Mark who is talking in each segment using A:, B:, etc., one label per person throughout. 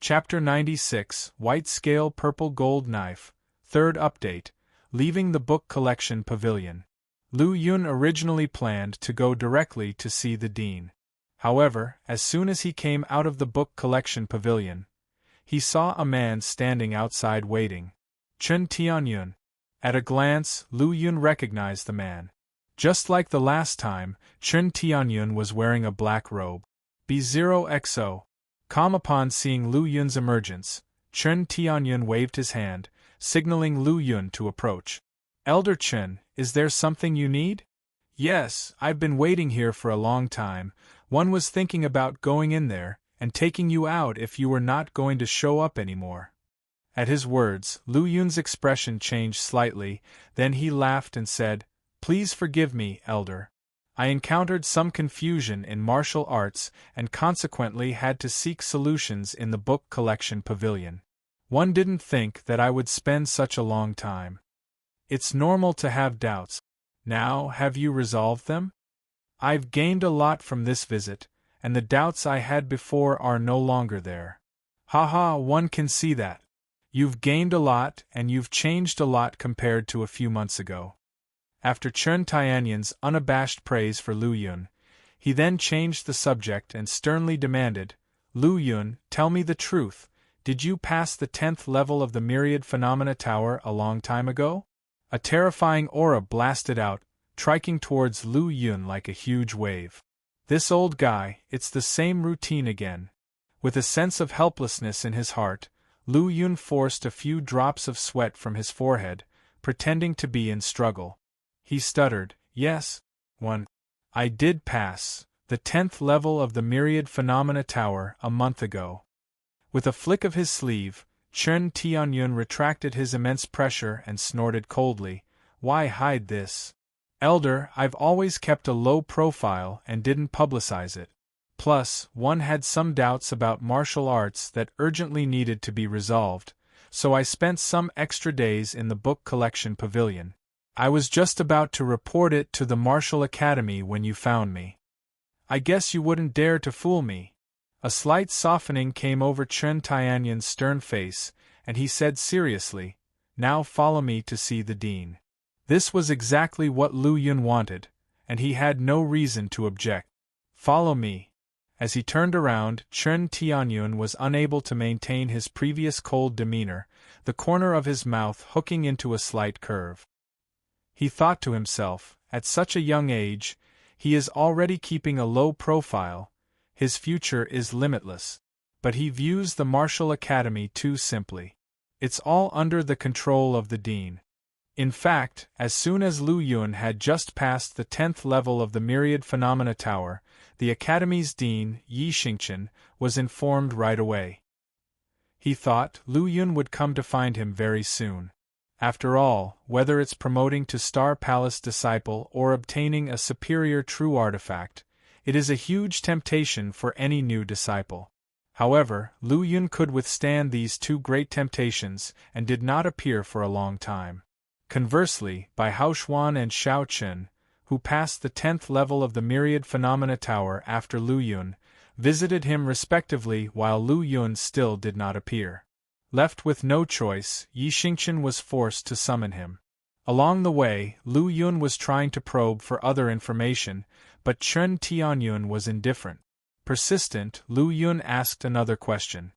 A: Chapter 96, White Scale Purple Gold Knife, Third Update, Leaving the Book Collection Pavilion. Lu Yun originally planned to go directly to see the dean. However, as soon as he came out of the book collection pavilion, he saw a man standing outside waiting. Chen Tianyun. At a glance, Lu Yun recognized the man. Just like the last time, Chen Tianyun was wearing a black robe. B0XO. Calm upon seeing Lu Yun's emergence, Chen Tianyun waved his hand, signaling Lu Yun to approach. Elder Chen, is there something you need? Yes, I've been waiting here for a long time. One was thinking about going in there and taking you out if you were not going to show up anymore. At his words, Lu Yun's expression changed slightly, then he laughed and said, Please forgive me, Elder. I encountered some confusion in martial arts and consequently had to seek solutions in the book collection pavilion. One didn't think that I would spend such a long time. It's normal to have doubts. Now, have you resolved them? I've gained a lot from this visit, and the doubts I had before are no longer there. Haha, one can see that. You've gained a lot and you've changed a lot compared to a few months ago. After Chen Tianyun's unabashed praise for Lu Yun, he then changed the subject and sternly demanded, Lu Yun, tell me the truth, did you pass the 10th level of the Myriad Phenomena Tower a long time ago? A terrifying aura blasted out, striking towards Lu Yun like a huge wave. This old guy, it's the same routine again. With a sense of helplessness in his heart, Lu Yun forced a few drops of sweat from his forehead, pretending to be in struggle. He stuttered, Yes, one. I did pass the 10th level of the Myriad Phenomena Tower a month ago. With a flick of his sleeve, Chen Tianyun retracted his immense pressure and snorted coldly, Why hide this? Elder, I've always kept a low profile and didn't publicize it. Plus, one had some doubts about martial arts that urgently needed to be resolved, so I spent some extra days in the book collection pavilion. I was just about to report it to the Martial Academy when you found me. I guess you wouldn't dare to fool me. A slight softening came over Chen Tianyun's stern face, and he said seriously, Now follow me to see the dean. This was exactly what Lu Yun wanted, and he had no reason to object. Follow me. As he turned around, Chen Tianyun was unable to maintain his previous cold demeanor, the corner of his mouth hooking into a slight curve. He thought to himself, at such a young age, he is already keeping a low profile, his future is limitless. But he views the Martial Academy too simply. It's all under the control of the dean. In fact, as soon as Lu Yun had just passed the 10th level of the Myriad Phenomena Tower, the Academy's dean, Yi Xingchen, was informed right away. He thought Lu Yun would come to find him very soon. After all, whether it's promoting to Star Palace disciple or obtaining a superior true artifact, it is a huge temptation for any new disciple. However, Lu Yun could withstand these two great temptations and did not appear for a long time. Conversely, Bai Haoxuan and Shao Chen, who passed the 10th level of the Myriad Phenomena Tower after Lu Yun, visited him respectively while Lu Yun still did not appear. Left with no choice, Yi Xingchen was forced to summon him. Along the way, Lu Yun was trying to probe for other information, but Chen Tianyun was indifferent. Persistent, Lu Yun asked another question.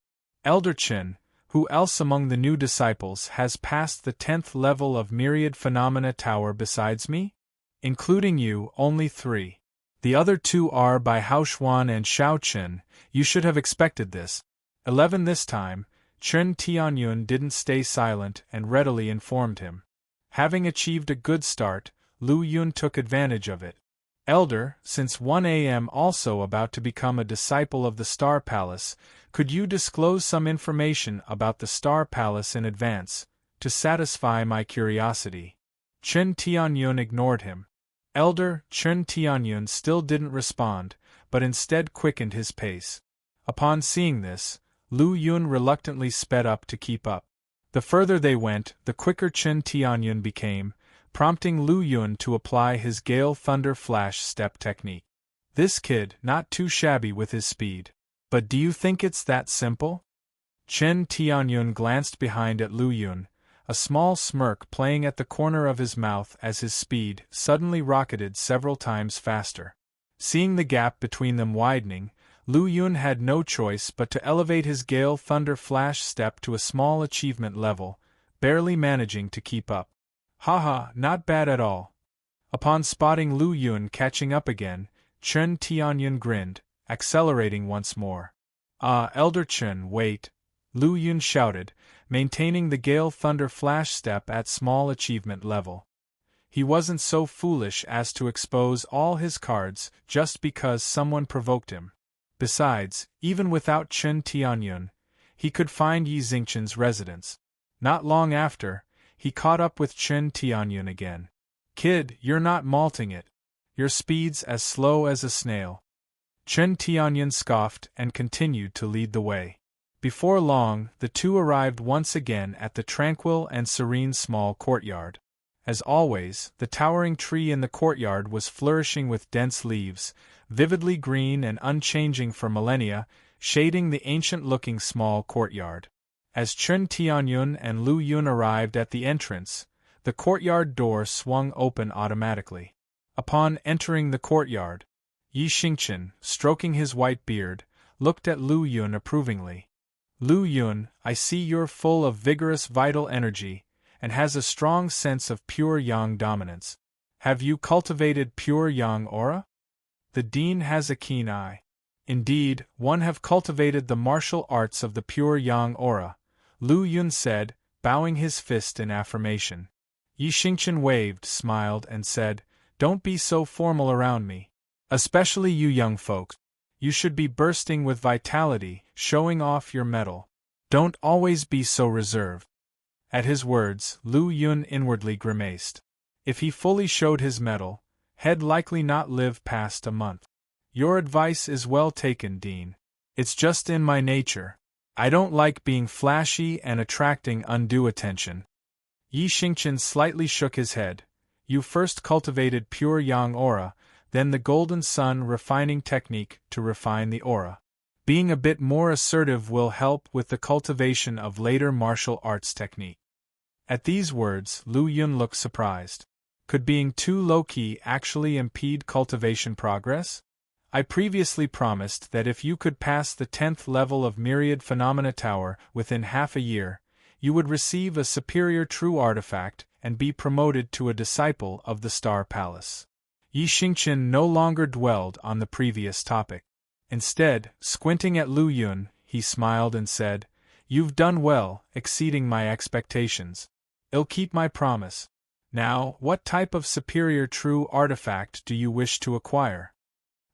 A: Elder Chen, who else among the new disciples has passed the 10th level of Myriad Phenomena Tower besides me? Including you, only 3. The other 2 are Bai Haoxuan and Shao Chen. You should have expected this. 11 this time. Chen Tianyun didn't stay silent and readily informed him. Having achieved a good start, Lu Yun took advantage of it. Elder, since 1 a.m. also about to become a disciple of the Star Palace, could you disclose some information about the Star Palace in advance, to satisfy my curiosity? Chen Tianyun ignored him. Elder, Chen Tianyun still didn't respond, but instead quickened his pace. Upon seeing this, Lu Yun reluctantly sped up to keep up. The further they went, the quicker Chen Tianyun became, prompting Lu Yun to apply his Gale Thunder Flash step technique. This kid, not too shabby with his speed. But do you think it's that simple? Chen Tianyun glanced behind at Lu Yun, a small smirk playing at the corner of his mouth as his speed suddenly rocketed several times faster. Seeing the gap between them widening, Lu Yun had no choice but to elevate his Gale Thunder Flash step to a small achievement level, barely managing to keep up. Haha, not bad at all. Upon spotting Lu Yun catching up again, Chen Tianyun grinned, accelerating once more. Elder Chen, wait, Lu Yun shouted, maintaining the Gale Thunder Flash step at small achievement level. He wasn't so foolish as to expose all his cards just because someone provoked him. Besides, even without Chen Tianyun, he could find Yi Xingchen's residence. Not long after, he caught up with Chen Tianyun again. Kid, you're not malting it. Your speed's as slow as a snail. Chen Tianyun scoffed and continued to lead the way. Before long, the two arrived once again at the tranquil and serene small courtyard. As always, the towering tree in the courtyard was flourishing with dense leaves, vividly green and unchanging for millennia, shading the ancient-looking small courtyard. As Chen Tianyun and Lu Yun arrived at the entrance, the courtyard door swung open automatically. Upon entering the courtyard, Yi Xingchen, stroking his white beard, looked at Lu Yun approvingly. Lu Yun, I see you're full of vigorous vital energy, and has a strong sense of pure yang dominance. Have you cultivated pure yang aura? The Dean has a keen eye. Indeed, one have cultivated the martial arts of the pure yang aura, Lu Yun said, bowing his fist in affirmation. Yi Xingchen waved, smiled, and said, Don't be so formal around me. Especially you young folks. You should be bursting with vitality, showing off your mettle. Don't always be so reserved. At his words, Lu Yun inwardly grimaced. If he fully showed his mettle, he'd likely not live past a month. Your advice is well taken, Dean. It's just in my nature. I don't like being flashy and attracting undue attention. Yi Xingchen slightly shook his head. You first cultivated pure yang aura, then the golden sun refining technique to refine the aura. Being a bit more assertive will help with the cultivation of later martial arts technique. At these words, Lu Yun looked surprised. Could being too low-key actually impede cultivation progress? I previously promised that if you could pass the 10th level of Myriad Phenomena Tower within half a year, you would receive a superior true artifact and be promoted to a disciple of the Star Palace. Yi Xingchen no longer dwelled on the previous topic. Instead, squinting at Lu Yun, he smiled and said, You've done well, exceeding my expectations. I'll keep my promise. Now, what type of superior true artifact do you wish to acquire?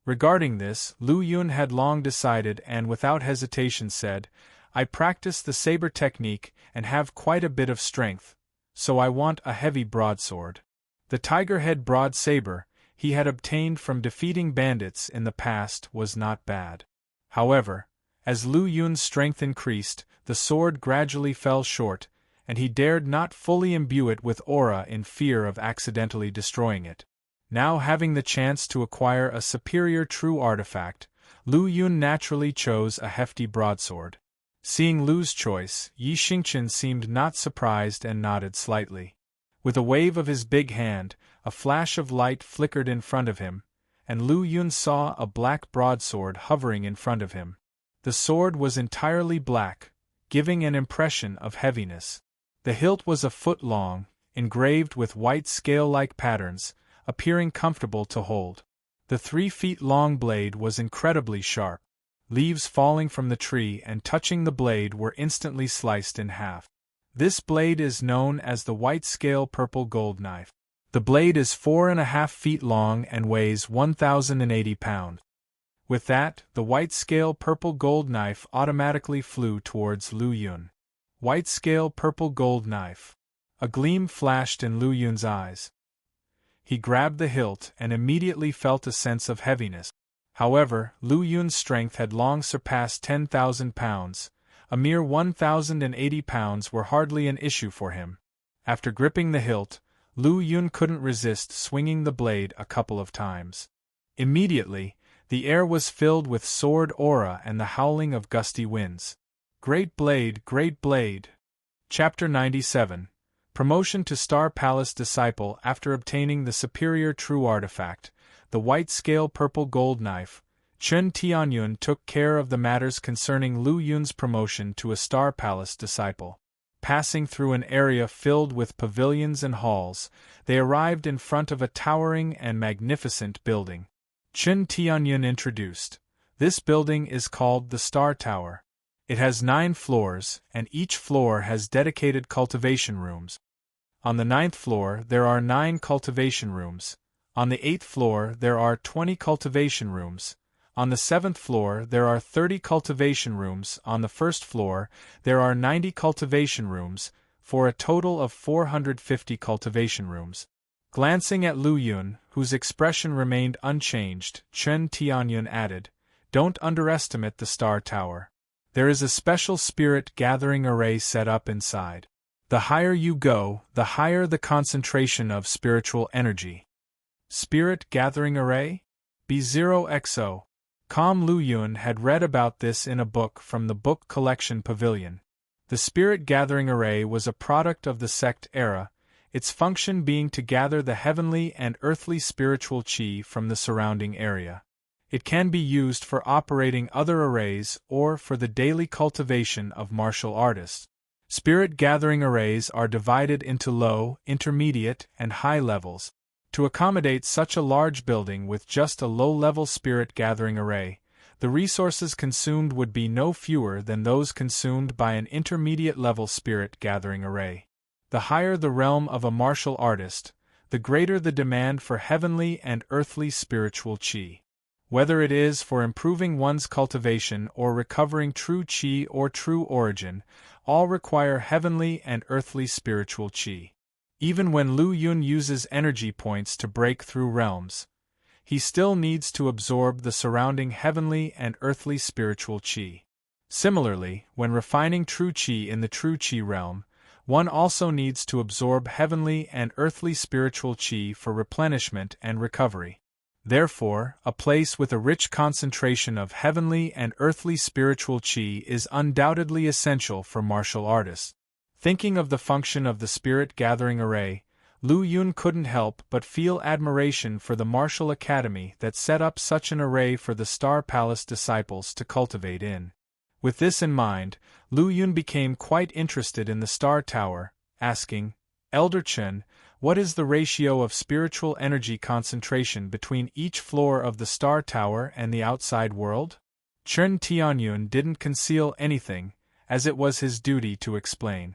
A: Regarding this, Lu Yun had long decided and without hesitation said, I practice the saber technique and have quite a bit of strength, so I want a heavy broadsword. The tiger-head broad saber he had obtained from defeating bandits in the past was not bad. However, as Lu Yun's strength increased, the sword gradually fell short, and he dared not fully imbue it with aura in fear of accidentally destroying it. Now having the chance to acquire a superior true artifact, Lu Yun naturally chose a hefty broadsword. Seeing Lu's choice, Yi Xingchen seemed not surprised and nodded slightly. With a wave of his big hand, a flash of light flickered in front of him, and Lu Yun saw a black broadsword hovering in front of him. The sword was entirely black, giving an impression of heaviness. The hilt was a foot long, engraved with white scale-like patterns, appearing comfortable to hold. The 3 feet long blade was incredibly sharp. Leaves falling from the tree and touching the blade were instantly sliced in half. This blade is known as the white scale purple gold knife. The blade is 4.5 feet long and weighs 1,080 pounds. With that, the white scale purple gold knife automatically flew towards Lu Yun. White scale purple gold knife. A gleam flashed in Lu Yun's eyes. He grabbed the hilt and immediately felt a sense of heaviness. However, Lu Yun's strength had long surpassed 10,000 pounds. A mere 1,080 pounds were hardly an issue for him. After gripping the hilt, Lu Yun couldn't resist swinging the blade a couple of times. Immediately, the air was filled with sword aura and the howling of gusty winds. Great Blade, Great Blade. Chapter 97. Promotion to Star Palace Disciple. After obtaining the superior true artifact, the white scale purple gold knife, Chen Tianyun took care of the matters concerning Lu Yun's promotion to a Star Palace Disciple. Passing through an area filled with pavilions and halls, they arrived in front of a towering and magnificent building. Chen Tianyun introduced. This building is called the Star Tower. It has 9 floors, and each floor has dedicated cultivation rooms. On the 9th floor there are 9 cultivation rooms. On the 8th floor there are 20 cultivation rooms. On the 7th floor there are 30 cultivation rooms. On the 1st floor there are 90 cultivation rooms, for a total of 450 cultivation rooms. Glancing at Lu Yun, whose expression remained unchanged, Chen Tianyun added, "Don't underestimate the Star Tower. There is a special spirit gathering array set up inside. The higher you go, the higher the concentration of spiritual energy." Spirit gathering array? B0XO. Lu Yun had read about this in a book from the book collection pavilion. The spirit gathering array was a product of the sect era, its function being to gather the heavenly and earthly spiritual qi from the surrounding area. It can be used for operating other arrays or for the daily cultivation of martial artists. Spirit gathering arrays are divided into low, intermediate, and high levels. To accommodate such a large building with just a low-level spirit gathering array, the resources consumed would be no fewer than those consumed by an intermediate-level spirit gathering array. The higher the realm of a martial artist, the greater the demand for heavenly and earthly spiritual qi. Whether it is for improving one's cultivation or recovering true qi or true origin, all require heavenly and earthly spiritual qi. Even when Lu Yun uses energy points to break through realms, he still needs to absorb the surrounding heavenly and earthly spiritual qi. Similarly, when refining true qi in the true qi realm, one also needs to absorb heavenly and earthly spiritual qi for replenishment and recovery. Therefore, a place with a rich concentration of heavenly and earthly spiritual qi is undoubtedly essential for martial artists. Thinking of the function of the spirit gathering array, Lu Yun couldn't help but feel admiration for the martial academy that set up such an array for the Star Palace disciples to cultivate in. With this in mind, Lu Yun became quite interested in the Star Tower, asking, "Elder Chen, what is the ratio of spiritual energy concentration between each floor of the Star Tower and the outside world?" Chen Tianyun didn't conceal anything, as it was his duty to explain.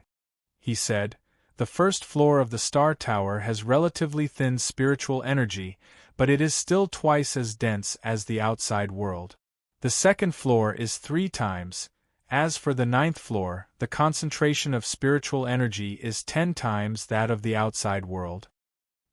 A: He said, "The first floor of the Star Tower has relatively thin spiritual energy, but it is still twice as dense as the outside world. The second floor is 3 times. As for the 9th floor, the concentration of spiritual energy is 10 times that of the outside world."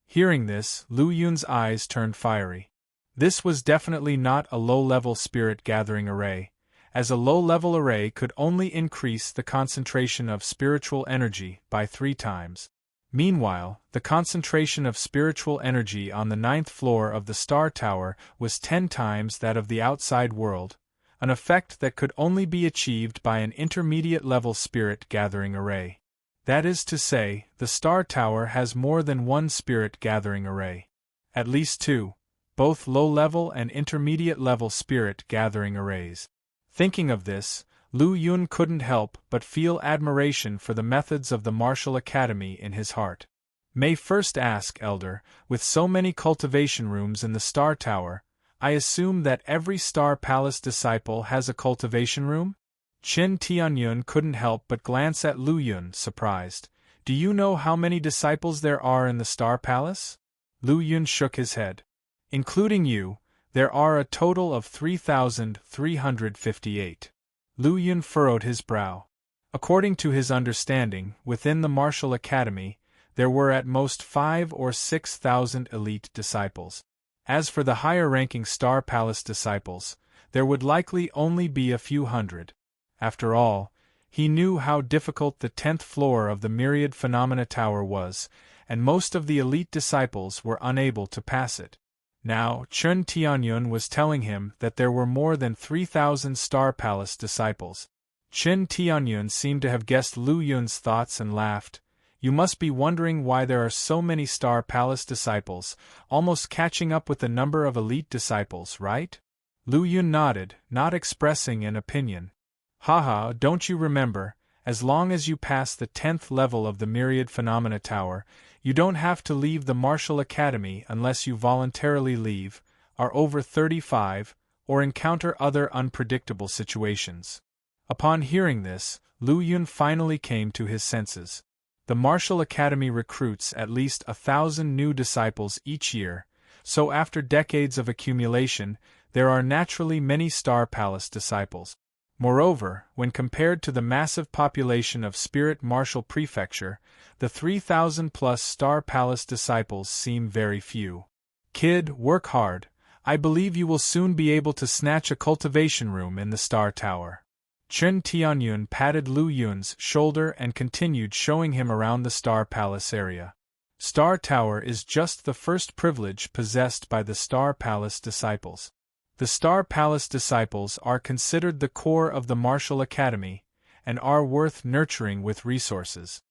A: Hearing this, Lu Yun's eyes turned fiery. This was definitely not a low-level spirit gathering array, as a low-level array could only increase the concentration of spiritual energy by 3 times. Meanwhile, the concentration of spiritual energy on the 9th floor of the Star Tower was 10 times that of the outside world, an effect that could only be achieved by an intermediate-level spirit gathering array. That is to say, the Star Tower has more than one spirit gathering array. At least 2, both low-level and intermediate-level spirit gathering arrays. Thinking of this, Lu Yun couldn't help but feel admiration for the methods of the martial academy in his heart. "May first ask, Elder, with so many cultivation rooms in the Star Tower, I assume that every Star Palace disciple has a cultivation room?" Chen Tianyun couldn't help but glance at Lu Yun, surprised. "Do you know how many disciples there are in the Star Palace?" Lu Yun shook his head. "Including you, there are a total of 3,358. Lu Yun furrowed his brow. According to his understanding, within the martial academy, there were at most 5,000 or 6,000 elite disciples. As for the higher-ranking Star Palace disciples, there would likely only be a few hundred. After all, he knew how difficult the 10th floor of the Myriad Phenomena Tower was, and most of the elite disciples were unable to pass it. Now, Chen Tianyun was telling him that there were more than 3,000 Star Palace disciples. Chen Tianyun seemed to have guessed Lu Yun's thoughts and laughed. You must be wondering why there are so many Star Palace disciples, almost catching up with the number of elite disciples, right? Lu Yun nodded, not expressing an opinion. Haha, don't you remember, as long as you pass the 10th level of the Myriad Phenomena Tower, you don't have to leave the Martial Academy unless you voluntarily leave, are over 35, or encounter other unpredictable situations. Upon hearing this, Lu Yun finally came to his senses. The Martial Academy recruits at least 1,000 new disciples each year, so after decades of accumulation, there are naturally many Star Palace disciples. Moreover, when compared to the massive population of Spirit Martial Prefecture, the 3,000-plus Star Palace disciples seem very few. Kid, work hard. I believe you will soon be able to snatch a cultivation room in the Star Tower. Chen Tianyun patted Lu Yun's shoulder and continued showing him around the Star Palace area. Star Tower is just the first privilege possessed by the Star Palace disciples. The Star Palace disciples are considered the core of the Martial Academy, and are worth nurturing with resources.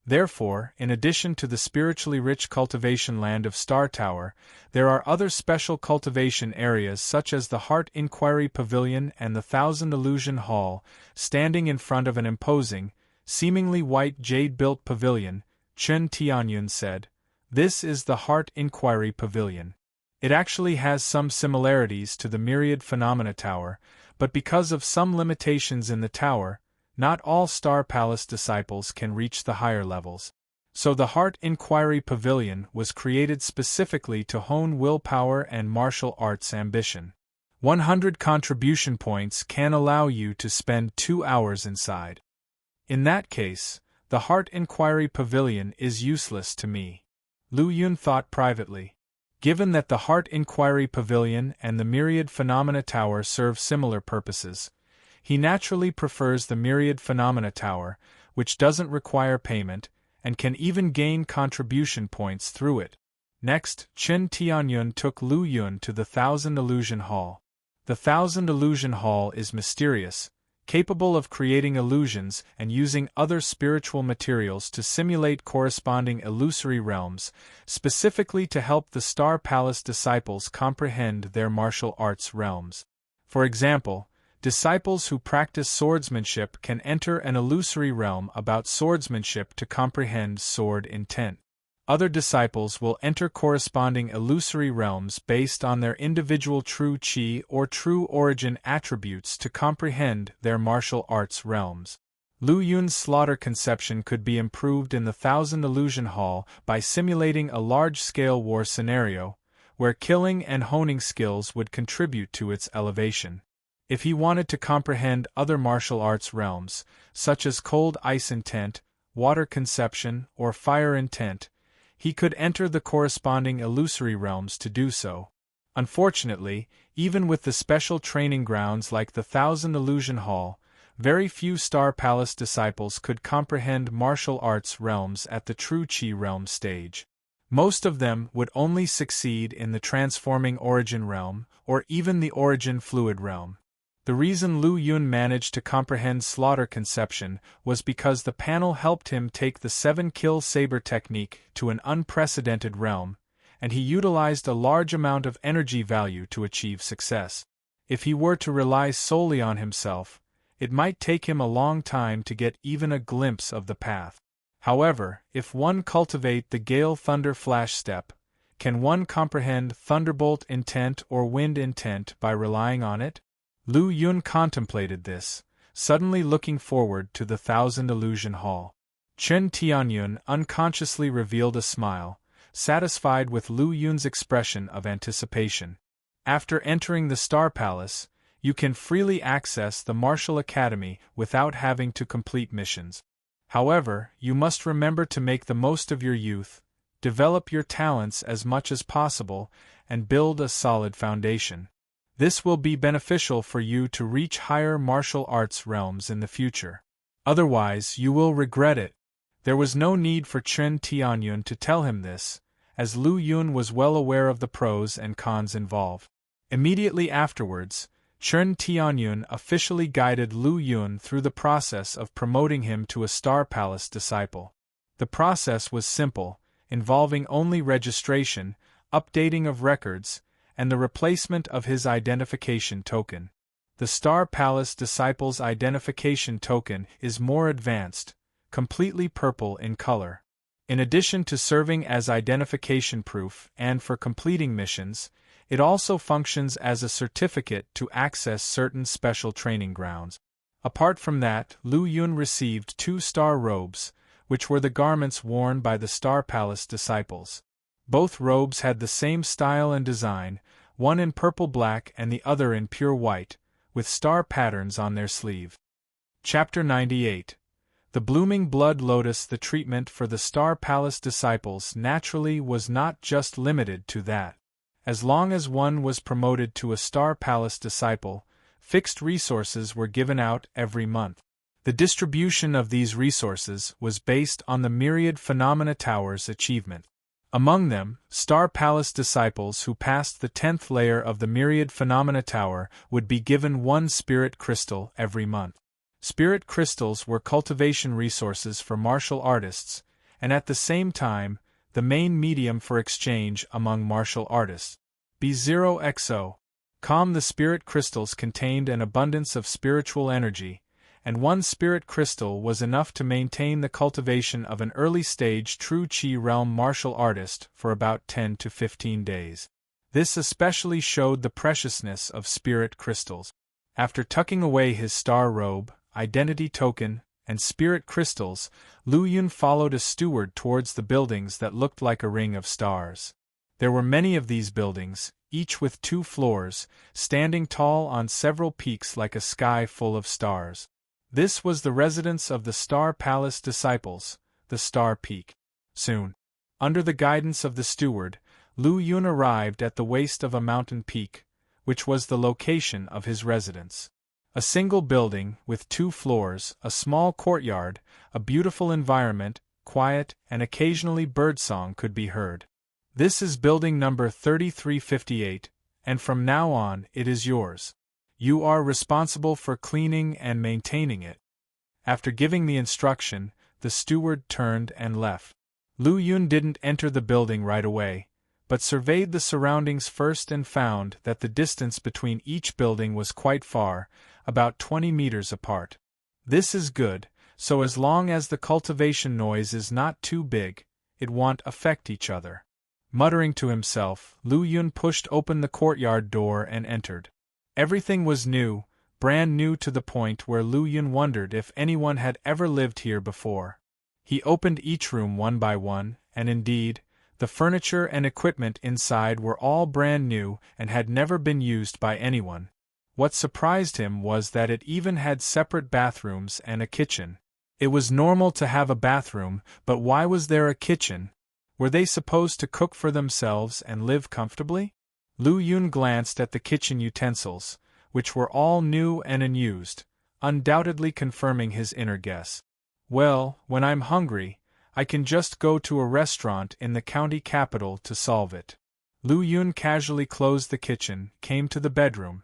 A: Therefore, in addition to the spiritually rich cultivation land of Star Tower, there are other special cultivation areas such as the Heart Inquiry Pavilion and the Thousand Illusion Hall, standing in front of an imposing, seemingly white jade-built pavilion. Chen Tianyun said, "This is the Heart Inquiry Pavilion. It actually has some similarities to the Myriad Phenomena Tower, but because of some limitations in the tower, not all Star Palace disciples can reach the higher levels. So the Heart Inquiry Pavilion was created specifically to hone willpower and martial arts ambition. 100 contribution points can allow you to spend 2 hours inside. In that case, the Heart Inquiry Pavilion is useless to me." Lu Yun thought privately. Given that the Heart Inquiry Pavilion and the Myriad Phenomena Tower serve similar purposes, he naturally prefers the Myriad Phenomena Tower, which doesn't require payment, and can even gain contribution points through it. Next, Chen Tianyun took Lu Yun to the Thousand Illusion Hall. The Thousand Illusion Hall is mysterious, capable of creating illusions and using other spiritual materials to simulate corresponding illusory realms, specifically to help the Star Palace disciples comprehend their martial arts realms. For example, disciples who practice swordsmanship can enter an illusory realm about swordsmanship to comprehend sword intent. Other disciples will enter corresponding illusory realms based on their individual true chi or true origin attributes to comprehend their martial arts realms. Lu Yun's slaughter conception could be improved in the Thousand Illusion Hall by simulating a large-scale war scenario, where killing and honing skills would contribute to its elevation. If he wanted to comprehend other martial arts realms, such as cold ice intent, water conception, or fire intent, he could enter the corresponding illusory realms to do so. Unfortunately, even with the special training grounds like the Thousand Illusion Hall, very few Star Palace disciples could comprehend martial arts realms at the True Chi realm stage. Most of them would only succeed in the Transforming Origin realm, or even the Origin Fluid realm. The reason Lu Yun managed to comprehend slaughter conception was because the panel helped him take the 7-kill saber technique to an unprecedented realm, and he utilized a large amount of energy value to achieve success. If he were to rely solely on himself, it might take him a long time to get even a glimpse of the path. However, if one cultivate the Gale Thunder Flash step, can one comprehend Thunderbolt intent or Wind intent by relying on it? Lu Yun contemplated this, suddenly looking forward to the Thousand Illusion Hall. Chen Tianyun unconsciously revealed a smile, satisfied with Lu Yun's expression of anticipation. After entering the Star Palace, you can freely access the Martial Academy without having to complete missions. However, you must remember to make the most of your youth, develop your talents as much as possible, and build a solid foundation. This will be beneficial for you to reach higher martial arts realms in the future. Otherwise, you will regret it. There was no need for Chen Tianyun to tell him this, as Lu Yun was well aware of the pros and cons involved. Immediately afterwards, Chen Tianyun officially guided Lu Yun through the process of promoting him to a Star Palace disciple. The process was simple, involving only registration, updating of records, and the replacement of his identification token. The Star Palace disciple's identification token is more advanced, completely purple in color. In addition to serving as identification proof and for completing missions, it also functions as a certificate to access certain special training grounds. Apart from that, Lu Yun received 2 star robes, which were the garments worn by the Star Palace disciples. Both robes had the same style and design, one in purple black and the other in pure white, with star patterns on their sleeve. Chapter 98. The blooming blood lotus. The treatment for the Star Palace disciples naturally was not just limited to that. As long as one was promoted to a Star Palace disciple, fixed resources were given out every month. The distribution of these resources was based on the Myriad Phenomena Tower's achievement. Among them, Star Palace disciples who passed the 10th layer of the Myriad Phenomena Tower would be given 1 spirit crystal every month. Spirit crystals were cultivation resources for martial artists, and at the same time, the main medium for exchange among martial artists. B0XO. The spirit crystals contained an abundance of spiritual energy, and 1 spirit crystal was enough to maintain the cultivation of an early-stage true Qi realm martial artist for about 10 to 15 days. This especially showed the preciousness of spirit crystals. After tucking away his star robe, identity token, and spirit crystals, Lu Yun followed a steward towards the buildings that looked like a ring of stars. There were many of these buildings, each with 2 floors, standing tall on several peaks like a sky full of stars. This was the residence of the Star Palace disciples, the Star Peak. Soon, under the guidance of the steward, Lu Yun arrived at the waist of a mountain peak, which was the location of his residence. A single building, with 2 floors, a small courtyard, a beautiful environment, quiet, and occasionally birdsong could be heard. This is building number 3358, and from now on it is yours. You are responsible for cleaning and maintaining it. After giving the instruction, the steward turned and left. Lu Yun didn't enter the building right away, but surveyed the surroundings first and found that the distance between each building was quite far, about 20 meters apart. This is good, so as long as the cultivation noise is not too big, it won't affect each other. Muttering to himself, Lu Yun pushed open the courtyard door and entered. Everything was new, brand new to the point where Lu Yun wondered if anyone had ever lived here before. He opened each room one by one, and indeed, the furniture and equipment inside were all brand new and had never been used by anyone. What surprised him was that it even had separate bathrooms and a kitchen. It was normal to have a bathroom, but why was there a kitchen? Were they supposed to cook for themselves and live comfortably? Lu Yun glanced at the kitchen utensils, which were all new and unused, undoubtedly confirming his inner guess. Well, when I'm hungry, I can just go to a restaurant in the county capital to solve it. Lu Yun casually closed the kitchen, came to the bedroom.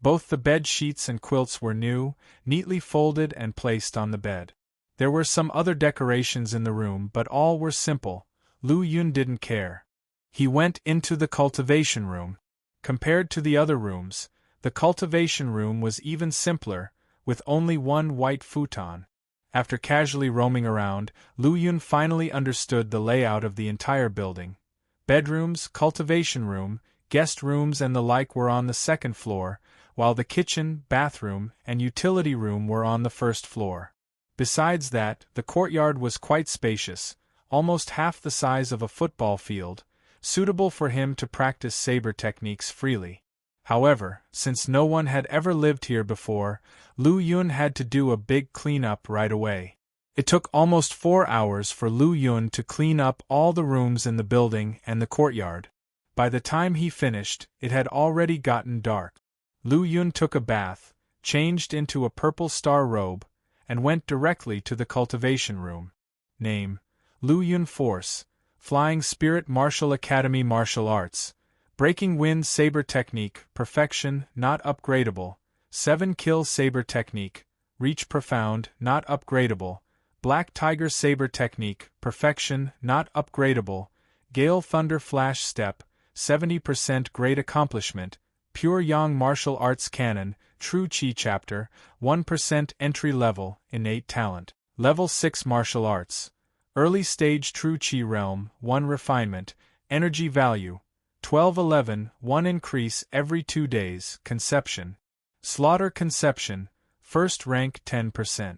A: Both the bed sheets and quilts were new, neatly folded and placed on the bed. There were some other decorations in the room, but all were simple. Lu Yun didn't care. He went into the cultivation room. Compared to the other rooms, the cultivation room was even simpler, with only 1 white futon. After casually roaming around, Lu Yun finally understood the layout of the entire building. Bedrooms, cultivation room, guest rooms and the like were on the 2nd floor, while the kitchen, bathroom, and utility room were on the 1st floor. Besides that, the courtyard was quite spacious, almost half the size of a football field, suitable for him to practice saber techniques freely. However, since no one had ever lived here before, Lu Yun had to do a big cleanup right away. It took almost 4 hours for Lu Yun to clean up all the rooms in the building and the courtyard. By the time he finished, it had already gotten dark. Lu Yun took a bath, changed into a purple star robe, and went directly to the cultivation room. Name: Lu Yun Force, Flying Spirit Martial Academy Martial Arts, Breaking Wind Saber Technique, Perfection, not upgradable, 7 Kill Saber Technique, Reach Profound, Not Upgradable, Black Tiger Saber Technique, Perfection, Not Upgradable, Gale Thunder Flash Step, 70% Great Accomplishment, Pure Yang Martial Arts Canon, True Chi Chapter, 1% Entry Level, Innate Talent, Level 6 Martial Arts, Early Stage True Chi Realm, 1 Refinement, Energy Value, 1211, 1 Increase every 2 days, Conception, Slaughter Conception, First Rank 10%.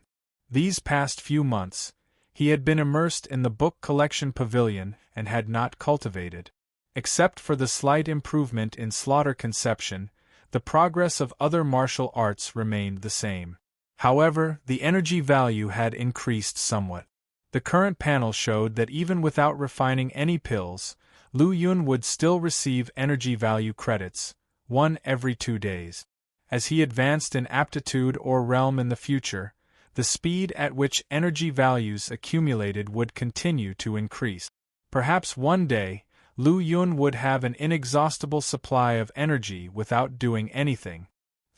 A: These past few months, he had been immersed in the book collection pavilion and had not cultivated. Except for the slight improvement in slaughter conception, the progress of other martial arts remained the same. However, the energy value had increased somewhat. The current panel showed that even without refining any pills, Lu Yun would still receive energy value credits, 1 every 2 days. As he advanced in aptitude or realm in the future, the speed at which energy values accumulated would continue to increase. Perhaps one day, Lu Yun would have an inexhaustible supply of energy without doing anything.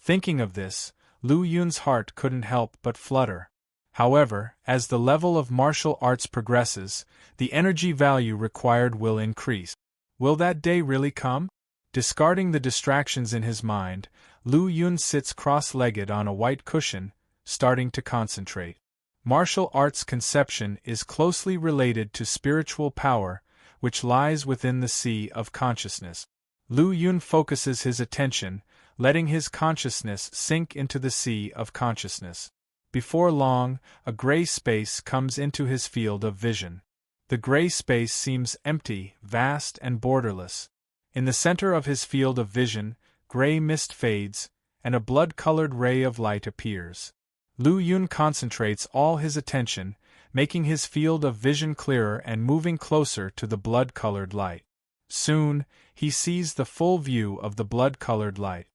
A: Thinking of this, Lu Yun's heart couldn't help but flutter. However, as the level of martial arts progresses, the energy value required will increase. Will that day really come? Discarding the distractions in his mind, Lu Yun sits cross-legged on a white cushion, starting to concentrate. Martial arts conception is closely related to spiritual power, which lies within the sea of consciousness. Lu Yun focuses his attention, letting his consciousness sink into the sea of consciousness. Before long, a gray space comes into his field of vision. The gray space seems empty, vast, and borderless. In the center of his field of vision, gray mist fades, and a blood-colored ray of light appears. Lu Yun concentrates all his attention, making his field of vision clearer and moving closer to the blood-colored light. Soon, he sees the full view of the blood-colored light.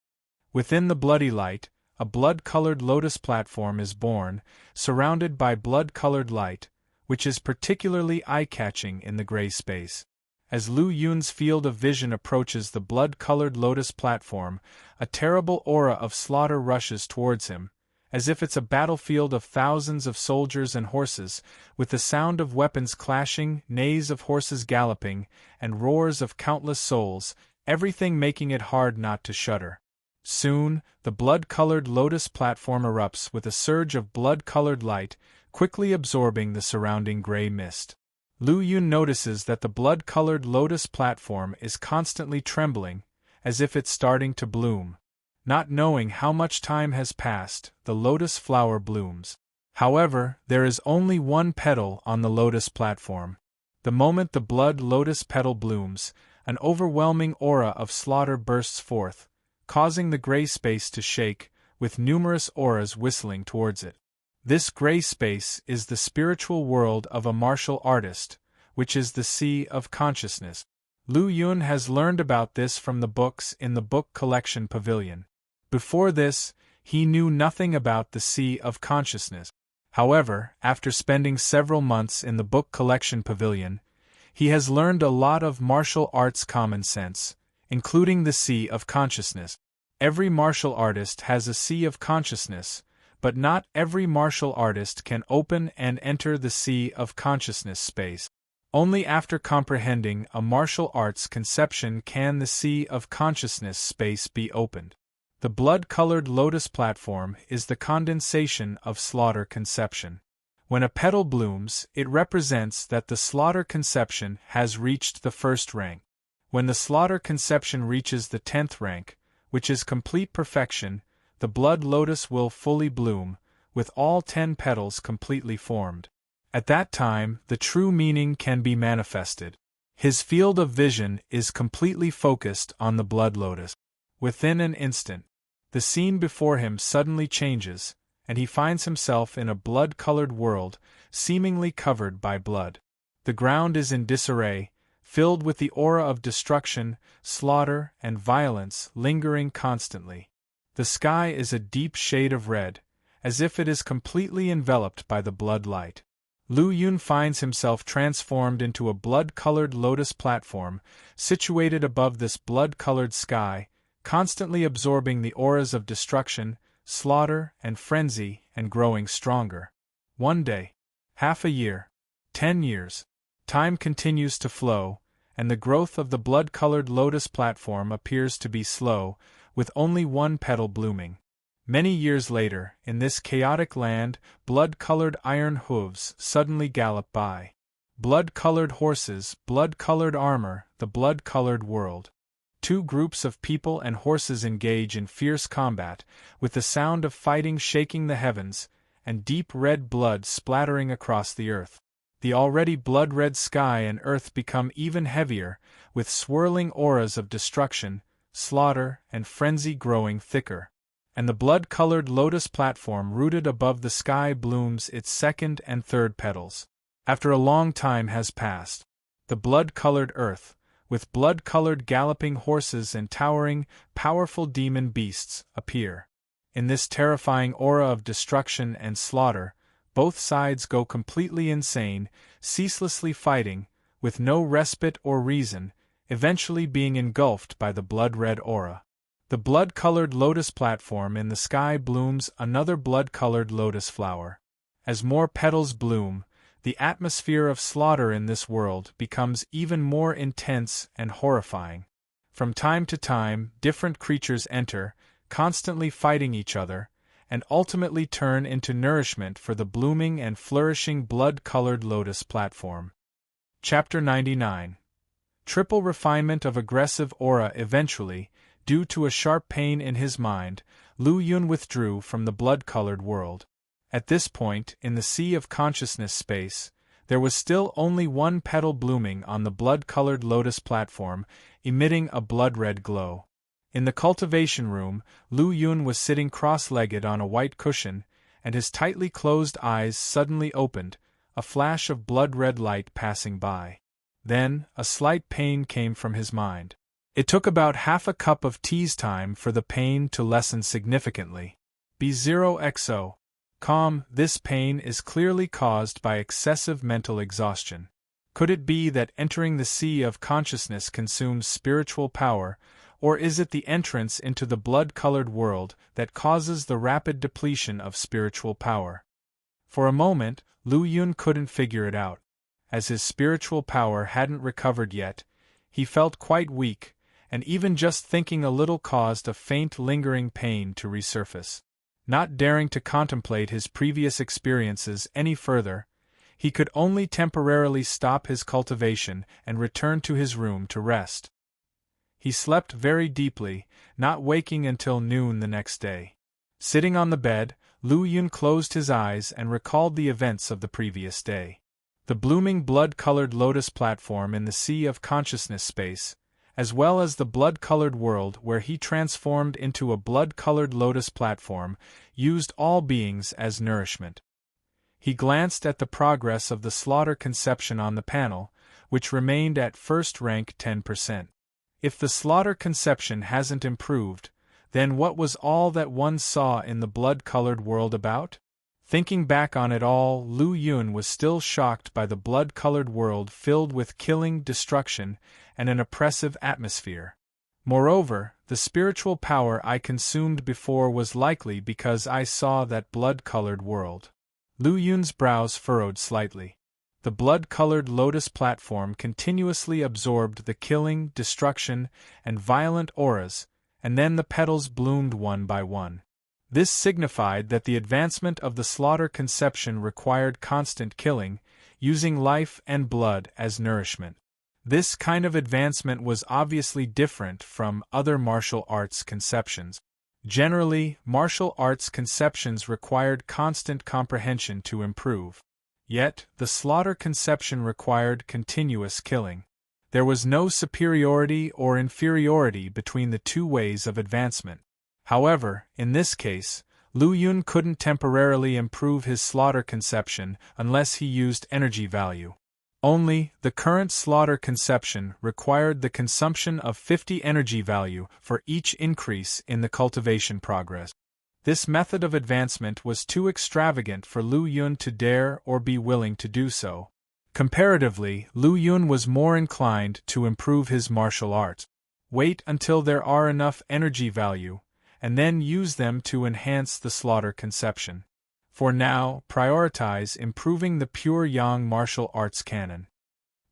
A: Within the bloody light, a blood-colored lotus platform is born, surrounded by blood-colored light, which is particularly eye-catching in the gray space. As Lu Yun's field of vision approaches the blood-colored lotus platform, a terrible aura of slaughter rushes towards him, as if it's a battlefield of thousands of soldiers and horses, with the sound of weapons clashing, neighs of horses galloping, and roars of countless souls, everything making it hard not to shudder. Soon, the blood-colored lotus platform erupts with a surge of blood-colored light, quickly absorbing the surrounding gray mist. Lu Yun notices that the blood-colored lotus platform is constantly trembling, as if it's starting to bloom. Not knowing how much time has passed, the lotus flower blooms. However, there is only one petal on the lotus platform. The moment the blood lotus petal blooms, an overwhelming aura of slaughter bursts forth, causing the gray space to shake, with numerous auras whistling towards it. This gray space is the spiritual world of a martial artist, which is the sea of consciousness. Lu Yun has learned about this from the books in the book collection pavilion. Before this, he knew nothing about the sea of consciousness. However, after spending several months in the book collection pavilion, he has learned a lot of martial arts common sense, including the sea of consciousness. Every martial artist has a sea of consciousness, but not every martial artist can open and enter the sea of consciousness space. Only after comprehending a martial arts conception can the sea of consciousness space be opened. The blood-colored lotus platform is the condensation of slaughter conception. When a petal blooms, it represents that the slaughter conception has reached the first rank. When the slaughter conception reaches the 10th rank, which is complete perfection, the blood lotus will fully bloom, with all 10 petals completely formed. At that time, the true meaning can be manifested. His field of vision is completely focused on the blood lotus. Within an instant, the scene before him suddenly changes, and he finds himself in a blood-colored world, seemingly covered by blood. The ground is in disarray, filled with the aura of destruction, slaughter, and violence lingering constantly. The sky is a deep shade of red, as if it is completely enveloped by the blood light. Lu Yun finds himself transformed into a blood-colored lotus platform, situated above this blood-colored sky, constantly absorbing the auras of destruction, slaughter and frenzy, and growing stronger. One day, half a year, 10 years, time continues to flow, and the growth of the blood-colored lotus platform appears to be slow, with only one petal blooming. Many years later, in this chaotic land, blood-colored iron hooves suddenly gallop by. Blood-colored horses, blood-colored armor, the blood-colored world. Two groups of people and horses engage in fierce combat, with the sound of fighting shaking the heavens, and deep red blood splattering across the earth. The already blood-red sky and earth become even heavier, with swirling auras of destruction, slaughter, and frenzy growing thicker. And the blood-colored lotus platform rooted above the sky blooms its second and third petals. After a long time has passed, the blood-colored earth, with blood-colored galloping horses and towering, powerful demon beasts, appear. In this terrifying aura of destruction and slaughter, both sides go completely insane, ceaselessly fighting, with no respite or reason, eventually being engulfed by the blood-red aura. The blood-colored lotus platform in the sky blooms another blood-colored lotus flower. As more petals bloom, the atmosphere of slaughter in this world becomes even more intense and horrifying. From time to time, different creatures enter, constantly fighting each other, and ultimately turn into nourishment for the blooming and flourishing blood-colored lotus platform. Chapter 99. Triple refinement of aggressive aura. Eventually, due to a sharp pain in his mind, Lu Yun withdrew from the blood-colored world. At this point, in the sea of consciousness space, there was still only one petal blooming on the blood-colored lotus platform, emitting a blood-red glow. In the cultivation room, Lu Yun was sitting cross-legged on a white cushion, and his tightly closed eyes suddenly opened, a flash of blood-red light passing by. Then, a slight pain came from his mind. It took about half a cup of tea's time for the pain to lessen significantly. B0XO. Calm, this pain is clearly caused by excessive mental exhaustion. Could it be that entering the sea of consciousness consumes spiritual power, or is it the entrance into the blood-colored world that causes the rapid depletion of spiritual power? For a moment, Lu Yun couldn't figure it out. As his spiritual power hadn't recovered yet, he felt quite weak, and even just thinking a little caused a faint lingering pain to resurface. Not daring to contemplate his previous experiences any further, he could only temporarily stop his cultivation and return to his room to rest. He slept very deeply, not waking until noon the next day. Sitting on the bed, Lu Yun closed his eyes and recalled the events of the previous day. The blooming blood-colored lotus platform in the sea of consciousness space, as well as the blood-colored world where he transformed into a blood-colored lotus platform, used all beings as nourishment. He glanced at the progress of the slaughter conception on the panel, which remained at first rank 10%. If the slaughter conception hasn't improved, then what was all that one saw in the blood-colored world about? Thinking back on it all, Lu Yun was still shocked by the blood-colored world filled with killing, destruction, and an oppressive atmosphere. Moreover, the spiritual power I consumed before was likely because I saw that blood-colored world. Lu Yun's brows furrowed slightly. The blood-colored lotus platform continuously absorbed the killing, destruction, and violent auras, and then the petals bloomed one by one. This signified that the advancement of the slaughter conception required constant killing, using life and blood as nourishment. This kind of advancement was obviously different from other martial arts conceptions. Generally, martial arts conceptions required constant comprehension to improve. Yet, the slaughter conception required continuous killing. There was no superiority or inferiority between the two ways of advancement. However, in this case, Lu Yun couldn't temporarily improve his slaughter conception unless he used energy value. Only, the current slaughter conception required the consumption of 50 energy value for each increase in the cultivation progress. This method of advancement was too extravagant for Lu Yun to dare or be willing to do so. Comparatively, Lu Yun was more inclined to improve his martial arts. Wait until there are enough energy value, and then use them to enhance the slaughter conception. For now, prioritize improving the pure yang martial arts canon.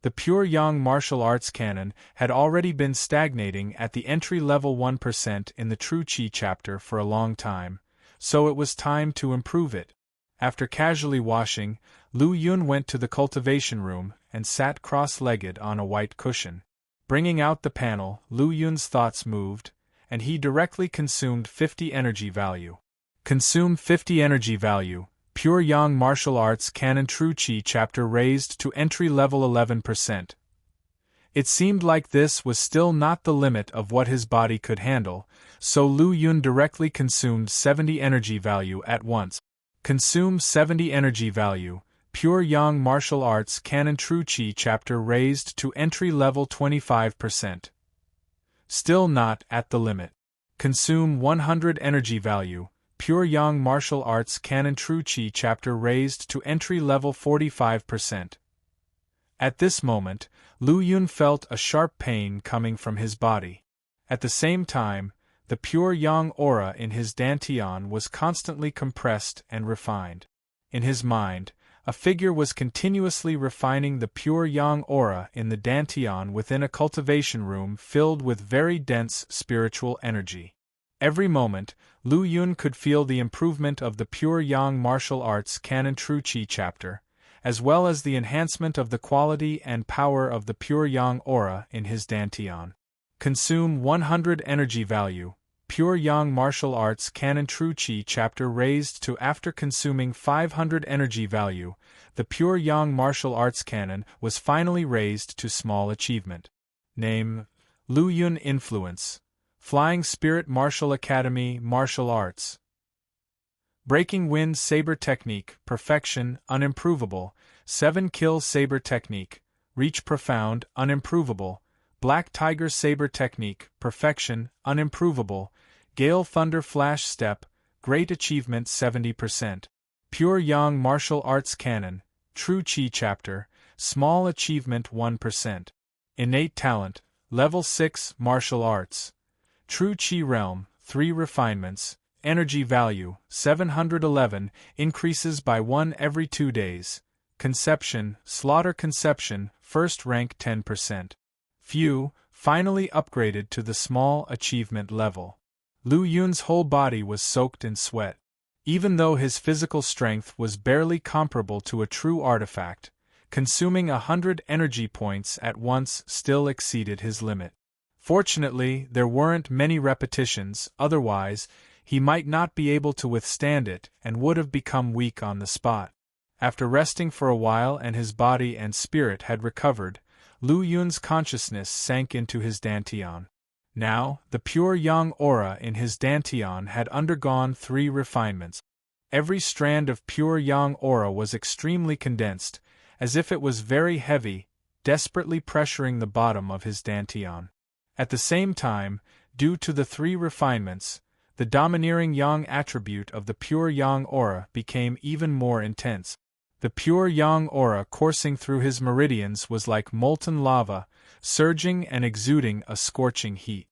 A: The pure yang martial arts canon had already been stagnating at the entry-level 1% in the True Qi chapter for a long time, so it was time to improve it. After casually washing, Lu Yun went to the cultivation room and sat cross-legged on a white cushion. Bringing out the panel, Lu Yun's thoughts moved, and he directly consumed 50 energy value. Consume 50 energy value. Pure Yang Martial Arts Canon True Qi chapter raised to entry level 11%. It seemed like this was still not the limit of what his body could handle, so Lu Yun directly consumed 70 energy value at once. Consume 70 energy value. Pure Yang Martial Arts Canon True Qi chapter raised to entry level 25%. Still not at the limit. Consume 100 energy value. Pure Yang Martial Arts Canon True Qi chapter raised to entry level 45%. At this moment, Lu Yun felt a sharp pain coming from his body. At the same time, the pure Yang aura in his dantian was constantly compressed and refined. In his mind, a figure was continuously refining the pure Yang aura in the dantian within a cultivation room filled with very dense spiritual energy. Every moment, Lu Yun could feel the improvement of the pure Yang martial arts Canon True Qi chapter, as well as the enhancement of the quality and power of the pure Yang aura in his dantian. Consume 100 energy value. Pure Yang martial arts Canon True Qi chapter raised to after consuming 500 energy value, the pure Yang martial arts canon was finally raised to small achievement. Name: Lu Yun Influence. Flying Spirit Martial Academy Martial Arts. Breaking Wind Saber Technique Perfection Unimprovable. 7 Kill Saber Technique Reach Profound Unimprovable. Black Tiger Saber Technique Perfection Unimprovable. Gale Thunder Flash Step Great Achievement 70%. Pure Yang Martial Arts Canon True Qi Chapter Small Achievement 1%. Innate Talent Level 6 Martial Arts. True Qi Realm 3 Refinements. Energy Value 711 increases by 1 every 2 days. Conception Slaughter Conception First Rank 10%. Few finally upgraded to the small achievement level. Lu Yun's whole body was soaked in sweat. Even though his physical strength was barely comparable to a true artifact, consuming 100 energy points at once still exceeded his limit. Fortunately, there weren't many repetitions, otherwise, he might not be able to withstand it and would have become weak on the spot. After resting for a while and his body and spirit had recovered, Lu Yun's consciousness sank into his dantian. Now, the pure Yang aura in his dantian had undergone 3 refinements. Every strand of pure Yang aura was extremely condensed, as if it was very heavy, desperately pressuring the bottom of his dantian. At the same time, due to the 3 refinements, the domineering Yang attribute of the pure Yang aura became even more intense. The pure Yang aura coursing through his meridians was like molten lava, surging and exuding a scorching heat.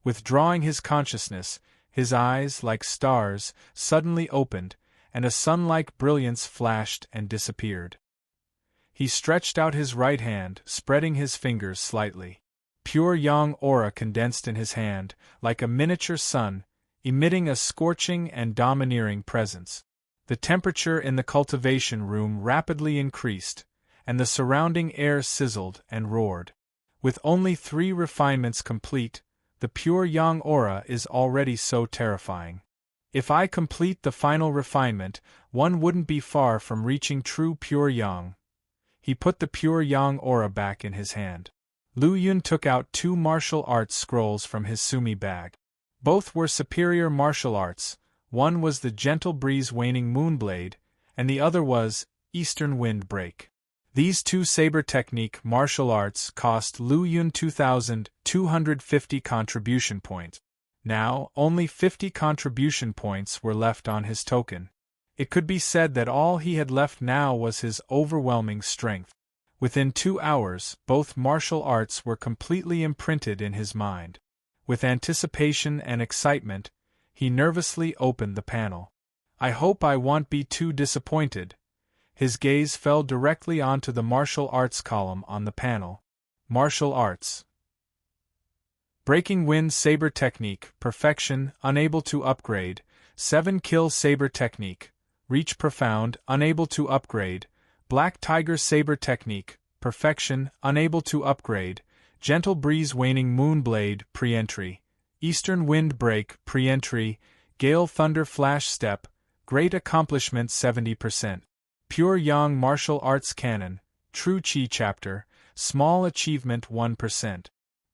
A: Withdrawing his consciousness, his eyes, like stars, suddenly opened, and a sun-like brilliance flashed and disappeared. He stretched out his right hand, spreading his fingers slightly. Pure Yang aura condensed in his hand, like a miniature sun, emitting a scorching and domineering presence. The temperature in the cultivation room rapidly increased, and the surrounding air sizzled and roared. With only 3 refinements complete, the pure Yang aura is already so terrifying. If I complete the final refinement, one wouldn't be far from reaching true pure Yang. He put the pure Yang aura back in his hand. Lu Yun took out 2 martial arts scrolls from his sumi bag. Both were superior martial arts. One was the Gentle Breeze Waning Moonblade, and the other was Eastern Wind Break. These 2 saber technique martial arts cost Lu Yun 2,250 contribution points. Now, only 50 contribution points were left on his token. It could be said that all he had left now was his overwhelming strength. Within 2 hours, both martial arts were completely imprinted in his mind. With anticipation and excitement, He nervously opened the panel. I hope I won't be too disappointed. His gaze fell directly onto the martial arts column on the panel. Martial arts. Breaking Wind Saber Technique, Perfection, unable to upgrade. 7 Kill Saber Technique, Reach Profound, unable to upgrade. Black Tiger Saber Technique, Perfection, unable to upgrade. Gentle Breeze Waning Moonblade, Pre-entry. Eastern Wind Break, Pre-entry. Gale Thunder Flash Step, Great Accomplishment 70%. Pure Yang Martial Arts Canon, True Chi Chapter, Small Achievement 1%.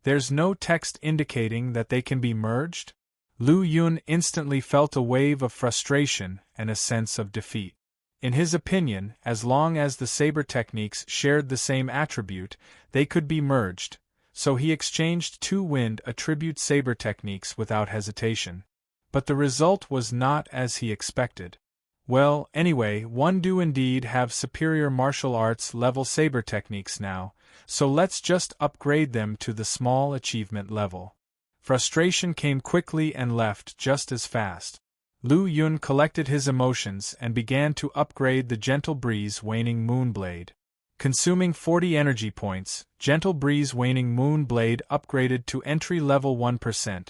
A: There's no text indicating that they can be merged? Lu Yun instantly felt a wave of frustration and a sense of defeat. In his opinion, as long as the saber techniques shared the same attribute, they could be merged, so he exchanged 2 wind attribute saber techniques without hesitation. But the result was not as he expected. Well, anyway, one do indeed have superior martial arts level saber techniques now, so let's just upgrade them to the small achievement level. Frustration came quickly and left just as fast. Lu Yun collected his emotions and began to upgrade the Gentle Breeze Waning Moonblade. Consuming 40 energy points, Gentle Breeze Waning Moonblade upgraded to entry level 1%.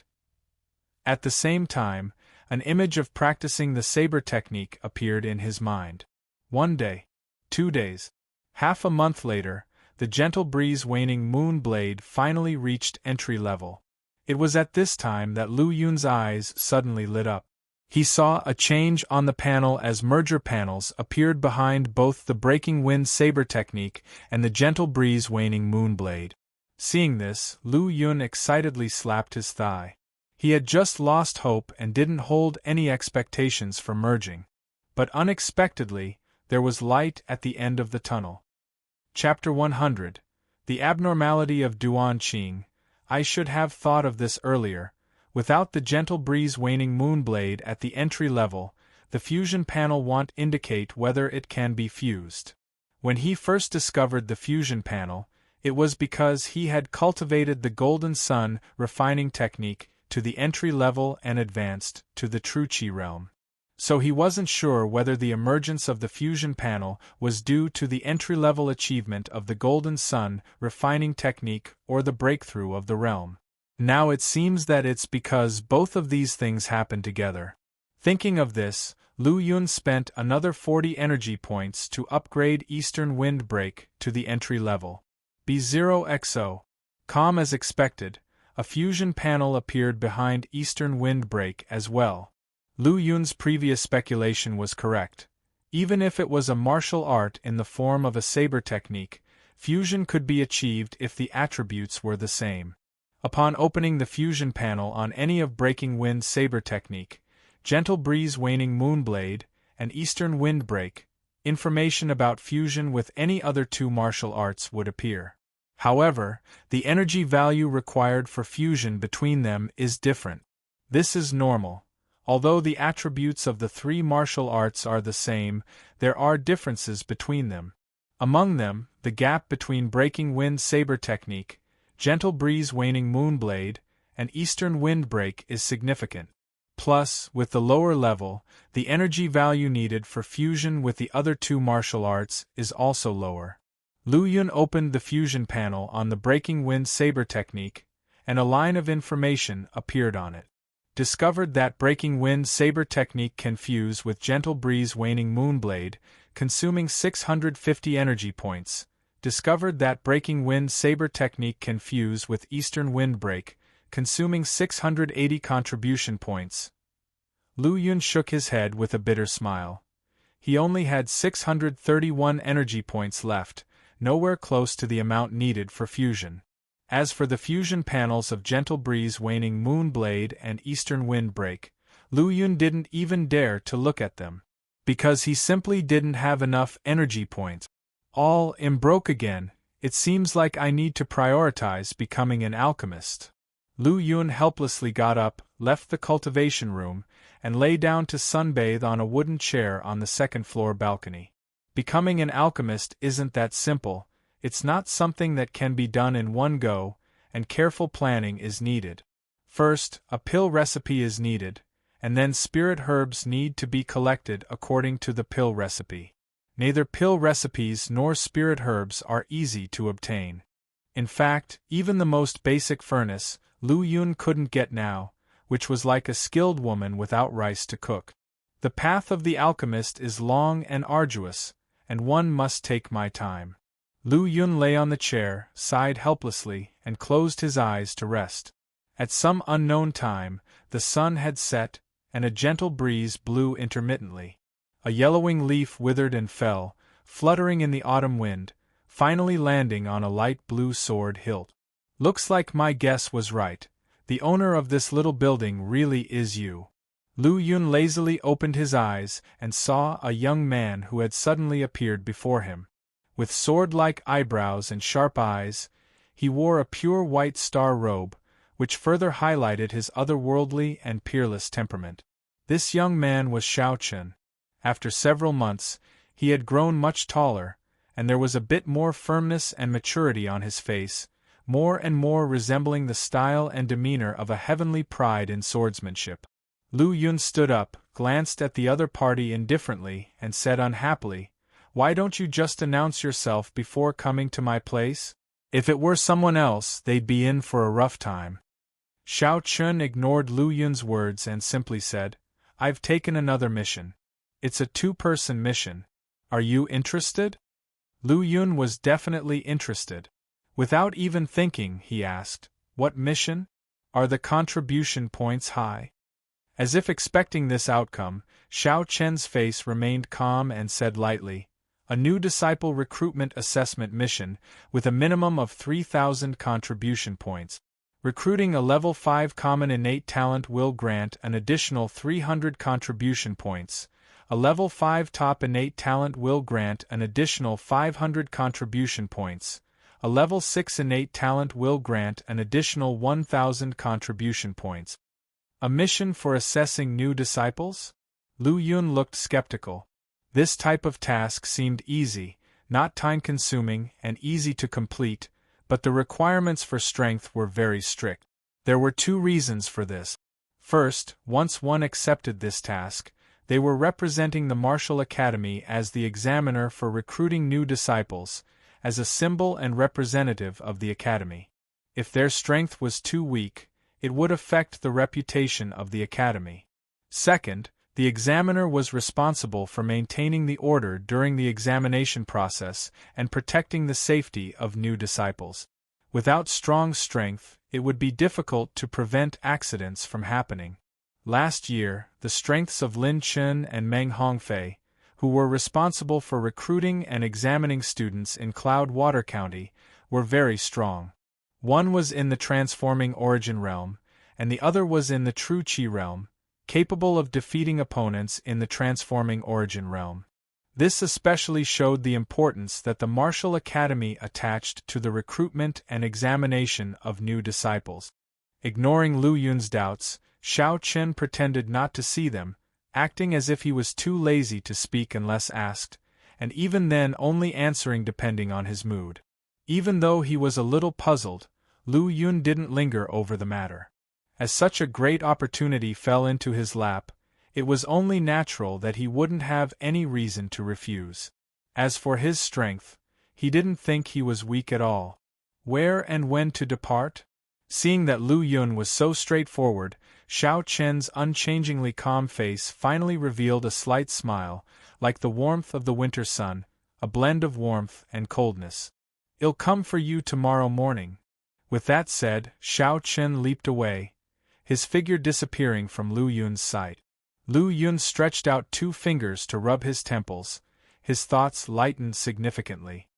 A: At the same time, an image of practicing the saber technique appeared in his mind. 1 day, 2 days, half a month later, the Gentle Breeze Waning Moonblade finally reached entry level. It was at this time that Lu Yun's eyes suddenly lit up. He saw a change on the panel as merger panels appeared behind both the Breaking Wind Saber Technique and the Gentle Breeze Waning Moonblade. Seeing this, Lu Yun excitedly slapped his thigh. He had just lost hope and didn't hold any expectations for merging. But unexpectedly, there was light at the end of the tunnel. Chapter 100. The Abnormality of Duan Qing. I should have thought of this earlier. Without the Gentle Breeze Waning Moonblade at the entry level, the fusion panel won't indicate whether it can be fused. When he first discovered the fusion panel, it was because he had cultivated the Golden Sun refining technique to the entry level and advanced to the True Chi realm. So he wasn't sure whether the emergence of the fusion panel was due to the entry-level achievement of the Golden Sun refining technique or the breakthrough of the realm. Now it seems that it's because both of these things happened together. Thinking of this, Lu Yun spent another 40 energy points to upgrade Eastern Wind Break to the entry level. B0XO. Calm as expected, a fusion panel appeared behind Eastern Wind Break as well. Lu Yun's previous speculation was correct. Even if it was a martial art in the form of a saber technique, fusion could be achieved if the attributes were the same. Upon opening the fusion panel on any of Breaking Wind Saber Technique, Gentle Breeze Waning Moonblade, and Eastern Wind Break, information about fusion with any other 2 martial arts would appear. However, the energy value required for fusion between them is different. This is normal. Although the attributes of the 3 martial arts are the same, there are differences between them. Among them, the gap between Breaking Wind Saber Technique, Gentle Breeze Waning Moonblade, and Eastern Wind Break is significant. Plus, with the lower level, the energy value needed for fusion with the other 2 martial arts is also lower. Lu Yun opened the fusion panel on the Breaking Wind Saber Technique, and a line of information appeared on it. Discovered that Breaking Wind Saber Technique can fuse with Gentle Breeze Waning Moonblade, consuming 650 energy points. Discovered that Breaking Wind Saber Technique can fuse with Eastern Wind Break, consuming 680 contribution points. Lu Yun shook his head with a bitter smile. He only had 631 energy points left, nowhere close to the amount needed for fusion. As for the fusion panels of Gentle Breeze Waning Moonblade and Eastern Wind Break, Lu Yun didn't even dare to look at them, because he simply didn't have enough energy points. All broke again. It seems like I need to prioritize becoming an alchemist. Lu Yun helplessly got up, left the cultivation room, and lay down to sunbathe on a wooden chair on the second-floor balcony. Becoming an alchemist isn't that simple. It's not something that can be done in one go, and careful planning is needed. First, a pill recipe is needed, and then spirit herbs need to be collected according to the pill recipe. Neither pill recipes nor spirit herbs are easy to obtain. In fact, even the most basic furnace, Lu Yun couldn't get now, which was like a skilled woman without rice to cook. The path of the alchemist is long and arduous, and one must take my time. Lu Yun lay on the chair, sighed helplessly, and closed his eyes to rest. At some unknown time, the sun had set, and a gentle breeze blew intermittently. A yellowing leaf withered and fell, fluttering in the autumn wind, finally landing on a light blue sword hilt. Looks like my guess was right. The owner of this little building really is you. Lu Yun lazily opened his eyes and saw a young man who had suddenly appeared before him. With sword-like eyebrows and sharp eyes, he wore a pure white star robe, which further highlighted his otherworldly and peerless temperament. This young man was Xiao Chen. After several months, he had grown much taller, and there was a bit more firmness and maturity on his face, more and more resembling the style and demeanor of a heavenly pride in swordsmanship. Lu Yun stood up, glanced at the other party indifferently, and said unhappily, "Why don't you just announce yourself before coming to my place? If it were someone else, they'd be in for a rough time." Xiao Chen ignored Lu Yun's words and simply said, "I've taken another mission. It's a two-person mission. Are you interested?" Lu Yun was definitely interested. Without even thinking, he asked, "What mission? Are the contribution points high?" As if expecting this outcome, Xiao Chen's face remained calm and said lightly, "A new disciple recruitment assessment mission, with a minimum of 3,000 contribution points. Recruiting a level 5 common innate talent will grant an additional 300 contribution points. A level 5 top innate talent will grant an additional 500 contribution points. A level 6 innate talent will grant an additional 1,000 contribution points." A mission for assessing new disciples? Lu Yun looked skeptical. This type of task seemed easy, not time-consuming, and easy to complete, but the requirements for strength were very strict. There were two reasons for this. First, once one accepted this task, they were representing the martial academy as the examiner for recruiting new disciples, as a symbol and representative of the academy. If their strength was too weak, it would affect the reputation of the academy. Second, the examiner was responsible for maintaining the order during the examination process and protecting the safety of new disciples. Without strong strength, it would be difficult to prevent accidents from happening. Last year, the strengths of Lin Chen and Meng Hongfei, who were responsible for recruiting and examining students in Cloud-Water County, were very strong. One was in the transforming origin realm, and the other was in the true Qi realm, capable of defeating opponents in the transforming origin realm. This especially showed the importance that the martial academy attached to the recruitment and examination of new disciples. Ignoring Lu Yun's doubts, Xiao Chen pretended not to see them, acting as if he was too lazy to speak unless asked, and even then only answering depending on his mood. Even though he was a little puzzled, Lu Yun didn't linger over the matter. As such a great opportunity fell into his lap, it was only natural that he wouldn't have any reason to refuse. As for his strength, he didn't think he was weak at all. Where and when to depart? Seeing that Lu Yun was so straightforward, Xiao Chen's unchangingly calm face finally revealed a slight smile, like the warmth of the winter sun, a blend of warmth and coldness. "I'll come for you tomorrow morning." With that said, Xiao Chen leaped away, his figure disappearing from Lu Yun's sight. Lu Yun stretched out 2 fingers to rub his temples, his thoughts lightened significantly.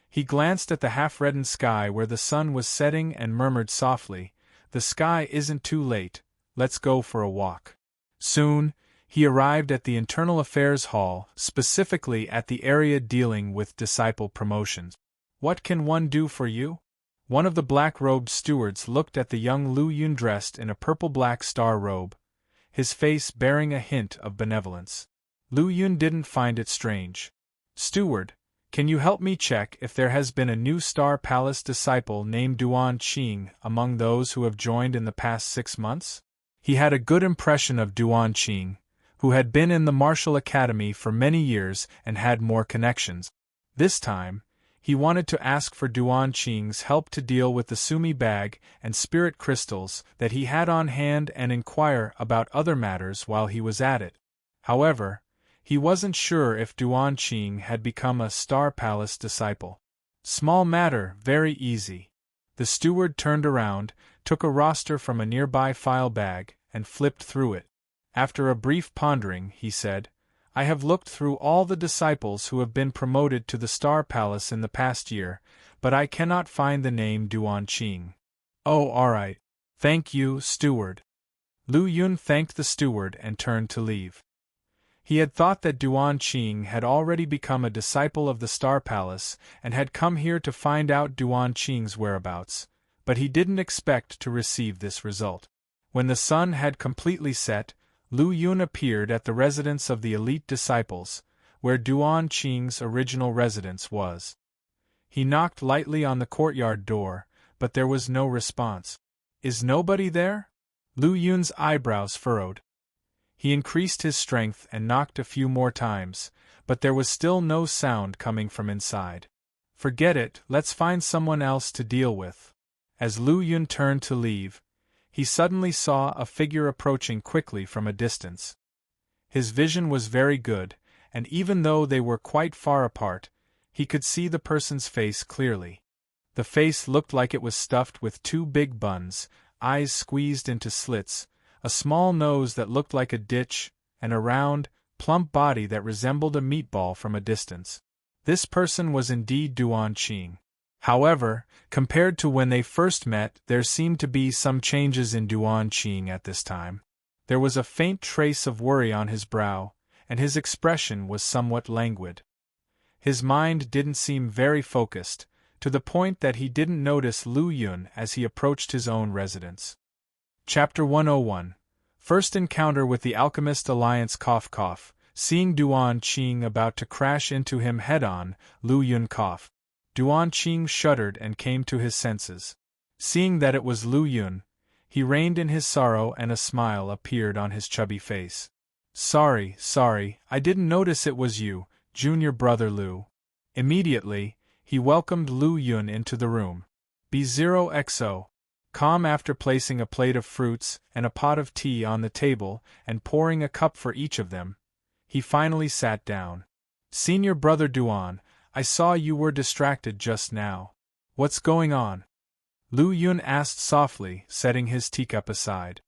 A: He glanced at the half-reddened sky where the sun was setting and murmured softly, "The sky isn't too late, let's go for a walk." Soon, he arrived at the Internal Affairs Hall, specifically at the area dealing with disciple promotions. "What can one do for you?" One of the black-robed stewards looked at the young Lu Yun dressed in a purple-black star robe, his face bearing a hint of benevolence. Lu Yun didn't find it strange. "Steward, can you help me check if there has been a new Star Palace disciple named Duan Qing among those who have joined in the past 6 months?" He had a good impression of Duan Qing, who had been in the martial academy for many years and had more connections. This time, he wanted to ask for Duan Qing's help to deal with the sumi bag and spirit crystals that he had on hand and inquire about other matters while he was at it. However, he wasn't sure if Duan Qing had become a Star Palace disciple. Small matter, very easy. The steward turned around, took a roster from a nearby file bag, and flipped through it. After a brief pondering, he said, "I have looked through all the disciples who have been promoted to the Star Palace in the past year, but I cannot find the name Duan Qing." "Oh, all right. Thank you, steward." Lu Yun thanked the steward and turned to leave. He had thought that Duan Qing had already become a disciple of the Star Palace and had come here to find out Duan Qing's whereabouts, but he didn't expect to receive this result. When the sun had completely set, Lu Yun appeared at the residence of the elite disciples, where Duan Qing's original residence was. He knocked lightly on the courtyard door, but there was no response. "Is nobody there?" Lu Yun's eyebrows furrowed. He increased his strength and knocked a few more times, but there was still no sound coming from inside. "Forget it, let's find someone else to deal with." As Lu Yun turned to leave, he suddenly saw a figure approaching quickly from a distance. His vision was very good, and even though they were quite far apart, he could see the person's face clearly. The face looked like it was stuffed with two big buns, eyes squeezed into slits, a small nose that looked like a ditch, and a round, plump body that resembled a meatball from a distance. This person was indeed Duan Qing. However, compared to when they first met, there seemed to be some changes in Duan Qing at this time. There was a faint trace of worry on his brow, and his expression was somewhat languid. His mind didn't seem very focused, to the point that he didn't notice Lu Yun as he approached his own residence. Chapter 101. First Encounter with the Alchemist Alliance. Seeing Duan Qing about to crash into him head-on, Lu Yun coughed. Duan Qing shuddered and came to his senses. Seeing that it was Lu Yun, he reined in his sorrow and a smile appeared on his chubby face. Sorry, I didn't notice it was you, junior brother Lu." Immediately, he welcomed Lu Yun into the room. B0XO. Calm after placing a plate of fruits and a pot of tea on the table and pouring a cup for each of them, he finally sat down. "Senior brother Duan, I saw you were distracted just now. What's going on?" Lu Yun asked softly, setting his teacup aside.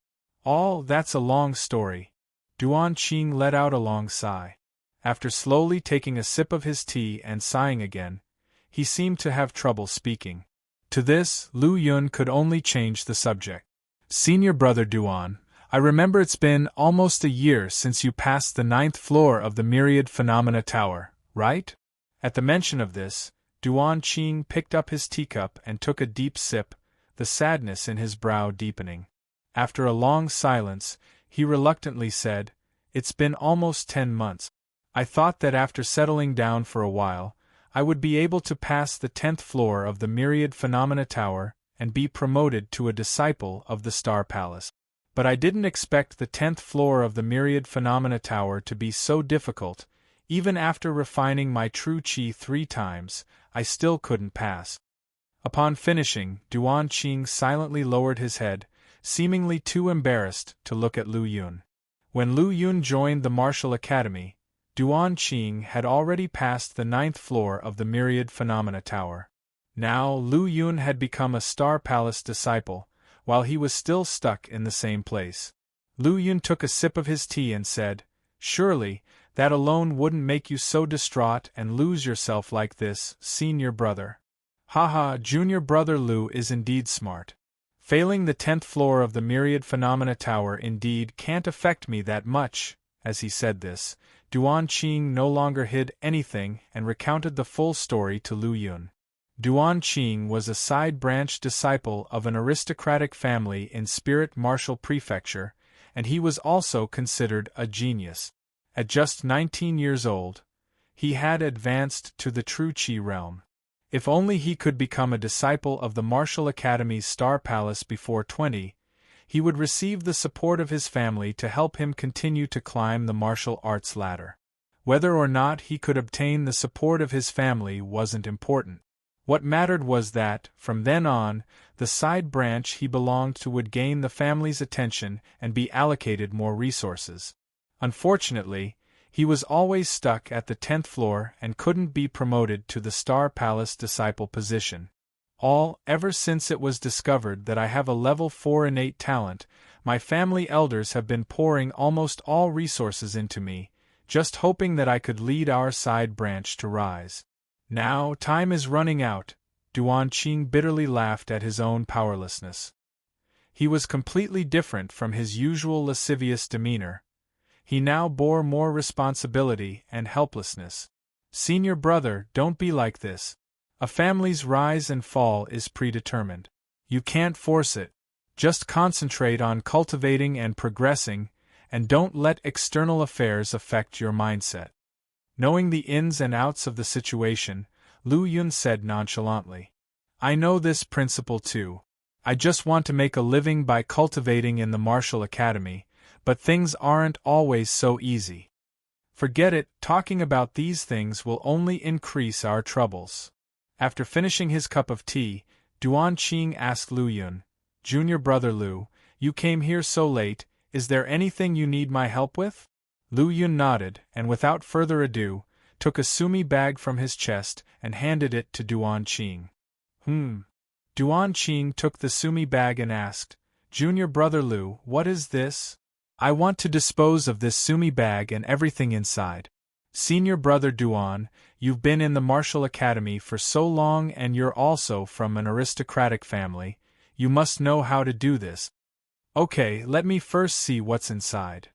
A: "Oh, that's a long story." Duan Qing let out a long sigh. After slowly taking a sip of his tea and sighing again, he seemed to have trouble speaking. To this, Lu Yun could only change the subject. "Senior brother Duan, I remember it's been almost a year since you passed the 9th floor of the Myriad Phenomena Tower, right?" At the mention of this, Duan Qing picked up his teacup and took a deep sip, the sadness in his brow deepening. After a long silence, he reluctantly said, "It's been almost 10 months. I thought that after settling down for a while, I would be able to pass the 10th floor of the Myriad Phenomena Tower and be promoted to a disciple of the Star Palace. But I didn't expect the 10th floor of the Myriad Phenomena Tower to be so difficult. Even after refining my true qi 3 times, I still couldn't pass." Upon finishing, Duan Qing silently lowered his head, seemingly too embarrassed to look at Lu Yun. When Lu Yun joined the martial academy, Duan Qing had already passed the 9th floor of the Myriad Phenomena Tower. Now Lu Yun had become a Star Palace disciple, while he was still stuck in the same place. Lu Yun took a sip of his tea and said, "Surely, that alone wouldn't make you so distraught and lose yourself like this, senior brother." "Haha, junior brother Lu is indeed smart. Failing the 10th floor of the Myriad Phenomena Tower indeed can't affect me that much." As he said this, Duan Qing no longer hid anything and recounted the full story to Lu Yun. Duan Qing was a side-branch disciple of an aristocratic family in Spirit Martial Prefecture, and he was also considered a genius. At just 19 years old, he had advanced to the true Qi realm. If only he could become a disciple of the Martial Academy's Star Palace before 20, he would receive the support of his family to help him continue to climb the martial arts ladder. Whether or not he could obtain the support of his family wasn't important. What mattered was that, from then on, the side branch he belonged to would gain the family's attention and be allocated more resources. Unfortunately, he was always stuck at the 10th floor and couldn't be promoted to the Star Palace disciple position. Ever since it was discovered that I have a level 4 innate talent, my family elders have been pouring almost all resources into me, just hoping that I could lead our side branch to rise. Now, time is running out, Duan Qing bitterly laughed at his own powerlessness. He was completely different from his usual lascivious demeanor. He now bore more responsibility and helplessness. Senior brother, don't be like this. A family's rise and fall is predetermined. You can't force it. Just concentrate on cultivating and progressing, and don't let external affairs affect your mindset. Knowing the ins and outs of the situation, Lu Yun said nonchalantly, I know this principle too. I just want to make a living by cultivating in the martial academy, but things aren't always so easy. Forget it, talking about these things will only increase our troubles. After finishing his cup of tea, Duan Qing asked Lu Yun, Junior brother Lu, you came here so late, is there anything you need my help with? Lu Yun nodded, and without further ado, took a sumi bag from his chest and handed it to Duan Qing. Duan Qing took the sumi bag and asked, Junior brother Lu, what is this? I want to dispose of this sumi bag and everything inside. Senior brother Duan, you've been in the martial academy for so long and you're also from an aristocratic family, you must know how to do this. Okay, let me first see what's inside.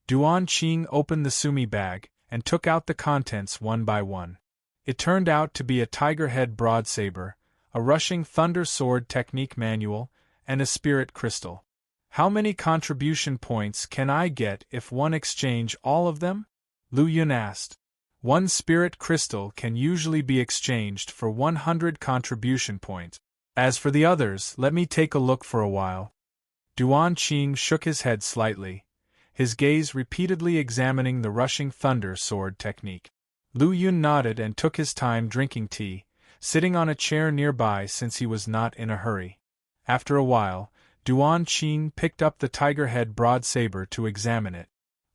A: Duan Qing opened the sumi bag and took out the contents one by one. It turned out to be a tiger head broadsaber, a rushing thunder sword technique manual, and a spirit crystal. How many contribution points can I get if one exchange all of them? Lu Yun asked. One spirit crystal can usually be exchanged for 100 contribution points. As for the others, let me take a look for a while. Duan Qing shook his head slightly, his gaze repeatedly examining the rushing thunder sword technique. Lu Yun nodded and took his time drinking tea, sitting on a chair nearby since he was not in a hurry. After a while, Duan Qing picked up the tiger head broadsaber to examine it.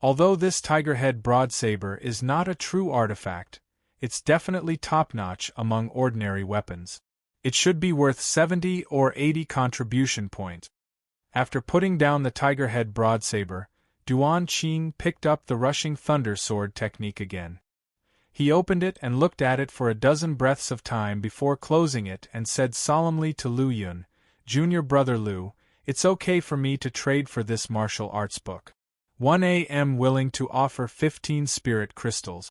A: Although this tiger head broadsaber is not a true artifact, it's definitely top-notch among ordinary weapons. It should be worth 70 or 80 contribution points. After putting down the tiger head broadsaber, Duan Qing picked up the rushing thunder sword technique again. He opened it and looked at it for a dozen breaths of time before closing it and said solemnly to Lu Yun, Junior brother Lu, it's okay for me to trade for this martial arts book. 1 am willing to offer 15 spirit crystals.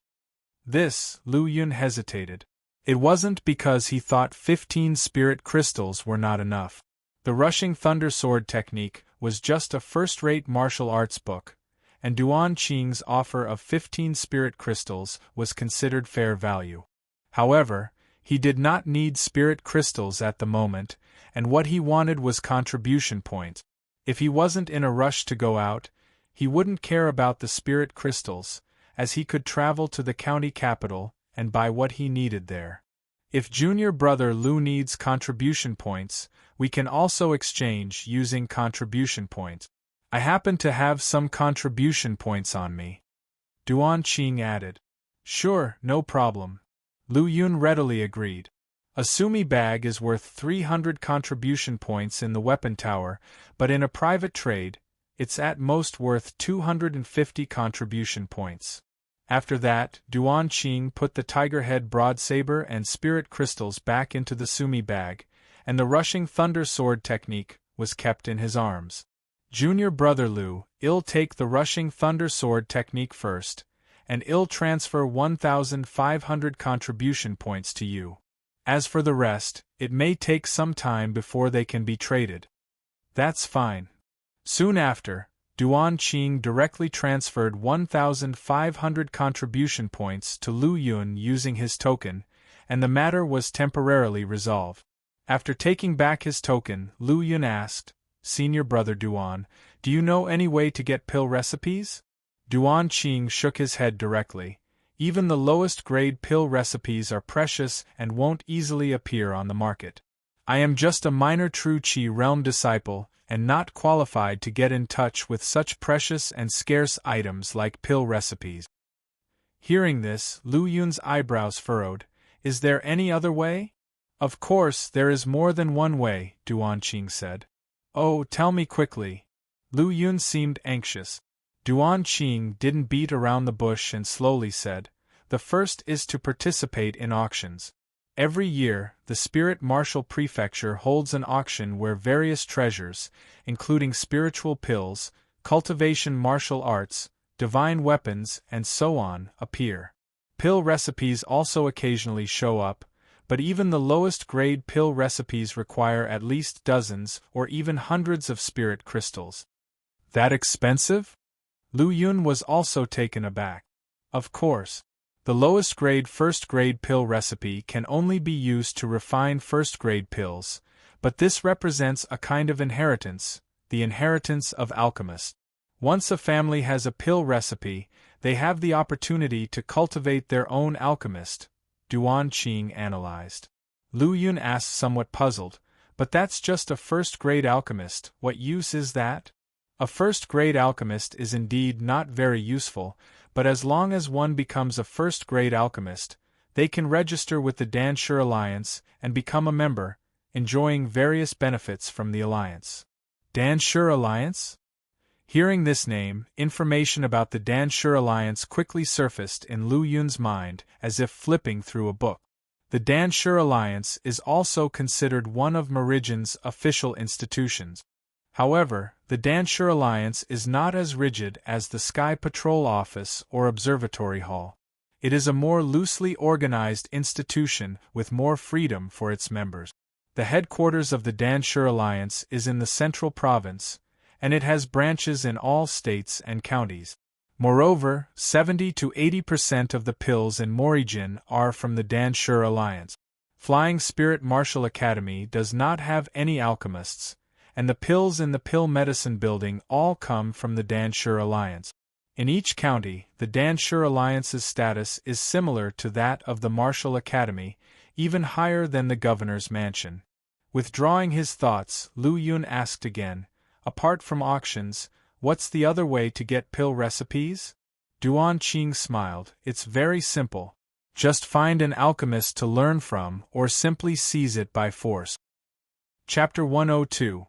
A: This, Lu Yun hesitated. It wasn't because he thought 15 spirit crystals were not enough. The rushing thunder sword technique was just a first-rate martial arts book, and Duan Qing's offer of 15 spirit crystals was considered fair value. However, he did not need spirit crystals at the moment, and what he wanted was contribution points. If he wasn't in a rush to go out, he wouldn't care about the spirit crystals, as he could travel to the county capital and buy what he needed there. If junior brother Lu needs contribution points, we can also exchange using contribution points. I happen to have some contribution points on me. Duan Qing added. Sure, no problem. Lu Yun readily agreed. A sumi bag is worth 300 contribution points in the weapon tower, but in a private trade, it's at most worth 250 contribution points. After that, Duan Qing put the tiger head broadsaber and spirit crystals back into the sumi bag, and the rushing thunder sword technique was kept in his arms. Junior brother Lu, I'll take the rushing thunder sword technique first, and I'll transfer 1,500 contribution points to you. As for the rest, it may take some time before they can be traded. That's fine. Soon after, Duan Qing directly transferred 1,500 contribution points to Lu Yun using his token, and the matter was temporarily resolved. After taking back his token, Lu Yun asked, Senior Brother Duan, do you know any way to get pill recipes? Duan Qing shook his head directly. Even the lowest grade pill recipes are precious and won't easily appear on the market. I am just a minor True Qi realm disciple, and not qualified to get in touch with such precious and scarce items like pill recipes. Hearing this, Lu Yun's eyebrows furrowed. Is there any other way? Of course, there is more than one way, Duan Qing said. Oh, tell me quickly. Lu Yun seemed anxious. Duan Qing didn't beat around the bush and slowly said, the first is to participate in auctions. Every year, the Spirit Martial Prefecture holds an auction where various treasures, including spiritual pills, cultivation martial arts, divine weapons, and so on, appear. Pill recipes also occasionally show up, but even the lowest grade pill recipes require at least dozens or even hundreds of spirit crystals. That expensive? Lu Yun was also taken aback. Of course. The lowest grade first grade pill recipe can only be used to refine first grade pills, but this represents a kind of inheritance, the inheritance of alchemists. Once a family has a pill recipe, they have the opportunity to cultivate their own alchemist, Duan Qing analyzed. Lu Yun asked, somewhat puzzled, but that's just a first grade alchemist, what use is that? A first grade alchemist is indeed not very useful, but as long as one becomes a first grade alchemist, they can register with the Danshur Alliance and become a member, enjoying various benefits from the alliance. Danshur Alliance? Hearing this name, information about the Danshur Alliance quickly surfaced in Lu Yun's mind, as if flipping through a book. The Danshur Alliance is also considered one of Meridian's official institutions. However, the Danshur Alliance is not as rigid as the Sky Patrol Office or Observatory Hall. It is a more loosely organized institution with more freedom for its members. The headquarters of the Danshur Alliance is in the Central Province, and it has branches in all states and counties. Moreover, 70 to 80% of the pills in Morrijin are from the Danshur Alliance. Flying Spirit Martial Academy does not have any alchemists, and the pills in the Pill Medicine Building all come from the Danshur Alliance. In each county, the Danshur Alliance's status is similar to that of the Martial Academy, even higher than the governor's mansion. Withdrawing his thoughts, Lu Yun asked again, apart from auctions, what's the other way to get pill recipes? Duan Qing smiled, it's very simple. Just find an alchemist to learn from or simply seize it by force. Chapter 102.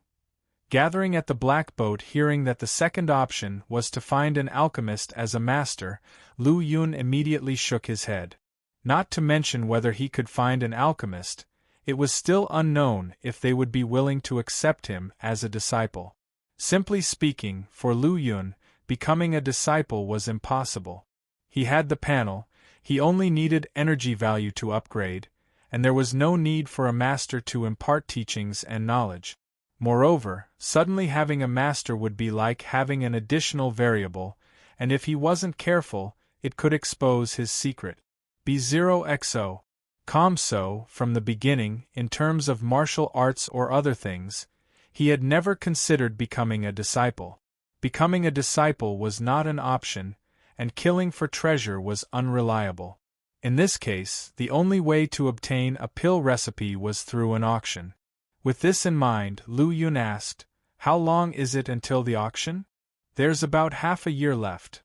A: Gathering at the Black Boat, hearing that the second option was to find an alchemist as a master, Lu Yun immediately shook his head. Not to mention whether he could find an alchemist, it was still unknown if they would be willing to accept him as a disciple. Simply speaking, for Lu Yun, becoming a disciple was impossible. He had the panel, he only needed energy value to upgrade, and there was no need for a master to impart teachings and knowledge. Moreover, suddenly having a master would be like having an additional variable, and if he wasn't careful, it could expose his secret. B0XO. So, from the beginning, in terms of martial arts or other things, he had never considered becoming a disciple. Becoming a disciple was not an option, and killing for treasure was unreliable. In this case, the only way to obtain a pill recipe was through an auction. With this in mind, Lu Yun asked, how long is it until the auction? There's about half a year left.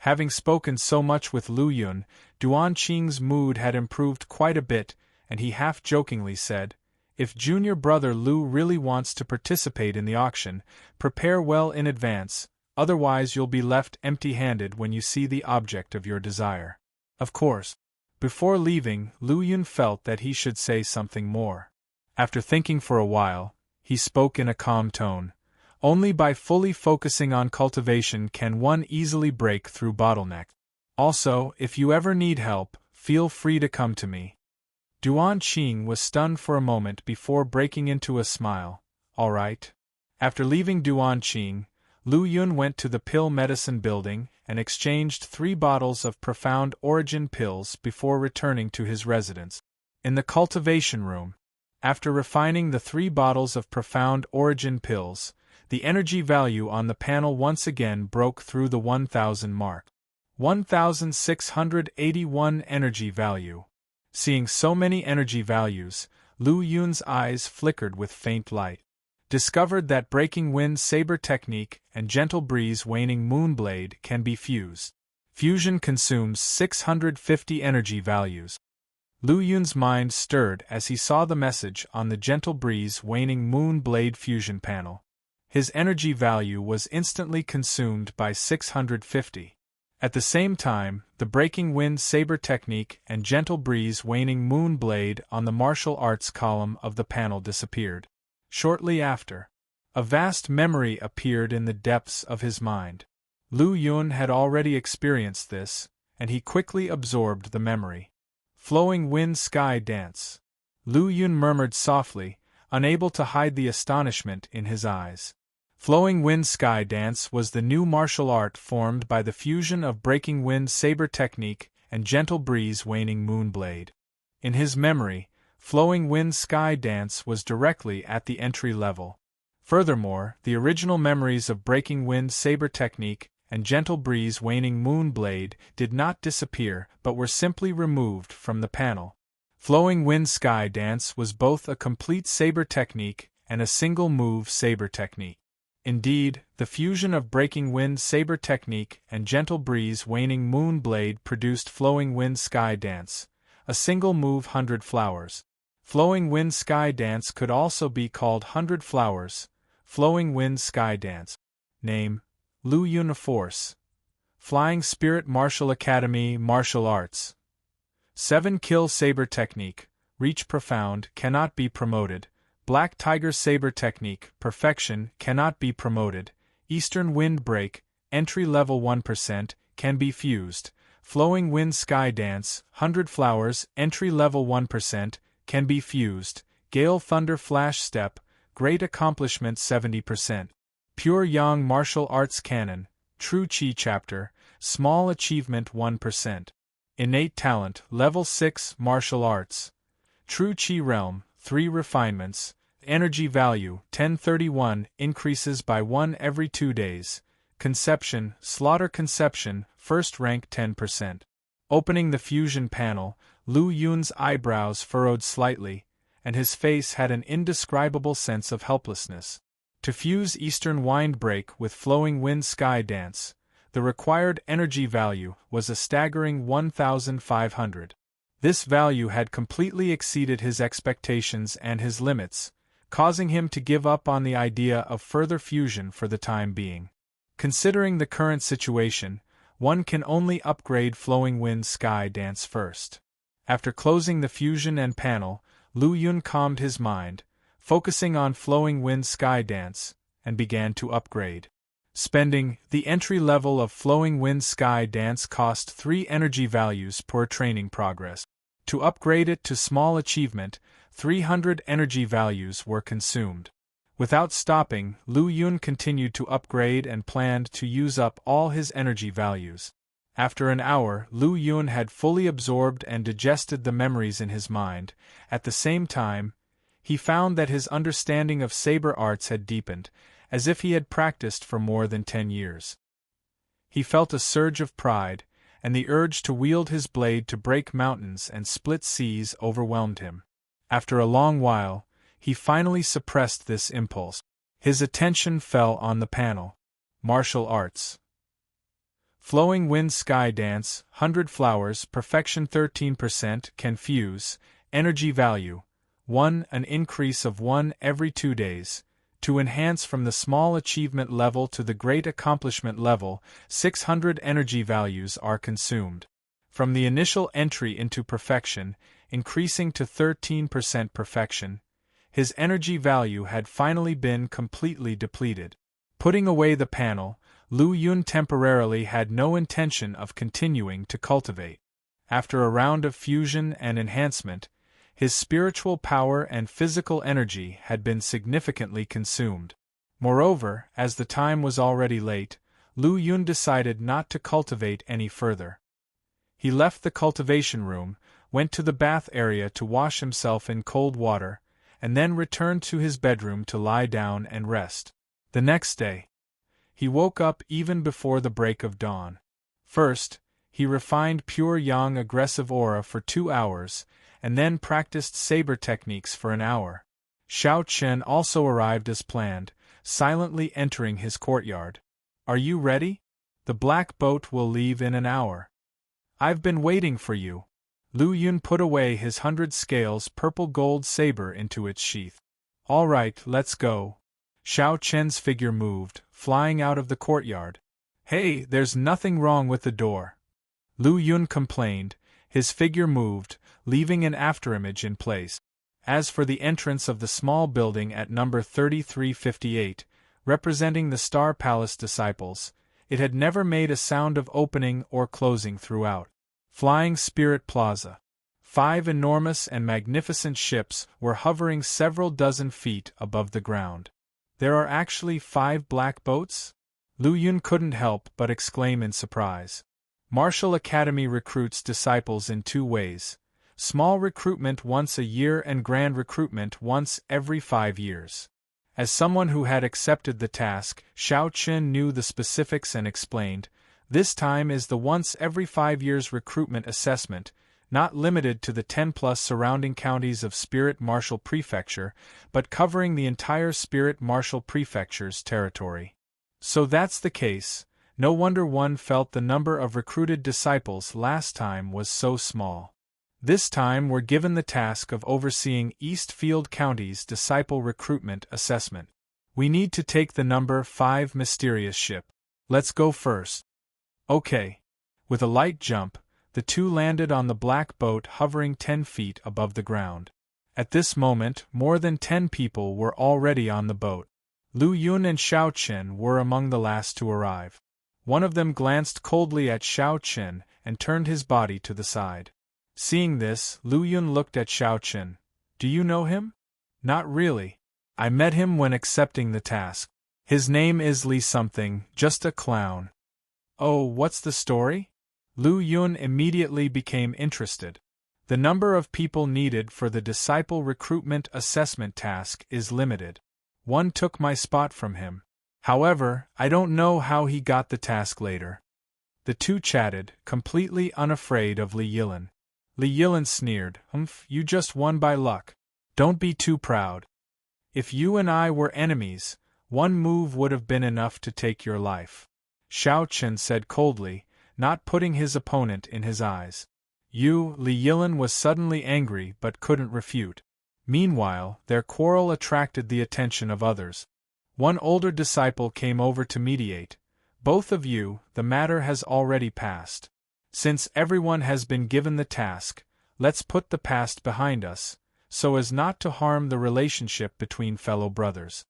A: Having spoken so much with Lu Yun, Duan Qing's mood had improved quite a bit, and he half-jokingly said, if junior brother Lu really wants to participate in the auction, prepare well in advance, otherwise you'll be left empty-handed when you see the object of your desire. Of course. Before leaving, Lu Yun felt that he should say something more. After thinking for a while, he spoke in a calm tone. Only by fully focusing on cultivation can one easily break through bottlenecks. Also, if you ever need help, feel free to come to me. Duan Qing was stunned for a moment before breaking into a smile. All right. After leaving Duan Qing, Lu Yun went to the Pill Medicine Building and exchanged 3 bottles of Profound Origin pills before returning to his residence. In the cultivation room, after refining the 3 bottles of Profound Origin pills, the energy value on the panel once again broke through the 1000 mark. 1681 energy value. Seeing so many energy values, Lu Yun's eyes flickered with faint light. Discovered that breaking wind saber technique and gentle breeze waning moonblade can be fused. Fusion consumes 650 energy values. Lu Yun's mind stirred as he saw the message on the gentle breeze waning moonblade fusion panel. His energy value was instantly consumed by 650. At the same time, the breaking wind saber technique and gentle breeze waning moon blade on the martial arts column of the panel disappeared. Shortly after, a vast memory appeared in the depths of his mind. Lu Yun had already experienced this, and he quickly absorbed the memory. Flowing wind sky dance. Lu Yun murmured softly, unable to hide the astonishment in his eyes. Flowing wind sky dance was the new martial art formed by the fusion of breaking wind saber technique and gentle breeze waning moonblade. In his memory, flowing wind sky dance was directly at the entry level. Furthermore, the original memories of breaking wind saber technique and gentle breeze waning moonblade did not disappear but were simply removed from the panel. Flowing wind sky dance was both a complete saber technique and a single move saber technique. Indeed, the fusion of breaking wind saber technique and gentle breeze waning moon blade produced flowing wind sky dance, a single move 100 flowers. Flowing wind sky dance could also be called 100 flowers, flowing wind sky dance. Name: Lu Yun Force. Flying Spirit Martial Academy Martial Arts. 7 Kill Saber Technique, Reach Profound, cannot be promoted. Black Tiger Saber Technique, Perfection, cannot be promoted. Eastern Wind Break, Entry Level 1%, can be fused. Flowing Wind Sky Dance, 100 Flowers, Entry Level 1%, can be fused. Gale Thunder Flash Step, Great Accomplishment 70%. Pure Yang Martial Arts Canon, True Chi Chapter, Small Achievement 1%. Innate Talent, Level 6 Martial Arts. True Chi Realm, 3 Refinements. Energy Value, 1031, increases by 1 every 2 days. Conception, Slaughter Conception, first rank 10%. Opening the fusion panel, Lu Yun's eyebrows furrowed slightly, and his face had an indescribable sense of helplessness. To fuse Eastern Wind Break with Flowing Wind Sky Dance, the required energy value was a staggering 1,500. This value had completely exceeded his expectations and his limits, causing him to give up on the idea of further fusion for the time being. Considering the current situation, one can only upgrade Flowing Wind Sky Dance first. After closing the fusion and panel, Lu Yun calmed his mind, focusing on Flowing Wind Sky Dance, and began to upgrade. Spending, the entry level of Flowing Wind Sky Dance cost 3 energy values per training progress. To upgrade it to Small Achievement, 300 energy values were consumed. Without stopping, Lu Yun continued to upgrade and planned to use up all his energy values. After an hour, Lu Yun had fully absorbed and digested the memories in his mind. At the same time, he found that his understanding of saber arts had deepened, as if he had practiced for more than 10 years. He felt a surge of pride, and the urge to wield his blade to break mountains and split seas overwhelmed him. After a long while, he finally suppressed this impulse. His attention fell on the panel. Martial Arts. Flowing Wind Sky Dance, 100 Flowers, Perfection 13%, can fuse. Energy Value, 1, an increase of 1 every 2 days. To enhance from the Small Achievement level to the Great Accomplishment level, 600 energy values are consumed. From the initial entry into Perfection, increasing to 13% Perfection, his energy value had finally been completely depleted. Putting away the panel, Lu Yun temporarily had no intention of continuing to cultivate. After a round of fusion and enhancement, his spiritual power and physical energy had been significantly consumed. Moreover, as the time was already late, Lu Yun decided not to cultivate any further. He left the cultivation room, went to the bath area to wash himself in cold water, and then returned to his bedroom to lie down and rest. The next day, he woke up even before the break of dawn. First, he refined pure yang aggressive aura for 2 hours, and then practiced saber techniques for an hour. Xiao Chen also arrived as planned, silently entering his courtyard. Are you ready? The black boat will leave in an hour. I've been waiting for you. Lu Yun put away his 100 scales purple-gold saber into its sheath. All right, let's go. Xiao Chen's figure moved, flying out of the courtyard. Hey, there's nothing wrong with the door. Lu Yun complained. His figure moved, leaving an afterimage in place. As for the entrance of the small building at number 3358, representing the Star Palace disciples, it had never made a sound of opening or closing throughout. Flying Spirit Plaza. 5 enormous and magnificent ships were hovering several dozen feet above the ground. There are actually 5 black boats? Lu Yun couldn't help but exclaim in surprise. Martial Academy recruits disciples in 2 ways: small recruitment once a year and grand recruitment once every 5 years. As someone who had accepted the task, Xiao Chen knew the specifics and explained, this time is the once every 5 years recruitment assessment, not limited to the 10-plus surrounding counties of Spirit Martial Prefecture, but covering the entire Spirit Martial Prefecture's territory. So that's the case. No wonder one felt the number of recruited disciples last time was so small. This time we're given the task of overseeing Eastfield County's disciple recruitment assessment. We need to take the number 5 mysterious ship. Let's go first. Okay. With a light jump, the 2 landed on the black boat hovering 10 feet above the ground. At this moment, more than 10 people were already on the boat. Lu Yun and Xiao Chen were among the last to arrive. One of them glanced coldly at Xiao Chen and turned his body to the side. Seeing this, Lu Yun looked at Xiao Chen. Do you know him? Not really. I met him when accepting the task. His name is Li something, just a clown. Oh, what's the story? Lu Yun immediately became interested. The number of people needed for the disciple recruitment assessment task is limited. One took my spot from him. However, I don't know how he got the task later. The 2 chatted, completely unafraid of Li Yilan. Li Yilan sneered, you just won by luck. Don't be too proud. If you and I were enemies, one move would have been enough to take your life. Xiao Chen said coldly, not putting his opponent in his eyes. Li Yilan was suddenly angry but couldn't refute. Meanwhile, their quarrel attracted the attention of others. One older disciple came over to mediate. Both of you, the matter has already passed. Since everyone has been given the task, let's put the past behind us, so as not to harm the relationship between fellow brothers.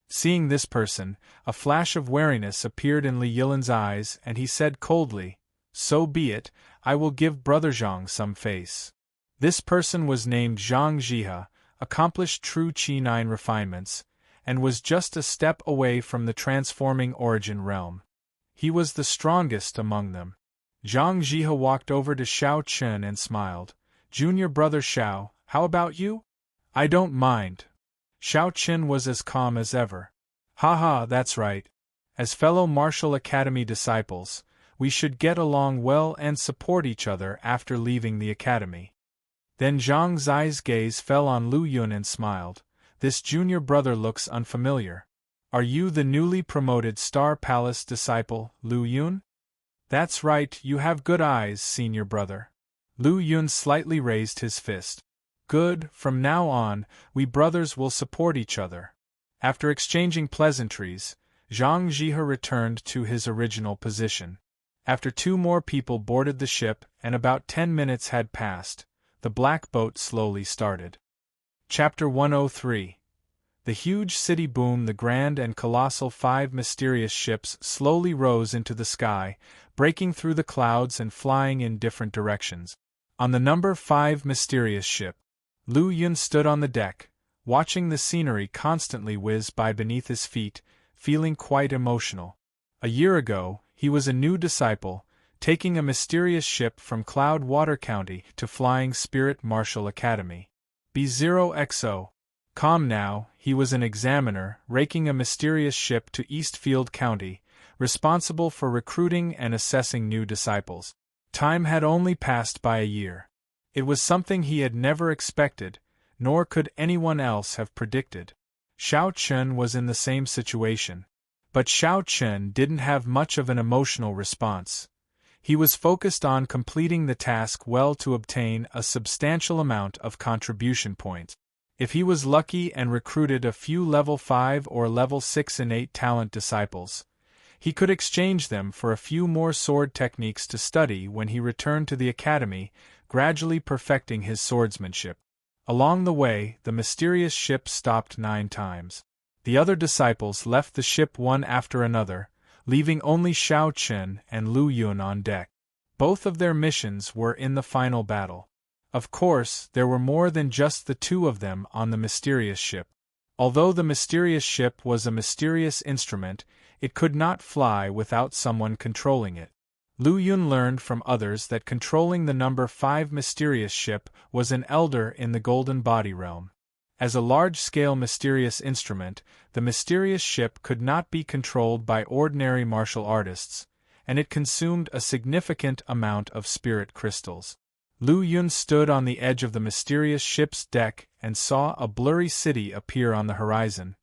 A: Seeing this person, a flash of wariness appeared in Li Yilan's eyes and he said coldly, so be it, I will give Brother Zhang some face. This person was named Zhang Jihe, accomplished true Qi 9 refinements, and was just a step away from the transforming origin realm. He was the strongest among them. Zhang Jihe walked over to Xiao Chen and smiled. Junior brother Xiao, how about you? I don't mind. Xiao Chen was as calm as ever. Haha, that's right. As fellow Martial Academy disciples, we should get along well and support each other after leaving the academy. Then Zhang Zi's gaze fell on Lu Yun and smiled. This junior brother looks unfamiliar. Are you the newly promoted Star Palace disciple, Lu Yun? That's right, you have good eyes, senior brother. Lu Yun slightly raised his fist. Good, from now on, we brothers will support each other. After exchanging pleasantries, Zhang Jihe returned to his original position. After 2 more people boarded the ship and about 10 minutes had passed, the black boat slowly started. Chapter 103. The huge city boom. The grand and colossal 5 mysterious ships slowly rose into the sky, breaking through the clouds and flying in different directions. On the number 5 mysterious ship, Lu Yun stood on the deck, watching the scenery constantly whiz by beneath his feet, feeling quite emotional. A year ago, he was a new disciple, taking a mysterious ship from Cloud Water County to Flying Spirit Martial Academy. B0XO. Calm now, he was an examiner, raking a mysterious ship to Eastfield County, responsible for recruiting and assessing new disciples. Time had only passed by a year. It was something he had never expected, nor could anyone else have predicted. Xiao Chen was in the same situation. But Xiao Chen didn't have much of an emotional response. He was focused on completing the task well to obtain a substantial amount of contribution points. If he was lucky and recruited a few level 5 or level 6 innate talent disciples, he could exchange them for a few more sword techniques to study when he returned to the academy, gradually perfecting his swordsmanship. Along the way, the mysterious ship stopped 9 times. The other disciples left the ship one after another, leaving only Xiao Chen and Lu Yun on deck. Both of their missions were in the final battle. Of course, there were more than just the two of them on the mysterious ship. Although the mysterious ship was a mysterious instrument, it could not fly without someone controlling it. Lu Yun learned from others that controlling the number 5 mysterious ship was an elder in the Golden Body realm. As a large-scale mysterious instrument, the mysterious ship could not be controlled by ordinary martial artists, and it consumed a significant amount of spirit crystals. Lu Yun stood on the edge of the mysterious ship's deck and saw a blurry city appear on the horizon,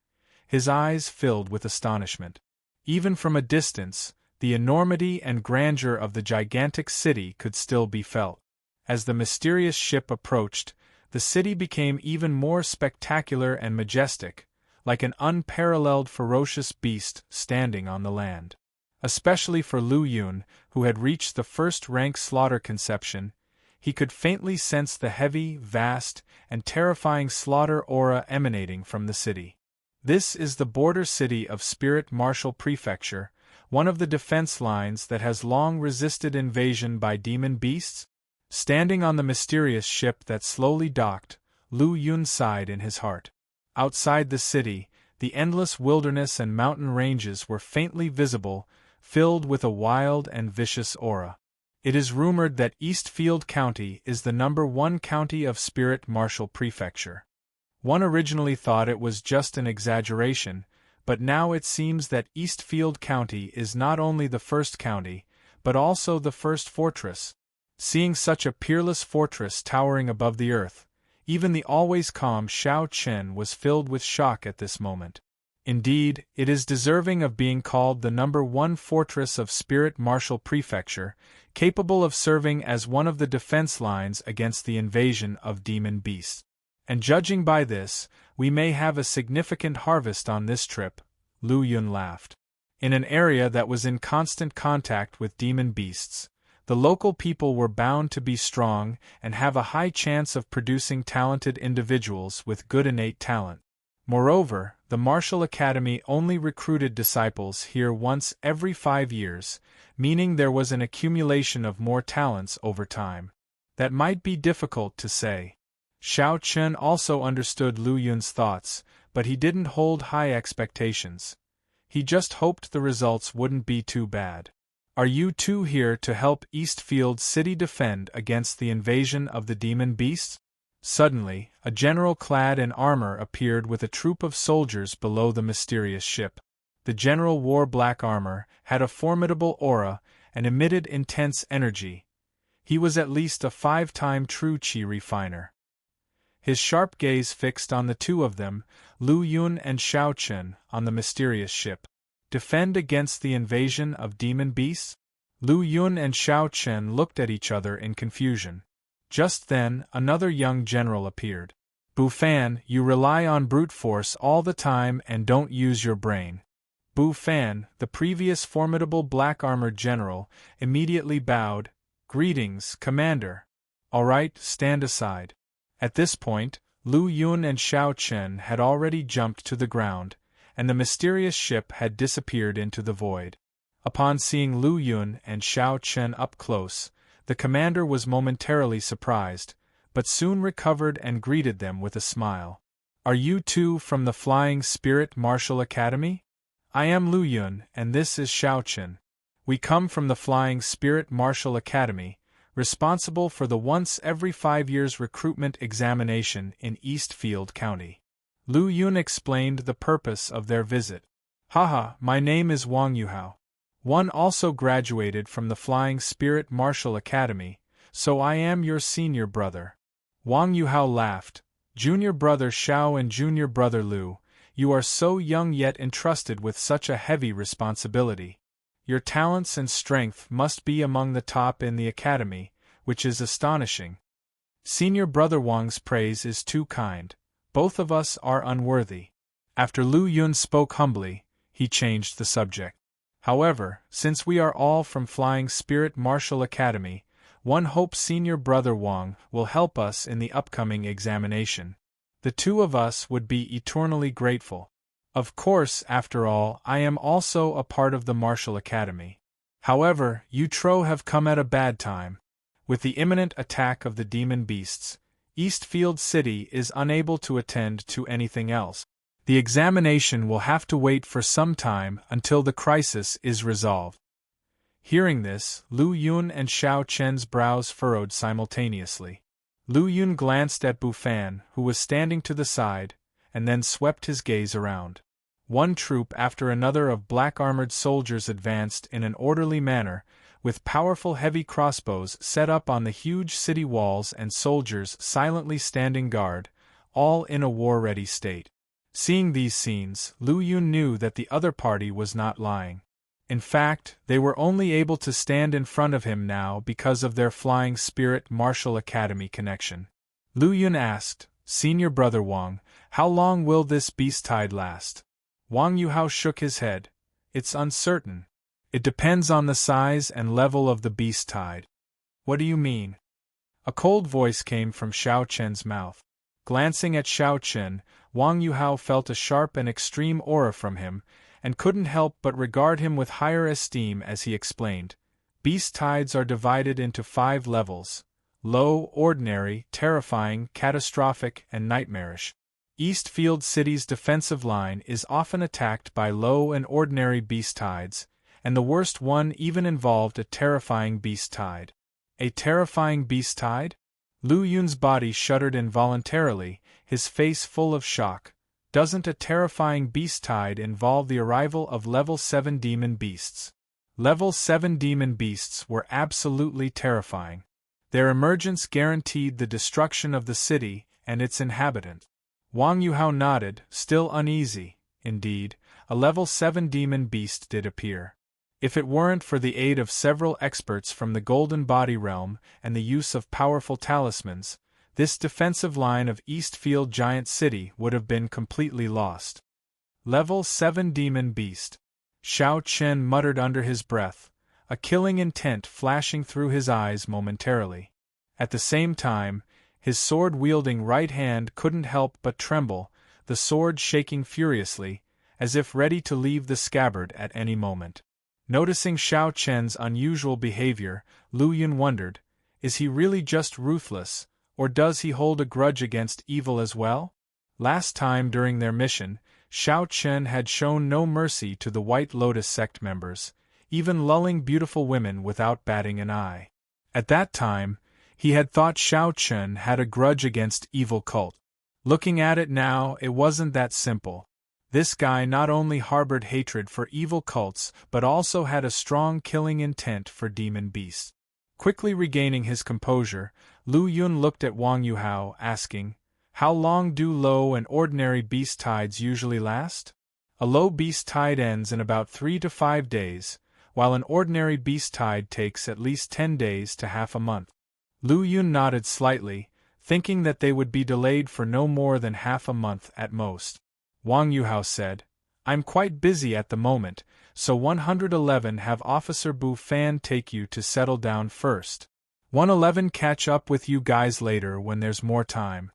A: his eyes filled with astonishment. Even from a distance, the enormity and grandeur of the gigantic city could still be felt. As the mysterious ship approached, the city became even more spectacular and majestic, like an unparalleled ferocious beast standing on the land. Especially for Lu Yun, who had reached the first-rank slaughter conception, he could faintly sense the heavy, vast, and terrifying slaughter aura emanating from the city. This is the border city of Spirit Martial Prefecture, one of the defense lines that has long resisted invasion by demon beasts. Standing on the mysterious ship that slowly docked, Lu Yun sighed in his heart. Outside the city, the endless wilderness and mountain ranges were faintly visible, filled with a wild and vicious aura. It is rumored that Eastfield County is the number 1 county of Spirit Martial Prefecture. One originally thought it was just an exaggeration, but now it seems that Eastfield County is not only the first county, but also the first fortress. Seeing such a peerless fortress towering above the earth, even the always calm Xiao Chen was filled with shock at this moment. Indeed, it is deserving of being called the number 1 fortress of Spirit Martial Prefecture, capable of serving as one of the defense lines against the invasion of demon beasts. And judging by this, we may have a significant harvest on this trip, Lu Yun laughed. In an area that was in constant contact with demon beasts, the local people were bound to be strong and have a high chance of producing talented individuals with good innate talent. Moreover, the Martial Academy only recruited disciples here once every 5 years, meaning there was an accumulation of more talents over time. That might be difficult to say. Xiao Chen also understood Lu Yun's thoughts, but he didn't hold high expectations. He just hoped the results wouldn't be too bad. Are you two here to help Eastfield City defend against the invasion of the demon beasts? Suddenly, a general clad in armor appeared with a troop of soldiers below the mysterious ship. The general wore black armor, had a formidable aura, and emitted intense energy. He was at least a 5-time true Qi refiner. His sharp gaze fixed on the two of them, Lu Yun and Xiao Chen, on the mysterious ship. Defend against the invasion of demon beasts? Lu Yun and Xiao Chen looked at each other in confusion. Just then, another young general appeared. Bu Fan, you rely on brute force all the time and don't use your brain. Bu Fan, the previous formidable black-armored general, immediately bowed. Greetings, Commander. All right, stand aside. At this point, Lu Yun and Xiao Chen had already jumped to the ground, and the mysterious ship had disappeared into the void. Upon seeing Lu Yun and Xiao Chen up close, the commander was momentarily surprised, but soon recovered and greeted them with a smile. Are you two from the Flying Spirit Martial Academy? I am Lu Yun, and this is Xiao Chen. We come from the Flying Spirit Martial Academy, responsible for the once every 5 years recruitment examination in Eastfield County. Lu Yun explained the purpose of their visit. Haha, my name is Wang Yuhao. One also graduated from the Flying Spirit Martial Academy, so I am your senior brother. Wang Yuhao laughed. Junior brother Xiao and junior brother Lu, you are so young yet entrusted with such a heavy responsibility. Your talents and strength must be among the top in the academy, which is astonishing. Senior brother Wang's praise is too kind. Both of us are unworthy. After Lu Yun spoke humbly, he changed the subject. However, since we are all from Flying Spirit Martial Academy, one hopes senior brother Wang will help us in the upcoming examination. The two of us would be eternally grateful. Of course, after all, I am also a part of the Martial Academy. However, you Tro have come at a bad time. With the imminent attack of the demon beasts, Eastfield City is unable to attend to anything else. The examination will have to wait for some time until the crisis is resolved. Hearing this, Lu Yun and Xiao Chen's brows furrowed simultaneously. Lu Yun glanced at Bufan, who was standing to the side, and then swept his gaze around. One troop after another of black-armored soldiers advanced in an orderly manner, with powerful heavy crossbows set up on the huge city walls and soldiers silently standing guard, all in a war-ready state. Seeing these scenes, Lu Yun knew that the other party was not lying. In fact, they were only able to stand in front of him now because of their Flying Spirit Martial Academy connection. Lu Yun asked, Senior brother Wang, how long will this beast tide last? Wang Yuhao shook his head. It's uncertain. It depends on the size and level of the beast tide. What do you mean? A cold voice came from Xiao Chen's mouth. Glancing at Xiao Chen, Wang Yuhao felt a sharp and extreme aura from him, and couldn't help but regard him with higher esteem as he explained. Beast tides are divided into 5 levels: low, ordinary, terrifying, catastrophic, and nightmarish. Eastfield City's defensive line is often attacked by low and ordinary beast tides, and the worst one even involved a terrifying beast tide. A terrifying beast tide? Lu Yun's body shuddered involuntarily, his face full of shock. Doesn't a terrifying beast tide involve the arrival of level 7 demon beasts? Level 7 demon beasts were absolutely terrifying. Their emergence guaranteed the destruction of the city and its inhabitants. Wang Yuhao nodded, still uneasy. Indeed, a level 7 demon beast did appear. If it weren't for the aid of several experts from the Golden Body Realm and the use of powerful talismans, this defensive line of Eastfield Giant City would have been completely lost. Level 7 Demon Beast. Xiao Chen muttered under his breath, a killing intent flashing through his eyes momentarily. At the same time, his sword-wielding right hand couldn't help but tremble, the sword shaking furiously, as if ready to leave the scabbard at any moment. Noticing Xiao Chen's unusual behavior, Lu Yun wondered, is he really just ruthless, or does he hold a grudge against evil as well? Last time during their mission, Xiao Chen had shown no mercy to the White Lotus sect members, even lulling beautiful women without batting an eye. At that time, he had thought Xiao Chen had a grudge against evil cult. Looking at it now, it wasn't that simple. This guy not only harbored hatred for evil cults but also had a strong killing intent for demon beasts. Quickly regaining his composure, Lu Yun looked at Wang Yuhao, asking, how long do low and ordinary beast tides usually last? A low beast tide ends in about 3 to 5 days, while an ordinary beast tide takes at least 10 days to half a month. Lu Yun nodded slightly, thinking that they would be delayed for no more than half a month at most. Wang Yuhao said, I'm quite busy at the moment, so 111 have Officer Bu Fan take you to settle down first. 111 catch up with you guys later when there's more time.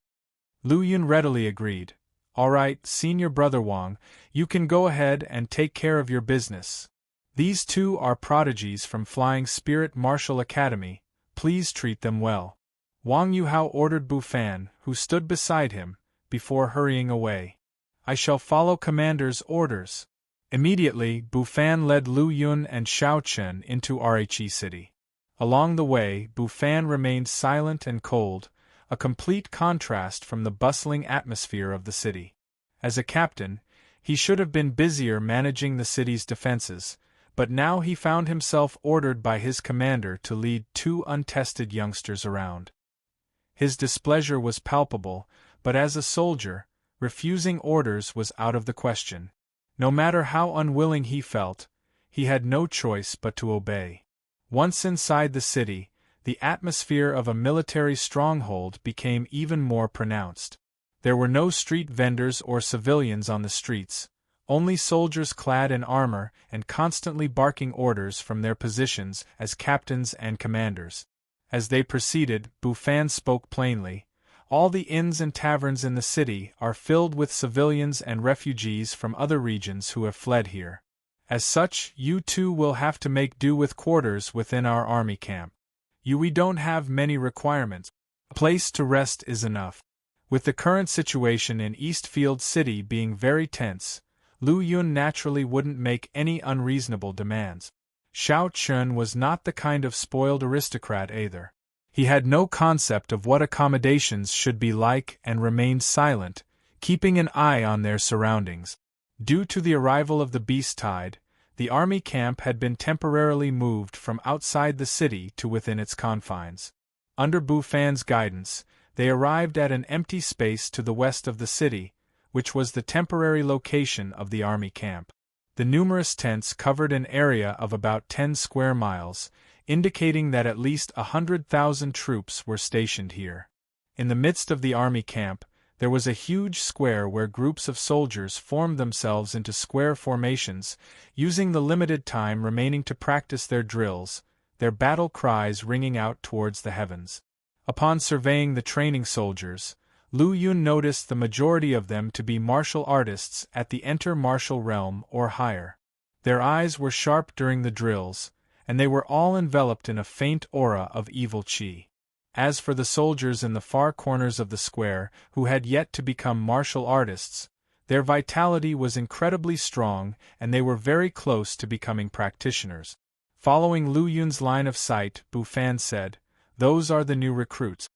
A: Lu Yun readily agreed. Alright, Senior Brother Wang, you can go ahead and take care of your business. These two are prodigies from Flying Spirit Martial Academy, please treat them well. Wang Yuhao ordered Bu Fan, who stood beside him, before hurrying away. I shall follow Commander's orders. Immediately, Bu Fan led Lu Yun and Xiao Chen into Rhe City. Along the way, Bu Fan remained silent and cold, a complete contrast from the bustling atmosphere of the city. As a captain, he should have been busier managing the city's defenses, but now he found himself ordered by his commander to lead 2 untested youngsters around. His displeasure was palpable, but as a soldier, refusing orders was out of the question. No matter how unwilling he felt, he had no choice but to obey. Once inside the city, the atmosphere of a military stronghold became even more pronounced. There were no street vendors or civilians on the streets, only soldiers clad in armor and constantly barking orders from their positions as captains and commanders. As they proceeded, Bufan spoke plainly. All the inns and taverns in the city are filled with civilians and refugees from other regions who have fled here. As such, you too will have to make do with quarters within our army camp. We don't have many requirements. A place to rest is enough. With the current situation in Eastfield City being very tense, Lu Yun naturally wouldn't make any unreasonable demands. Xiao Chun was not the kind of spoiled aristocrat either. He had no concept of what accommodations should be like and remained silent, keeping an eye on their surroundings. Due to the arrival of the beast tide, the army camp had been temporarily moved from outside the city to within its confines. Under Bufan's guidance, they arrived at an empty space to the west of the city, which was the temporary location of the army camp. The numerous tents covered an area of about 10 square miles, indicating that at least 100,000 troops were stationed here. In the midst of the army camp, there was a huge square where groups of soldiers formed themselves into square formations, using the limited time remaining to practice their drills, their battle cries ringing out towards the heavens. Upon surveying the training soldiers, Lu Yun noticed the majority of them to be martial artists at the enter-martial realm or higher. Their eyes were sharp during the drills, and they were all enveloped in a faint aura of evil qi. As for the soldiers in the far corners of the square who had yet to become martial artists, their vitality was incredibly strong and they were very close to becoming practitioners. Following Lu Yun's line of sight, Bufan said, "Those are the new recruits.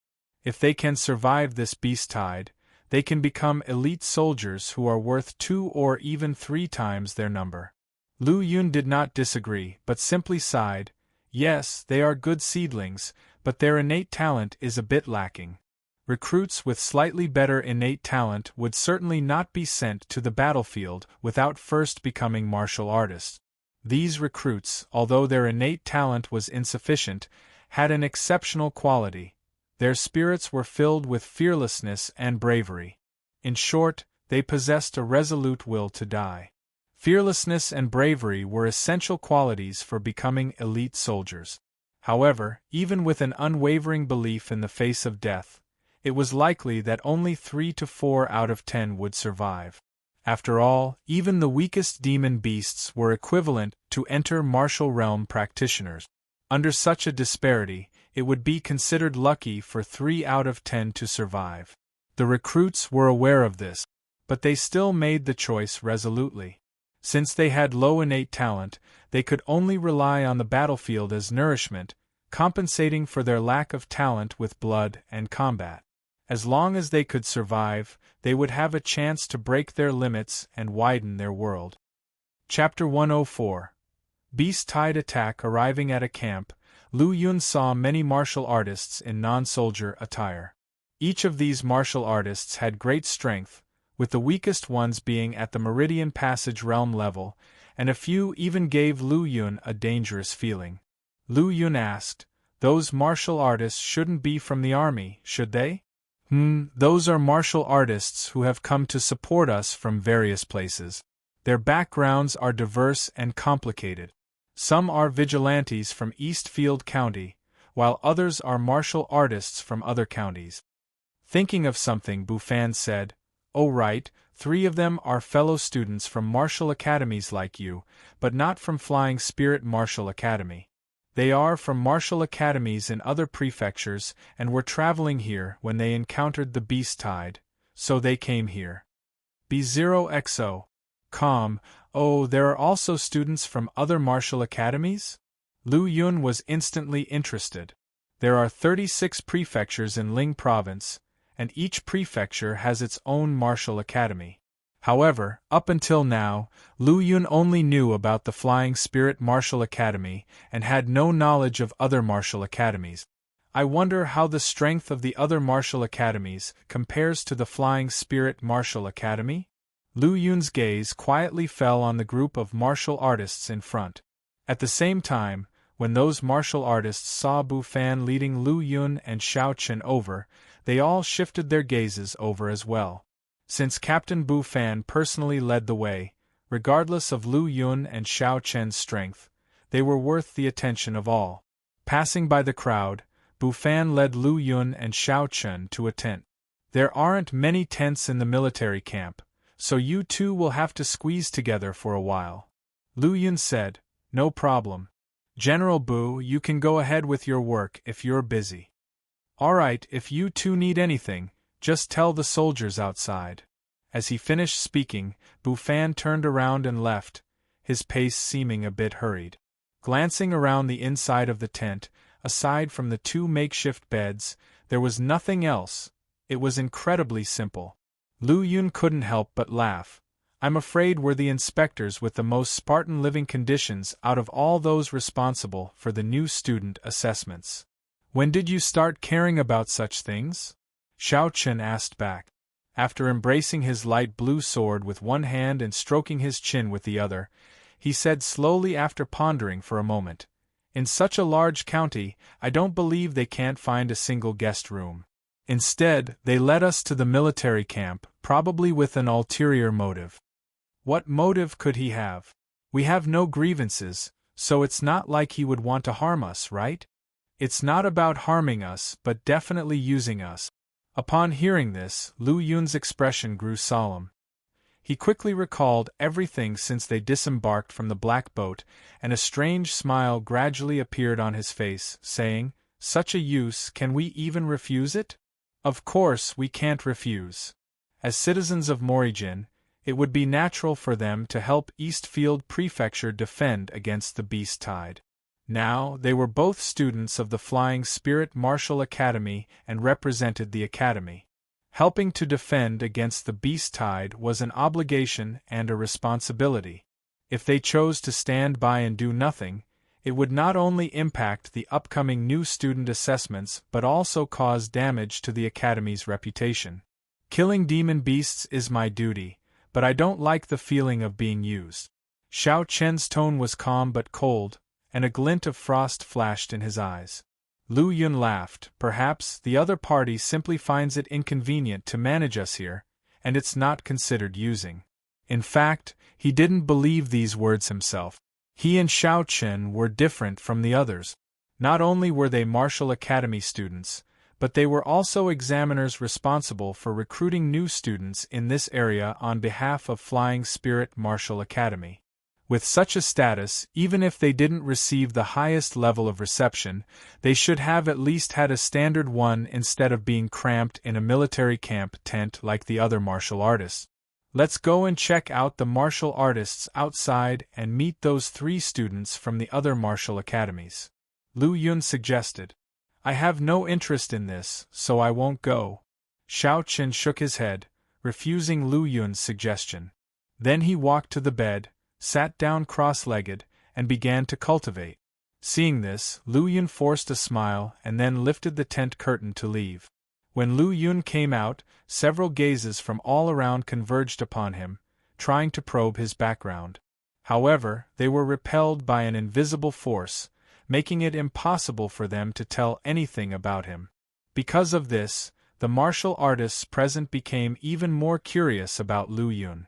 A: If they can survive this beast tide, they can become elite soldiers who are worth 2 or even 3 times their number." Lu Yun did not disagree, but simply sighed. Yes, they are good seedlings, but their innate talent is a bit lacking. Recruits with slightly better innate talent would certainly not be sent to the battlefield without first becoming martial artists. These recruits, although their innate talent was insufficient, had an exceptional quality. Their spirits were filled with fearlessness and bravery. In short, they possessed a resolute will to die. Fearlessness and bravery were essential qualities for becoming elite soldiers. However, even with an unwavering belief in the face of death, it was likely that only 3 to 4 out of 10 would survive. After all, even the weakest demon beasts were equivalent to enter-martial realm practitioners. Under such a disparity, it would be considered lucky for 3 out of 10 to survive. The recruits were aware of this, but they still made the choice resolutely. Since they had low innate talent, they could only rely on the battlefield as nourishment, compensating for their lack of talent with blood and combat. As long as they could survive, they would have a chance to break their limits and widen their world. Chapter 104. Beast Tide Attack. Arriving at a camp, Lu Yun saw many martial artists in non-soldier attire. Each of these martial artists had great strength, with the weakest ones being at the Meridian Passage realm level, and a few even gave Lu Yun a dangerous feeling. Lu Yun asked, "Those martial artists shouldn't be from the army, should they?" Those are martial artists who have come to support us from various places. Their backgrounds are diverse and complicated. Some are vigilantes from Eastfield County, while others are martial artists from other counties. Thinking of something, Bufan said, "Oh right, 3 of them are fellow students from martial academies like you, but not from Flying Spirit Martial Academy. They are from martial academies in other prefectures and were traveling here when they encountered the beast tide, so they came here." B0XO. Calm. "Oh, there are also students from other martial academies?" Lu Yun was instantly interested. There are 36 prefectures in Ling Province, and each prefecture has its own martial academy. However, up until now, Lu Yun only knew about the Flying Spirit Martial Academy and had no knowledge of other martial academies. I wonder how the strength of the other martial academies compares to the Flying Spirit Martial Academy? Lu Yun's gaze quietly fell on the group of martial artists in front. At the same time, when those martial artists saw Bu Fan leading Lu Yun and Xiao Chen over, they all shifted their gazes over as well. Since Captain Bu Fan personally led the way, regardless of Lu Yun and Xiao Chen's strength, they were worth the attention of all. Passing by the crowd, Bu Fan led Lu Yun and Xiao Chen to a tent. There aren't many tents in the military camp, so you two will have to squeeze together for a while. Lu Yun said, "No problem. General Bu, you can go ahead with your work if you're busy. Alright, if you two need anything, just tell the soldiers outside." As he finished speaking, Bu Fan turned around and left, his pace seeming a bit hurried. Glancing around the inside of the tent, aside from the two makeshift beds, there was nothing else. It was incredibly simple. Lu Yun couldn't help but laugh. "I'm afraid we're the inspectors with the most Spartan living conditions out of all those responsible for the new student assessments. When did you start caring about such things?" Xiao Chen asked back. After embracing his light blue sword with one hand and stroking his chin with the other, he said slowly after pondering for a moment, "In such a large county, I don't believe they can't find a single guest room. Instead, they led us to the military camp, probably with an ulterior motive." "What motive could he have? We have no grievances, so it's not like he would want to harm us, right?" "It's not about harming us, but definitely using us." Upon hearing this, Lu Yun's expression grew solemn. He quickly recalled everything since they disembarked from the black boat, and a strange smile gradually appeared on his face, saying, "Such a use, can we even refuse it?" "Of course we can't refuse. As citizens of Morijin, it would be natural for them to help Eastfield Prefecture defend against the Beast Tide." Now, they were both students of the Flying Spirit Martial Academy and represented the academy. Helping to defend against the Beast Tide was an obligation and a responsibility. If they chose to stand by and do nothing, it would not only impact the upcoming new student assessments but also cause damage to the academy's reputation. "Killing demon beasts is my duty, but I don't like the feeling of being used." Xiao Chen's tone was calm but cold, and a glint of frost flashed in his eyes. Lu Yun laughed. "Perhaps the other party simply finds it inconvenient to manage us here, and it's not considered using." In fact, he didn't believe these words himself. He and Xiao Chen were different from the others. Not only were they Martial Academy students, but they were also examiners responsible for recruiting new students in this area on behalf of Flying Spirit Martial Academy. With such a status, even if they didn't receive the highest level of reception, they should have at least had a standard one instead of being cramped in a military camp tent like the other martial artists. "Let's go and check out the martial artists outside and meet those 3 students from the other martial academies," Lu Yun suggested. "I have no interest in this, so I won't go." Xiao Chen shook his head, refusing Lu Yun's suggestion. Then he walked to the bed, sat down cross-legged, and began to cultivate. Seeing this, Lu Yun forced a smile and then lifted the tent curtain to leave. When Lu Yun came out, several gazes from all around converged upon him, trying to probe his background. However, they were repelled by an invisible force, making it impossible for them to tell anything about him. Because of this, the martial artists present became even more curious about Lu Yun.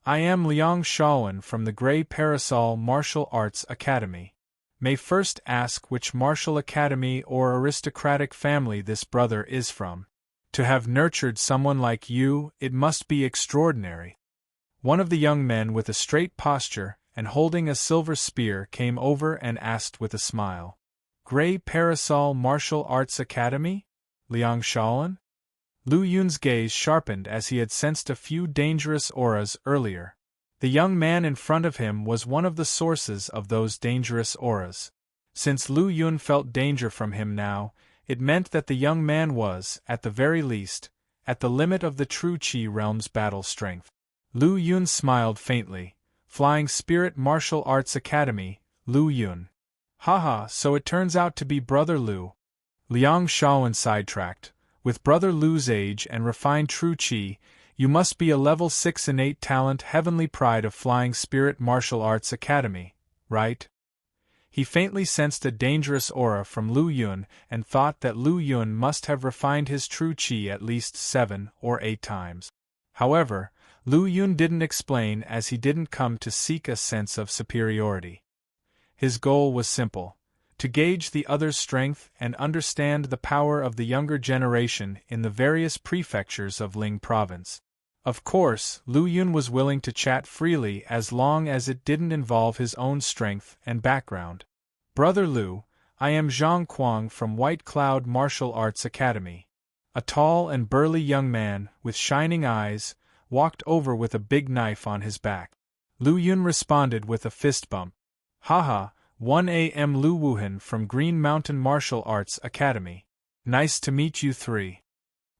A: "I am Liang Shaowen from the Grey Parasol Martial Arts Academy. May first ask which martial academy or aristocratic family this brother is from. To have nurtured someone like you, it must be extraordinary." One of the young men with a straight posture and holding a silver spear came over and asked with a smile. "Grey Parasol Martial Arts Academy? Liang Shaowen?" Lu Yun's gaze sharpened as he had sensed a few dangerous auras earlier. The young man in front of him was one of the sources of those dangerous auras. Since Lu Yun felt danger from him now, it meant that the young man was, at the very least, at the limit of the true Qi realm's battle strength. Lu Yun smiled faintly. Flying Spirit Martial Arts Academy, Lu Yun. Haha, so it turns out to be Brother Lu. Liang Shaowen sidetracked. With Brother Lu's age and refined true qi, you must be a level 6 innate talent heavenly pride of Flying Spirit Martial Arts Academy, right? He faintly sensed a dangerous aura from Lu Yun and thought that Lu Yun must have refined his true qi at least 7 or 8 times. However, Lu Yun didn't explain as he didn't come to seek a sense of superiority. His goal was simple: to gauge the other's strength and understand the power of the younger generation in the various prefectures of Ling Province. Of course, Lu Yun was willing to chat freely as long as it didn't involve his own strength and background. Brother Lu, I am Zhang Kuang from White Cloud Martial Arts Academy. A tall and burly young man, with shining eyes, walked over with a big knife on his back. Lu Yun responded with a fist bump. Haha, 1am Lu Wuhan from Green Mountain Martial Arts Academy. Nice to meet you three.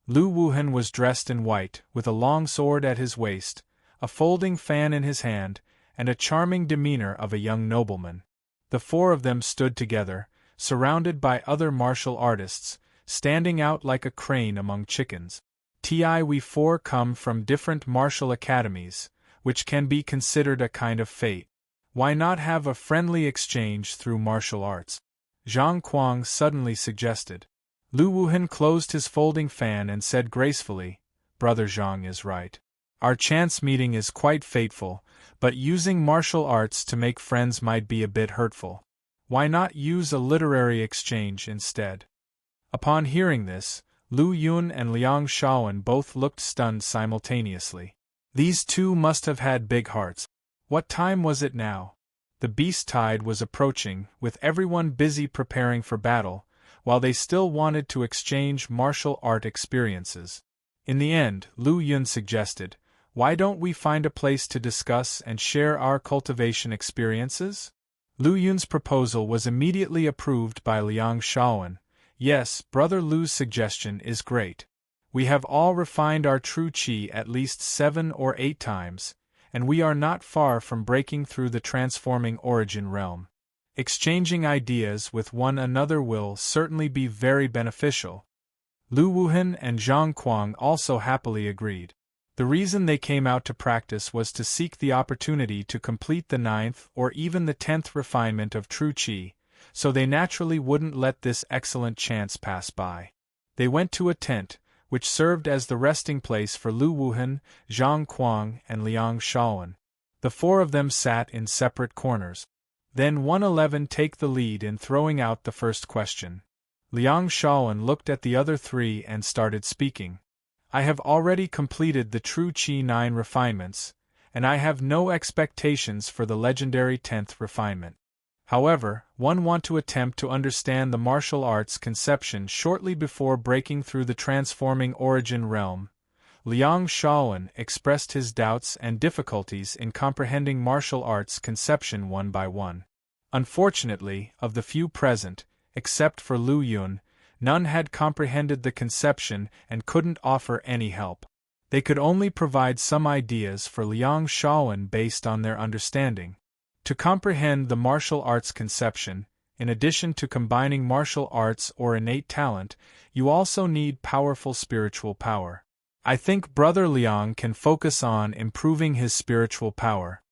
A: Lu Wuhan was dressed in white, with a long sword at his waist, a folding fan in his hand, and a charming demeanor of a young nobleman. The four of them stood together, surrounded by other martial artists, standing out like a crane among chickens. We four come from different martial academies, which can be considered a kind of fate. Why not have a friendly exchange through martial arts? Zhang Kuang suddenly suggested. Lu Wuhan closed his folding fan and said gracefully, Brother Zhang is right. Our chance meeting is quite fateful, but using martial arts to make friends might be a bit hurtful. Why not use a literary exchange instead? Upon hearing this, Lu Yun and Liang Shaowen both looked stunned simultaneously. These two must have had big hearts. What time was it now? The beast tide was approaching, with everyone busy preparing for battle, while they still wanted to exchange martial art experiences. In the end, Lu Yun suggested, why don't we find a place to discuss and share our cultivation experiences? Lu Yun's proposal was immediately approved by Liang Shaowen. Yes, Brother Lu's suggestion is great. We have all refined our true qi at least 7 or 8 times, and we are not far from breaking through the transforming origin realm. Exchanging ideas with one another will certainly be very beneficial. Lu Wuhan and Zhang Kuang also happily agreed. The reason they came out to practice was to seek the opportunity to complete the 9th or even the 10th refinement of true qi, so they naturally wouldn't let this excellent chance pass by. They went to a tent, which served as the resting place for Lu Wuhan, Zhang Kuang, and Liang Shaowen. The four of them sat in separate corners. Then 111 take the lead in throwing out the first question. Liang Shaowen looked at the other three and started speaking. I have already completed the true qi 9 refinements, and I have no expectations for the legendary 10th refinement. However, one want to attempt to understand the martial arts conception shortly before breaking through the transforming origin realm. Liang Shaowen expressed his doubts and difficulties in comprehending martial arts conception one by one. Unfortunately, of the few present, except for Lu Yun, none had comprehended the conception and couldn't offer any help. They could only provide some ideas for Liang Shaowen based on their understanding. To comprehend the martial arts conception, in addition to combining martial arts or innate talent, you also need powerful spiritual power. I think Brother Liang can focus on improving his spiritual power.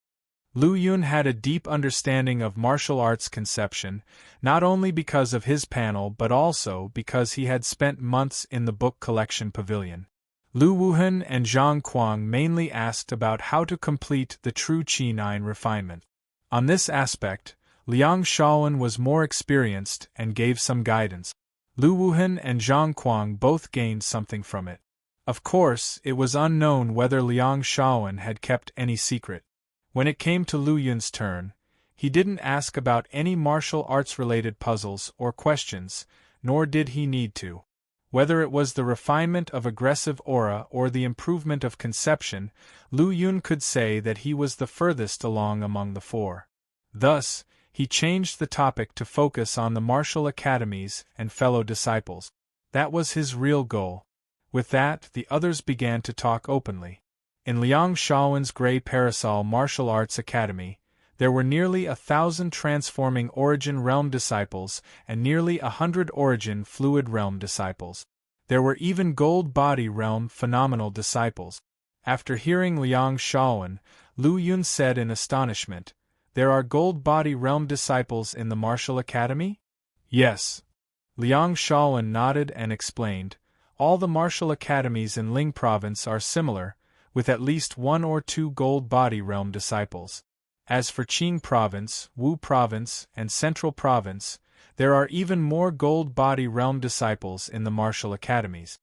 A: Lu Yun had a deep understanding of martial arts conception, not only because of his panel but also because he had spent months in the book collection pavilion. Lu Wuhan and Zhang Kuang mainly asked about how to complete the true qi 9 refinement. On this aspect, Liang Shaowen was more experienced and gave some guidance. Lu Wuhan and Zhang Kuang both gained something from it. Of course, it was unknown whether Liang Shaowen had kept any secret. When it came to Lu Yun's turn, he didn't ask about any martial arts-related puzzles or questions, nor did he need to. Whether it was the refinement of aggressive aura or the improvement of conception, Lu Yun could say that he was the furthest along among the four. Thus, he changed the topic to focus on the martial academies and fellow disciples. That was his real goal. With that, the others began to talk openly. In Liang Shaowen's Gray Parasol Martial Arts Academy, there were nearly 1,000 transforming Origin Realm disciples and nearly 100 Origin Fluid Realm disciples. There were even Gold Body Realm Phenomenal disciples. After hearing Liang Shaowen, Lu Yun said in astonishment, "There are Gold Body Realm disciples in the Martial Academy?" "Yes." Liang Shaowen nodded and explained, "All the martial academies in Ling Province are similar, with at least 1 or 2 Gold Body Realm disciples. As for Qing Province, Wu Province, and Central Province, there are even more Gold Body Realm disciples in the martial academies."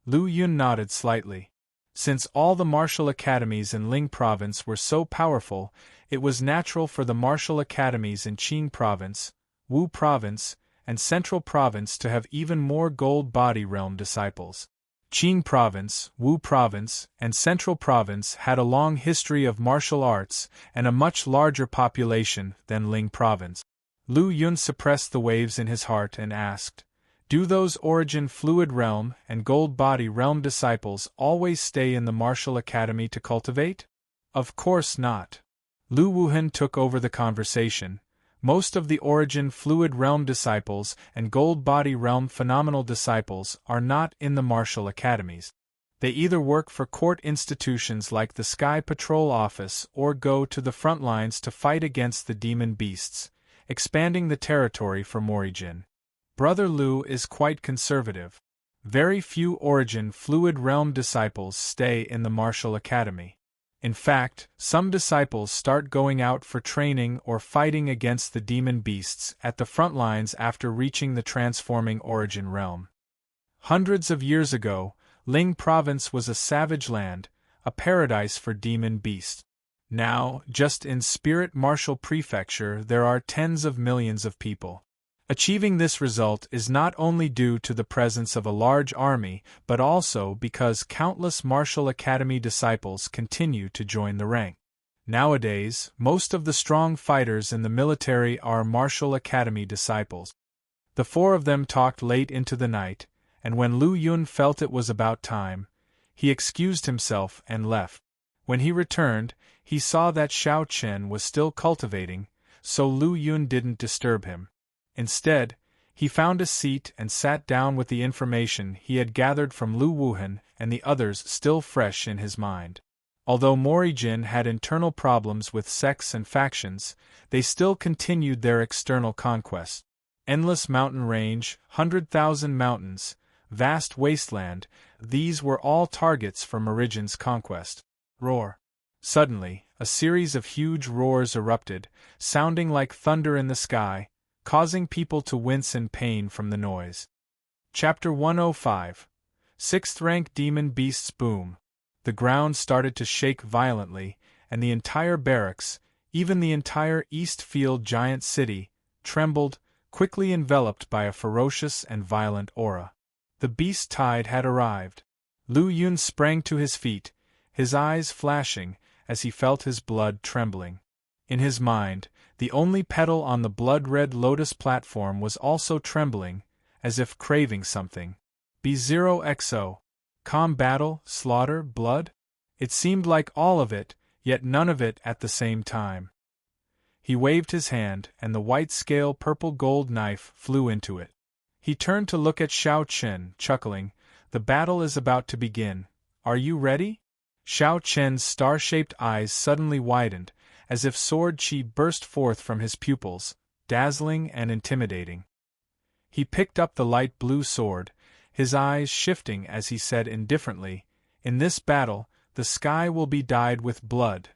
A: Lu Yun nodded slightly. Since all the martial academies in Ling Province were so powerful, it was natural for the martial academies in Qing Province, Wu Province, and Central Province to have even more Gold Body Realm disciples. Qing Province, Wu Province, and Central Province had a long history of martial arts and a much larger population than Ling Province. Lu Yun suppressed the waves in his heart and asked, "Do those Origin Fluid Realm and Gold Body Realm disciples always stay in the martial academy to cultivate?" "Of course not." Lu Wuhan took over the conversation. "Most of the Origin Fluid Realm disciples and Gold Body Realm Phenomenal disciples are not in the martial academies. They either work for court institutions like the Sky Patrol Office or go to the front lines to fight against the demon beasts, expanding the territory for Morijin. Brother Lu is quite conservative. Very few Origin Fluid Realm disciples stay in the martial academy. In fact, some disciples start going out for training or fighting against the demon beasts at the front lines after reaching the transforming Origin realm. Hundreds of years ago, Ling Province was a savage land, a paradise for demon beasts. Now, just in Spirit Martial Prefecture, there are tens of millions of people. Achieving this result is not only due to the presence of a large army, but also because countless martial academy disciples continue to join the rank. Nowadays, most of the strong fighters in the military are martial academy disciples. The 4 of them talked late into the night, and when Lu Yun felt it was about time, he excused himself and left. When he returned, he saw that Xiao Chen was still cultivating, so Lu Yun didn't disturb him. Instead, he found a seat and sat down with the information he had gathered from Lu Wuhan and the others still fresh in his mind. Although Morijin had internal problems with sects and factions, they still continued their external conquest. Endless mountain range, 100,000 mountains, vast wasteland, these were all targets for Morijin's conquest. Roar. Suddenly, a series of huge roars erupted, sounding like thunder in the sky, causing people to wince in pain from the noise. Chapter 105. 6th Rank Demon Beasts Boom. The ground started to shake violently, and the entire barracks, even the entire Eastfield giant city, trembled, quickly enveloped by a ferocious and violent aura. The beast tide had arrived. Lu Yun sprang to his feet, his eyes flashing, as he felt his blood trembling. In his mind, the only petal on the blood-red lotus platform was also trembling, as if craving something. B0XO. Calm battle, slaughter, blood? It seemed like all of it, yet none of it at the same time. He waved his hand, and the white-scale purple-gold knife flew into it. He turned to look at Xiao Chen, chuckling, "The battle is about to begin. Are you ready?" Xiao Chen's star-shaped eyes suddenly widened, as if sword chi burst forth from his pupils, dazzling and intimidating. He picked up the light blue sword, his eyes shifting as he said indifferently, "In this battle, the sky will be dyed with blood.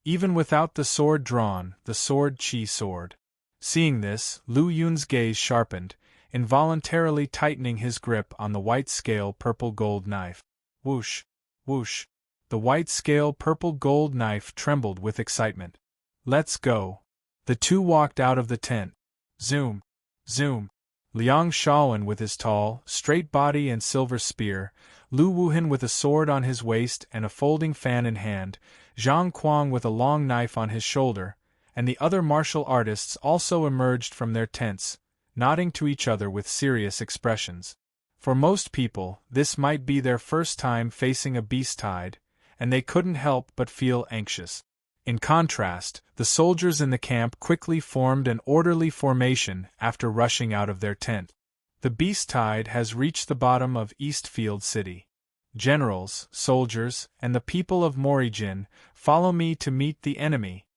A: Even without the sword drawn, the sword chi sword." Seeing this, Lu Yun's gaze sharpened, involuntarily tightening his grip on the white-scale purple-gold knife. Whoosh! Whoosh! The white-scale purple-gold knife trembled with excitement. "Let's go." The two walked out of the tent. Zoom! Zoom! Liang Shaowen with his tall, straight body and silver spear, Lu Wuhan with a sword on his waist and a folding fan in hand, Zhang Kuang with a long knife on his shoulder, and the other martial artists also emerged from their tents, nodding to each other with serious expressions. For most people, this might be their first time facing a beast tide, and they couldn't help but feel anxious. In contrast, the soldiers in the camp quickly formed an orderly formation after rushing out of their tent. The beast tide has reached the bottom of Eastfield City. Generals, soldiers, and the people of Morijin, follow me to meet the enemy.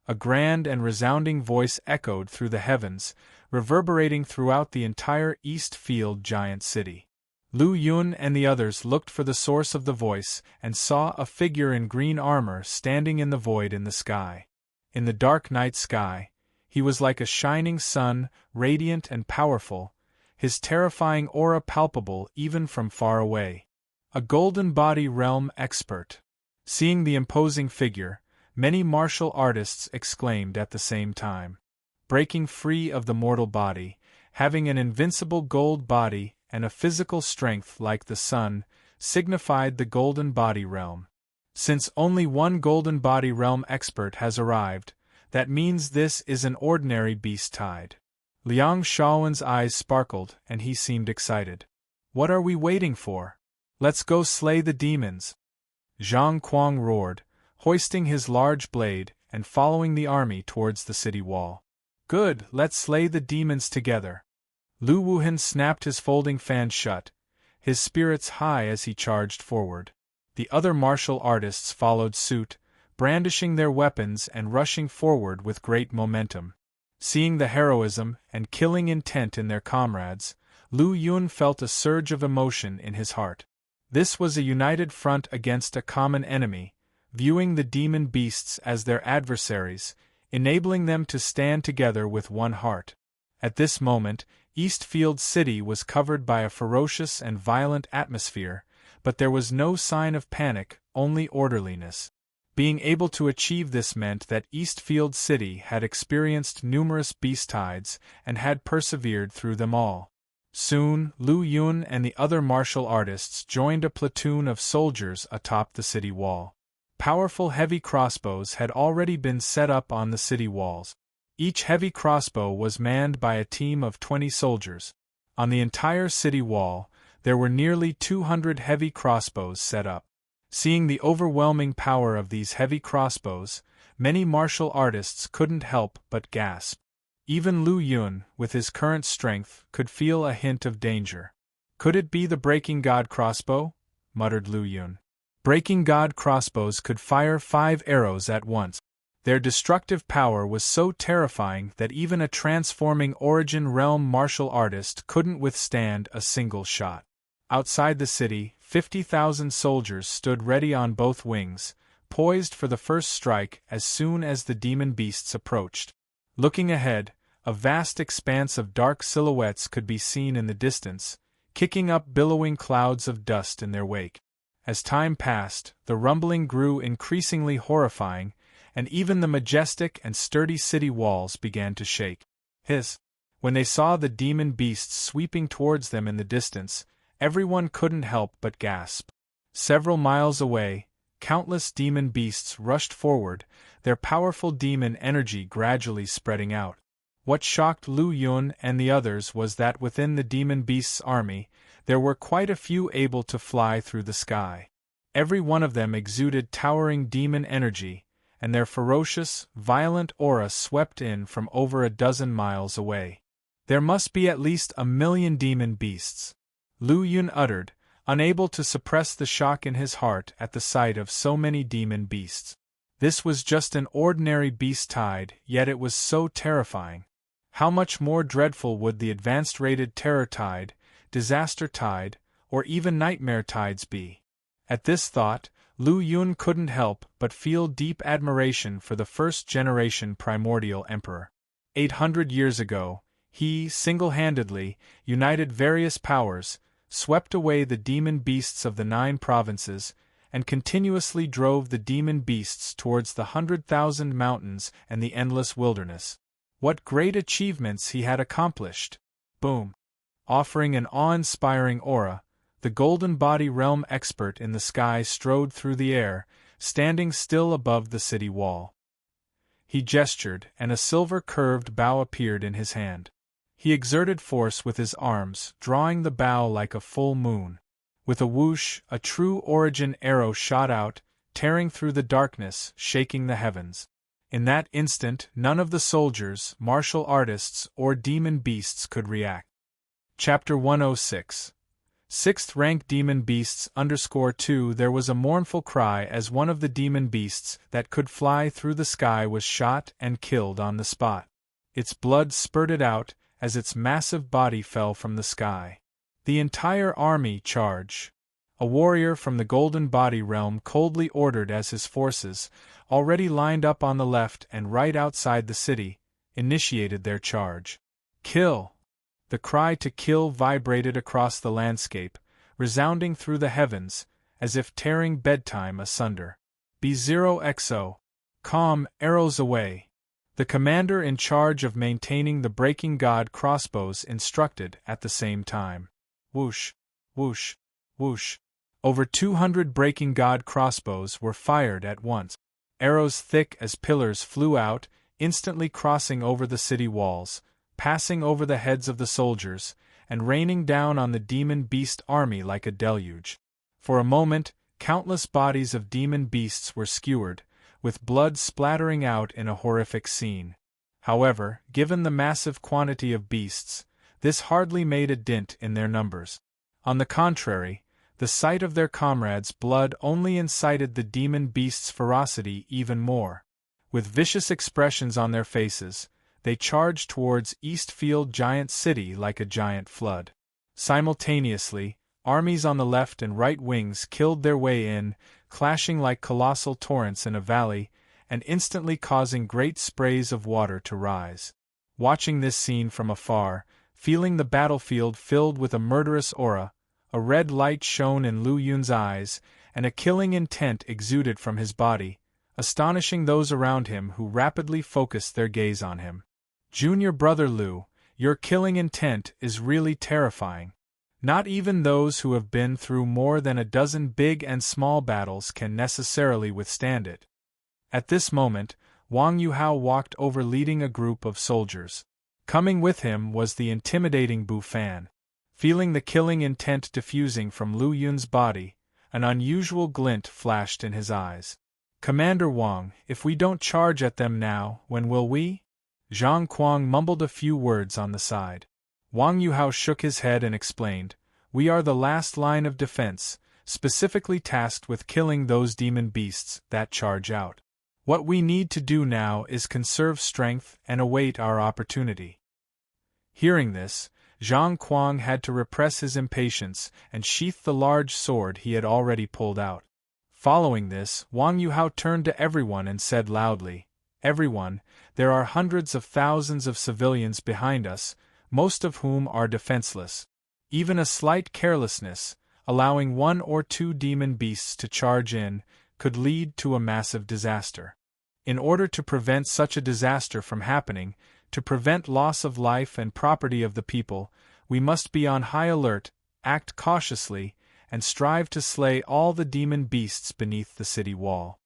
A: A grand and resounding voice echoed through the heavens, reverberating throughout the entire Eastfield giant city. Lu Yun and the others looked for the source of the voice and saw a figure in green armor standing in the void in the sky. In the dark night sky, he was like a shining sun, radiant and powerful, his terrifying aura palpable even from far away. A golden body realm expert. Seeing the imposing figure, many martial artists exclaimed at the same time. Breaking free of the mortal body, having an invincible gold body and a physical strength like the sun, signified the golden body realm. Since only one golden body realm expert has arrived, that means this is an ordinary beast tide. Liang Shaowen's eyes sparkled and he seemed excited. What are we waiting for? Let's go slay the demons! Zhang Kuang roared, hoisting his large blade and following the army towards the city wall. Good, let's slay the demons together. Lu Wuhan snapped his folding fan shut, his spirits high as he charged forward. The other martial artists followed suit, brandishing their weapons and rushing forward with great momentum. Seeing the heroism and killing intent in their comrades, Lu Yun felt a surge of emotion in his heart. This was a united front against a common enemy, viewing the demon beasts as their adversaries, enabling them to stand together with one heart. At this moment, Eastfield City was covered by a ferocious and violent atmosphere, but there was no sign of panic, only orderliness. Being able to achieve this meant that Eastfield City had experienced numerous beast tides and had persevered through them all. Soon, Lu Yun and the other martial artists joined a platoon of soldiers atop the city wall. Powerful heavy crossbows had already been set up on the city walls. Each heavy crossbow was manned by a team of 20 soldiers. On the entire city wall, there were nearly 200 heavy crossbows set up. Seeing the overwhelming power of these heavy crossbows, many martial artists couldn't help but gasp. Even Lu Yun, with his current strength, could feel a hint of danger. Could it be the Breaking God crossbow? Muttered Lu Yun. Breaking God crossbows could fire 5 arrows at once. Their destructive power was so terrifying that even a transforming Origin Realm martial artist couldn't withstand a single shot. Outside the city, 50,000 soldiers stood ready on both wings, poised for the first strike as soon as the demon beasts approached. Looking ahead, a vast expanse of dark silhouettes could be seen in the distance, kicking up billowing clouds of dust in their wake. As time passed, the rumbling grew increasingly horrifying, and even the majestic and sturdy city walls began to shake. When they saw the demon beasts sweeping towards them in the distance, everyone couldn't help but gasp. Several miles away, countless demon beasts rushed forward, their powerful demon energy gradually spreading out. What shocked Lu Yun and the others was that within the demon beasts' army, there were quite a few able to fly through the sky. Every one of them exuded towering demon energy, and their ferocious, violent aura swept in from over a dozen miles away. There must be at least 1 million demon beasts, Lu Yun uttered, unable to suppress the shock in his heart at the sight of so many demon beasts. This was just an ordinary beast tide, yet it was so terrifying. How much more dreadful would the advanced rated terror tide, disaster tide, or even nightmare tides be? At this thought, Lu Yun couldn't help but feel deep admiration for the first-generation primordial emperor. 800 years ago, he, single-handedly, united various powers, swept away the demon beasts of the 9 provinces, and continuously drove the demon beasts towards the 100,000 mountains and the endless wilderness. What great achievements he had accomplished! Boom! Offering an awe-inspiring aura, the Golden Body Realm expert in the sky strode through the air, standing still above the city wall. He gestured, and a silver-curved bow appeared in his hand. He exerted force with his arms, drawing the bow like a full moon. With a whoosh, a true origin arrow shot out, tearing through the darkness, shaking the heavens. In that instant, none of the soldiers, martial artists, or demon beasts could react. Chapter 106. Sixth rank demon beasts _2 There was a mournful cry as one of the demon beasts that could fly through the sky was shot and killed on the spot. Its blood spurted out as its massive body fell from the sky. The entire army charge. A warrior from the Golden Body realm coldly ordered as his forces, already lined up on the left and right outside the city, initiated their charge. Kill! The cry to kill vibrated across the landscape, resounding through the heavens, as if tearing bedtime asunder. B0XO. Calm, arrows away. The commander in charge of maintaining the Breaking God crossbows instructed at the same time. Whoosh, whoosh, whoosh. Over 200 Breaking God crossbows were fired at once. Arrows thick as pillars flew out, instantly crossing over the city walls, passing over the heads of the soldiers, and raining down on the demon beast army like a deluge. For a moment, countless bodies of demon beasts were skewered, with blood splattering out in a horrific scene. However, given the massive quantity of beasts, this hardly made a dent in their numbers. On the contrary, the sight of their comrades' blood only incited the demon beasts' ferocity even more. With vicious expressions on their faces, they charged towards Eastfield Giant City like a giant flood. Simultaneously, armies on the left and right wings killed their way in, clashing like colossal torrents in a valley, and instantly causing great sprays of water to rise. Watching this scene from afar, feeling the battlefield filled with a murderous aura, a red light shone in Lu Yun's eyes, and a killing intent exuded from his body, astonishing those around him who rapidly focused their gaze on him. Junior brother Lu, your killing intent is really terrifying. Not even those who have been through more than a dozen big and small battles can necessarily withstand it. At this moment, Wang Yuhao walked over leading a group of soldiers. Coming with him was the intimidating Bu Fan. Feeling the killing intent diffusing from Lu Yun's body, an unusual glint flashed in his eyes. Commander Wang, if we don't charge at them now, when will we? Zhang Kuang mumbled a few words on the side. Wang Yuhao shook his head and explained, we are the last line of defense, specifically tasked with killing those demon beasts that charge out. What we need to do now is conserve strength and await our opportunity. Hearing this, Zhang Kuang had to repress his impatience and sheath the large sword he had already pulled out. Following this, Wang Yuhao turned to everyone and said loudly, everyone, there are hundreds of thousands of civilians behind us, most of whom are defenseless. Even a slight carelessness, allowing one or two demon beasts to charge in, could lead to a massive disaster. In order to prevent such a disaster from happening, to prevent loss of life and property of the people, we must be on high alert, act cautiously, and strive to slay all the demon beasts beneath the city wall.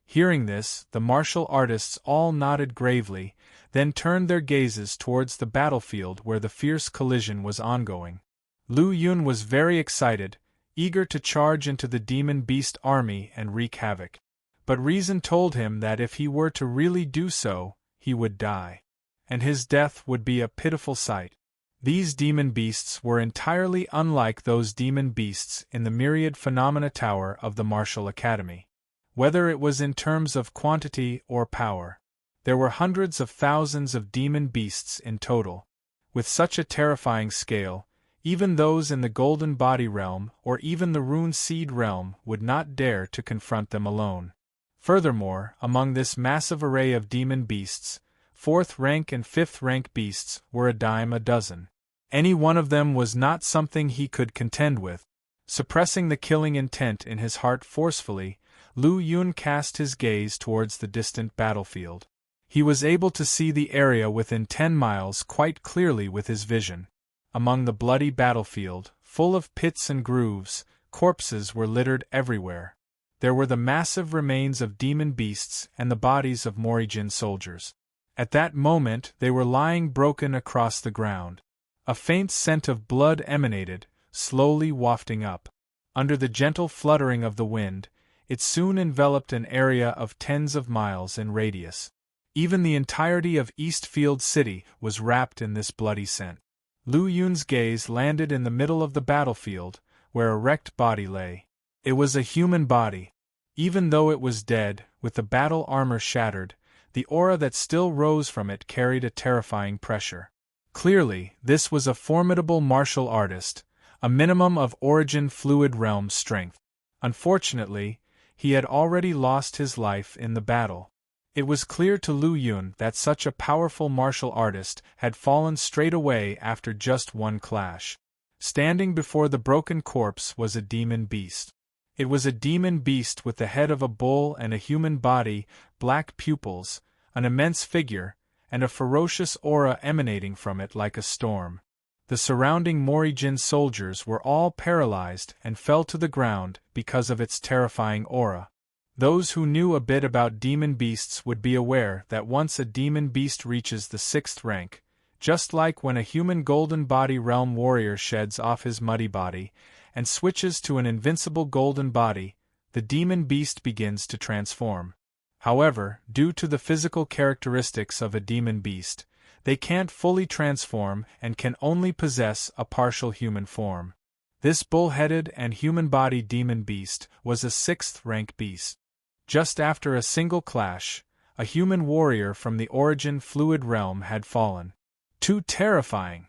A: Hearing this, the martial artists all nodded gravely, then turned their gazes towards the battlefield where the fierce collision was ongoing. Lu Yun was very excited, eager to charge into the demon beast army and wreak havoc. But reason told him that if he were to really do so, he would die. And his death would be a pitiful sight. These demon beasts were entirely unlike those demon beasts in the Myriad Phenomena Tower of the Martial Academy. Whether it was in terms of quantity or power, there were hundreds of thousands of demon beasts in total. With such a terrifying scale, even those in the Golden Body realm or even the Rune Seed realm would not dare to confront them alone. Furthermore, among this massive array of demon beasts, 4th rank and 5th rank beasts were a dime a dozen. Any one of them was not something he could contend with. Suppressing the killing intent in his heart forcefully, Lu Yun cast his gaze towards the distant battlefield. He was able to see the area within 10 miles quite clearly with his vision. Among the bloody battlefield, full of pits and grooves, corpses were littered everywhere. There were the massive remains of demon beasts and the bodies of Morijin soldiers. At that moment they were lying broken across the ground. A faint scent of blood emanated, slowly wafting up. Under the gentle fluttering of the wind, It soon enveloped an area of tens of miles in radius. Even the entirety of Eastfield City was wrapped in this bloody scent. Lu Yun's gaze landed in the middle of the battlefield, where a wrecked body lay. It was a human body. Even though it was dead, with the battle armor shattered, the aura that still rose from it carried a terrifying pressure. Clearly, this was a formidable martial artist, a minimum of origin fluid realm strength. Unfortunately, he had already lost his life in the battle. It was clear to Lu Yun that such a powerful martial artist had fallen straight away after just one clash. Standing before the broken corpse was a demon beast. It was a demon beast with the head of a bull and a human body, black pupils, an immense figure, and a ferocious aura emanating from it like a storm. The surrounding Morijin soldiers were all paralyzed and fell to the ground because of its terrifying aura. Those who knew a bit about demon beasts would be aware that once a demon beast reaches the 6th rank, just like when a human golden body realm warrior sheds off his muddy body and switches to an invincible golden body, the demon beast begins to transform. However, due to the physical characteristics of a demon beast, they can't fully transform and can only possess a partial human form. This bull-headed and human-bodied demon beast was a 6th rank beast. Just after a single clash, a human warrior from the origin fluid realm had fallen. Too terrifying!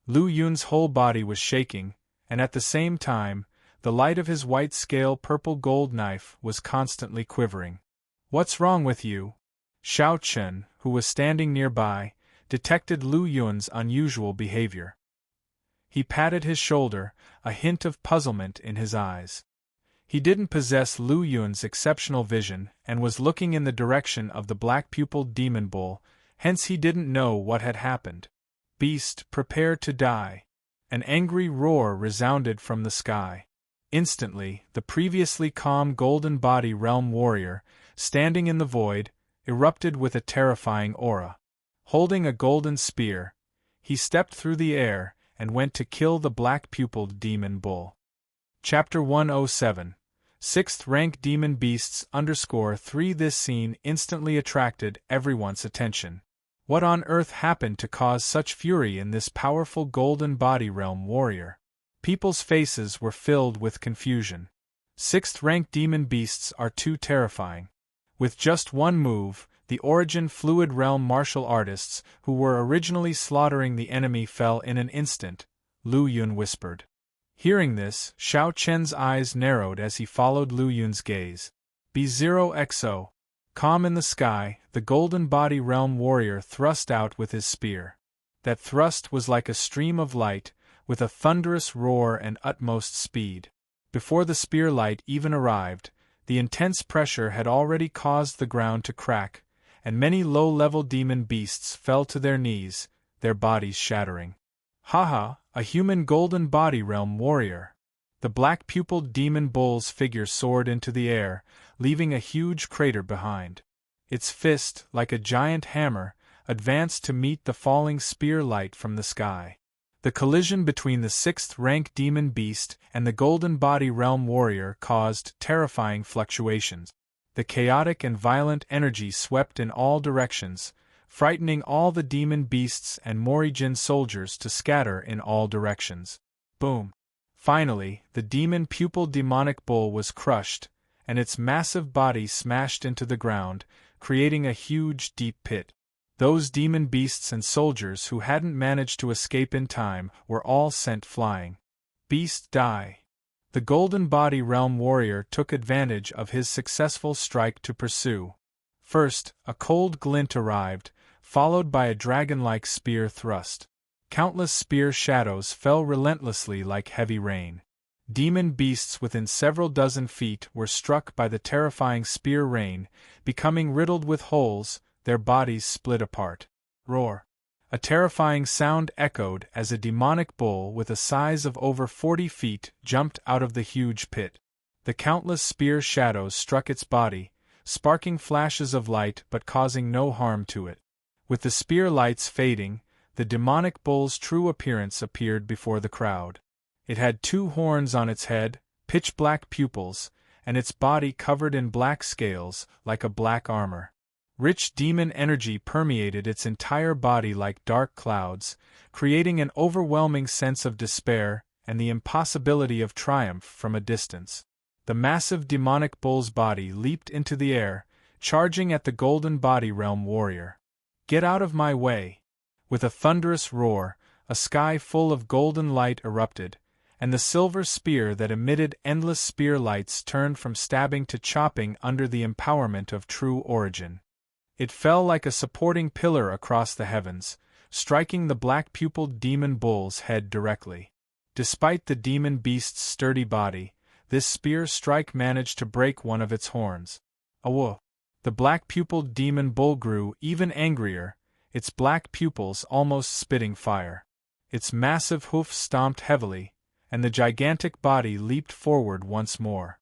A: Lu Yun's whole body was shaking, and at the same time, the light of his white-scale purple-gold knife was constantly quivering. "What's wrong with you?" Xiao Chen, who was standing nearby, detected Lu Yun's unusual behavior. He patted his shoulder, a hint of puzzlement in his eyes. He didn't possess Lu Yun's exceptional vision and was looking in the direction of the black-pupiled demon bull, hence he didn't know what had happened. "Beast, prepare to die." An angry roar resounded from the sky. Instantly, the previously calm golden body realm warrior, standing in the void, erupted with a terrifying aura. Holding a golden spear, he stepped through the air and went to kill the black-pupiled demon bull. Chapter 107. 6th rank demon beasts _3. This scene instantly attracted everyone's attention. What on earth happened to cause such fury in this powerful golden body realm warrior? People's faces were filled with confusion. 6th rank demon beasts are too terrifying. With just one move, the origin fluid realm martial artists who were originally slaughtering the enemy fell in an instant, Lu Yun whispered. Hearing this, Xiao Chen's eyes narrowed as he followed Lu Yun's gaze. B0XO. Calm in the sky, the golden body realm warrior thrust out with his spear. That thrust was like a stream of light, with a thunderous roar and utmost speed. Before the spear light even arrived, the intense pressure had already caused the ground to crack, and many low-level demon beasts fell to their knees, their bodies shattering. Haha, a human golden body realm warrior. The black-pupiled demon bull's figure soared into the air, leaving a huge crater behind. Its fist, like a giant hammer, advanced to meet the falling spear light from the sky. The collision between the 6th rank demon beast and the golden body realm warrior caused terrifying fluctuations. The chaotic and violent energy swept in all directions, frightening all the demon beasts and Morijin soldiers to scatter in all directions. Boom! Finally, the demon-pupiled demonic bull was crushed, and its massive body smashed into the ground, creating a huge, deep pit. Those demon beasts and soldiers who hadn't managed to escape in time were all sent flying. Beast die. The golden body realm warrior took advantage of his successful strike to pursue. First, a cold glint arrived, followed by a dragon-like spear thrust. Countless spear shadows fell relentlessly like heavy rain. Demon beasts within several dozen feet were struck by the terrifying spear rain, becoming riddled with holes, their bodies split apart. Roar! A terrifying sound echoed as a demonic bull with a size of over 40 feet jumped out of the huge pit. The countless spear shadows struck its body, sparking flashes of light but causing no harm to it. With the spear lights fading, the demonic bull's true appearance appeared before the crowd. It had 2 horns on its head, pitch-black pupils, and its body covered in black scales, like a black armor. Rich demon energy permeated its entire body like dark clouds, creating an overwhelming sense of despair and the impossibility of triumph from a distance. The massive demonic bull's body leaped into the air, charging at the golden body realm warrior. "Get out of my way!" With a thunderous roar, a sky full of golden light erupted, and the silver spear that emitted endless spear lights turned from stabbing to chopping under the empowerment of true origin. It fell like a supporting pillar across the heavens, striking the black-pupiled demon bull's head directly. Despite the demon beast's sturdy body, this spear strike managed to break one of its horns. Awooh! The black-pupiled demon bull grew even angrier, its black pupils almost spitting fire. Its massive hoofs stomped heavily, and the gigantic body leaped forward once more.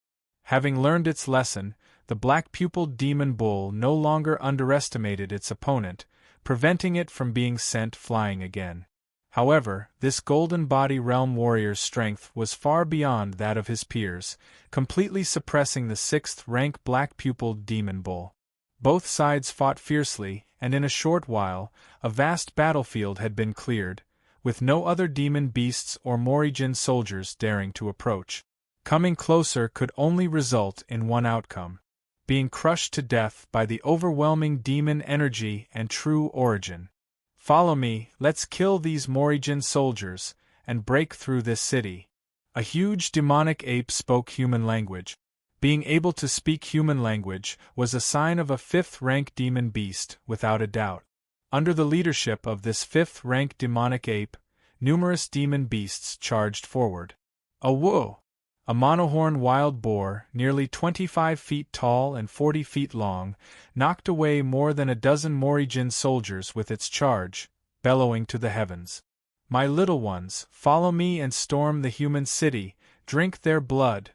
A: Having learned its lesson, the black-pupiled demon bull no longer underestimated its opponent, preventing it from being sent flying again. However, this golden body realm warrior's strength was far beyond that of his peers, completely suppressing the 6th-rank black-pupiled demon bull. Both sides fought fiercely, and in a short while, a vast battlefield had been cleared, with no other demon beasts or Morrigan soldiers daring to approach. Coming closer could only result in one outcome: being crushed to death by the overwhelming demon energy and true origin. "Follow me, let's kill these Morrigan soldiers, and break through this city." A huge demonic ape spoke human language. Being able to speak human language was a sign of a 5th-rank demon beast, without a doubt. Under the leadership of this 5th-rank demonic ape, numerous demon beasts charged forward. Awooh! A monohorn wild boar, nearly 25 feet tall and 40 feet long, knocked away more than a dozen Morrigan soldiers with its charge, bellowing to the heavens. "My little ones, follow me and storm the human city, drink their blood."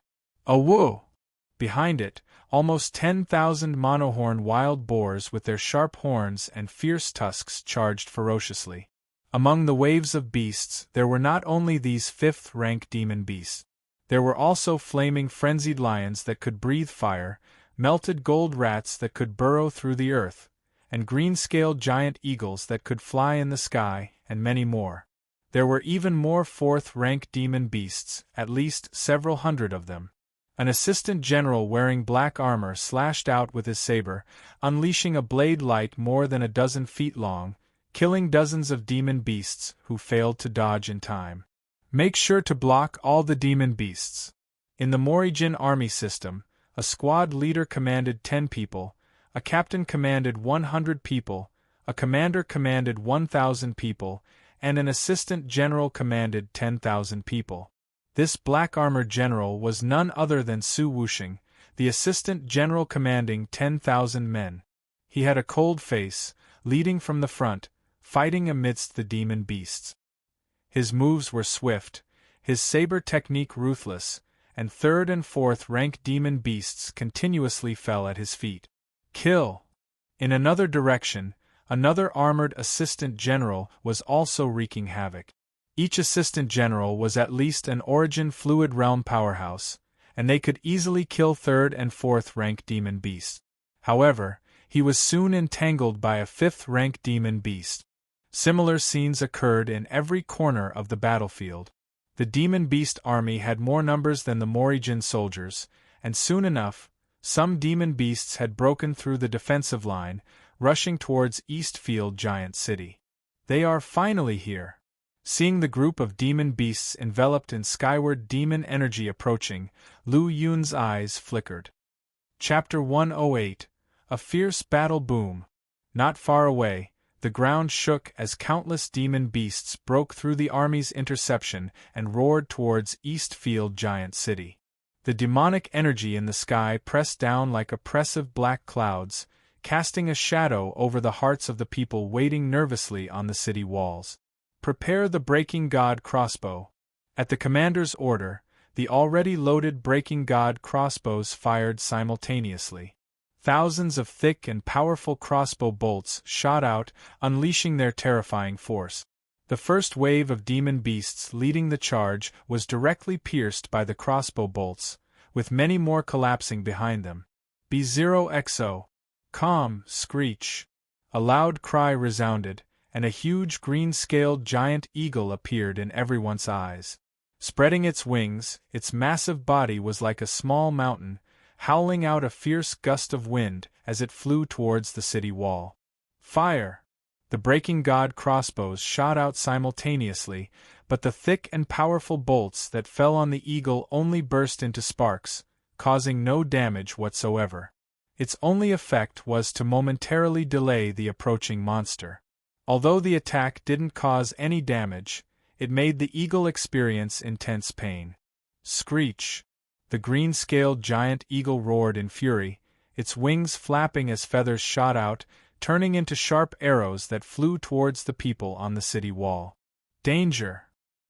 A: Awooh! Behind it, almost 10,000 monohorn wild boars with their sharp horns and fierce tusks charged ferociously. Among the waves of beasts there were not only these 5th-rank demon beasts. There were also flaming frenzied lions that could breathe fire, melted gold rats that could burrow through the earth, and green-scaled giant eagles that could fly in the sky, and many more. There were even more 4th-rank demon beasts, at least several hundred of them. An assistant general wearing black armor slashed out with his saber, unleashing a blade light more than a dozen feet long, killing dozens of demon beasts who failed to dodge in time. Make sure to block all the demon beasts. In the Morrigan army system, a squad leader commanded 10 people, a captain commanded 100 people, a commander commanded 1,000 people, and an assistant general commanded 10,000 people. This black armor general was none other than Su Wuxing, the assistant general commanding 10,000 men. He had a cold face, leading from the front, fighting amidst the demon beasts. His moves were swift, his saber technique ruthless, and 3rd and 4th-rank demon beasts continuously fell at his feet. Kill! In another direction, another armored assistant general was also wreaking havoc. Each assistant general was at least an Origin Fluid Realm powerhouse, and they could easily kill 3rd and 4th-rank demon beasts. However, he was soon entangled by a 5th-rank demon beast. Similar scenes occurred in every corner of the battlefield. The demon beast army had more numbers than the Morrigan soldiers, and soon enough, some demon beasts had broken through the defensive line, rushing towards Eastfield Giant City. "They are finally here." Seeing the group of demon beasts enveloped in skyward demon energy approaching, Lu Yun's eyes flickered. Chapter 108: A Fierce Battle Boom. Not far away, the ground shook as countless demon beasts broke through the army's interception and roared towards Eastfield Giant City. The demonic energy in the sky pressed down like oppressive black clouds, casting a shadow over the hearts of the people waiting nervously on the city walls. "Prepare the Breaking God crossbow." At the commander's order, the already loaded Breaking God crossbows fired simultaneously. Thousands of thick and powerful crossbow bolts shot out, unleashing their terrifying force. The first wave of demon beasts leading the charge was directly pierced by the crossbow bolts, with many more collapsing behind them. B0XO. Calm, screech. A loud cry resounded, and a huge green-scaled giant eagle appeared in everyone's eyes. Spreading its wings, its massive body was like a small mountain, howling out a fierce gust of wind as it flew towards the city wall. Fire! The breaking god crossbows shot out simultaneously, but the thick and powerful bolts that fell on the eagle only burst into sparks, causing no damage whatsoever. Its only effect was to momentarily delay the approaching monster. Although the attack didn't cause any damage, it made the eagle experience intense pain. Screech! The green-scaled giant eagle roared in fury, its wings flapping as feathers shot out, turning into sharp arrows that flew towards the people on the city wall. Danger!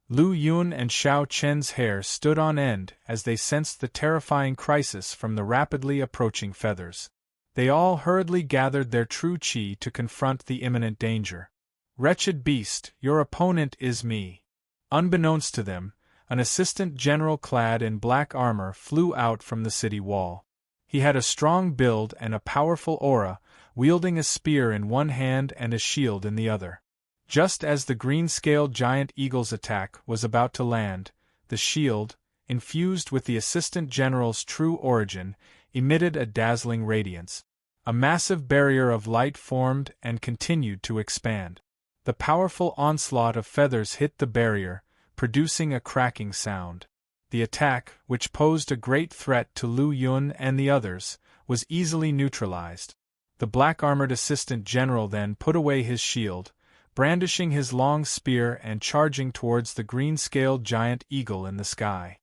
A: Lu Yun and Xiao Chen's hair stood on end as they sensed the terrifying crisis from the rapidly approaching feathers. They all hurriedly gathered their true qi to confront the imminent danger. Wretched beast, your opponent is me. Unbeknownst to them, an assistant general clad in black armor flew out from the city wall. He had a strong build and a powerful aura, wielding a spear in one hand and a shield in the other. Just as the green-scaled giant eagle's attack was about to land, the shield, infused with the assistant general's true origin, emitted a dazzling radiance. A massive barrier of light formed and continued to expand. The powerful onslaught of feathers hit the barrier, producing a cracking sound. The attack, which posed a great threat to Lu Yun and the others, was easily neutralized. The black-armored assistant general then put away his shield, brandishing his long spear and charging towards the green-scaled giant eagle in the sky.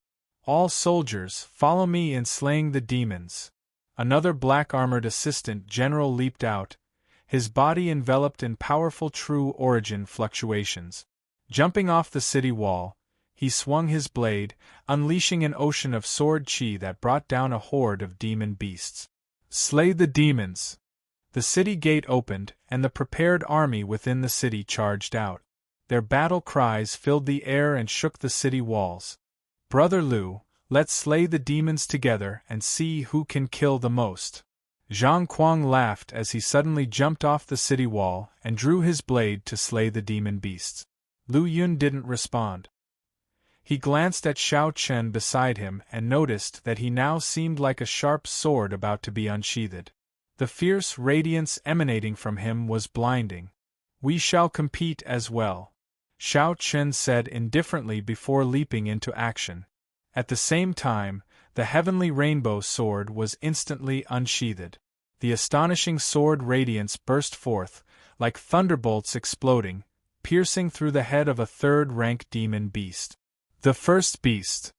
A: All soldiers, follow me in slaying the demons. Another black-armored assistant general leaped out, his body enveloped in powerful true origin fluctuations. Jumping off the city wall, he swung his blade, unleashing an ocean of sword qi that brought down a horde of demon beasts. Slay the demons! The city gate opened, and the prepared army within the city charged out. Their battle cries filled the air and shook the city walls. Brother Lu, let's slay the demons together and see who can kill the most. Zhang Kuang laughed as he suddenly jumped off the city wall and drew his blade to slay the demon beasts. Lu Yun didn't respond. He glanced at Xiao Chen beside him and noticed that he now seemed like a sharp sword about to be unsheathed. The fierce radiance emanating from him was blinding. We shall compete as well, Xiao Chen said indifferently before leaping into action. At the same time, the heavenly rainbow sword was instantly unsheathed. The astonishing sword radiance burst forth, like thunderbolts exploding, piercing through the head of a third-rank demon beast. The first beast!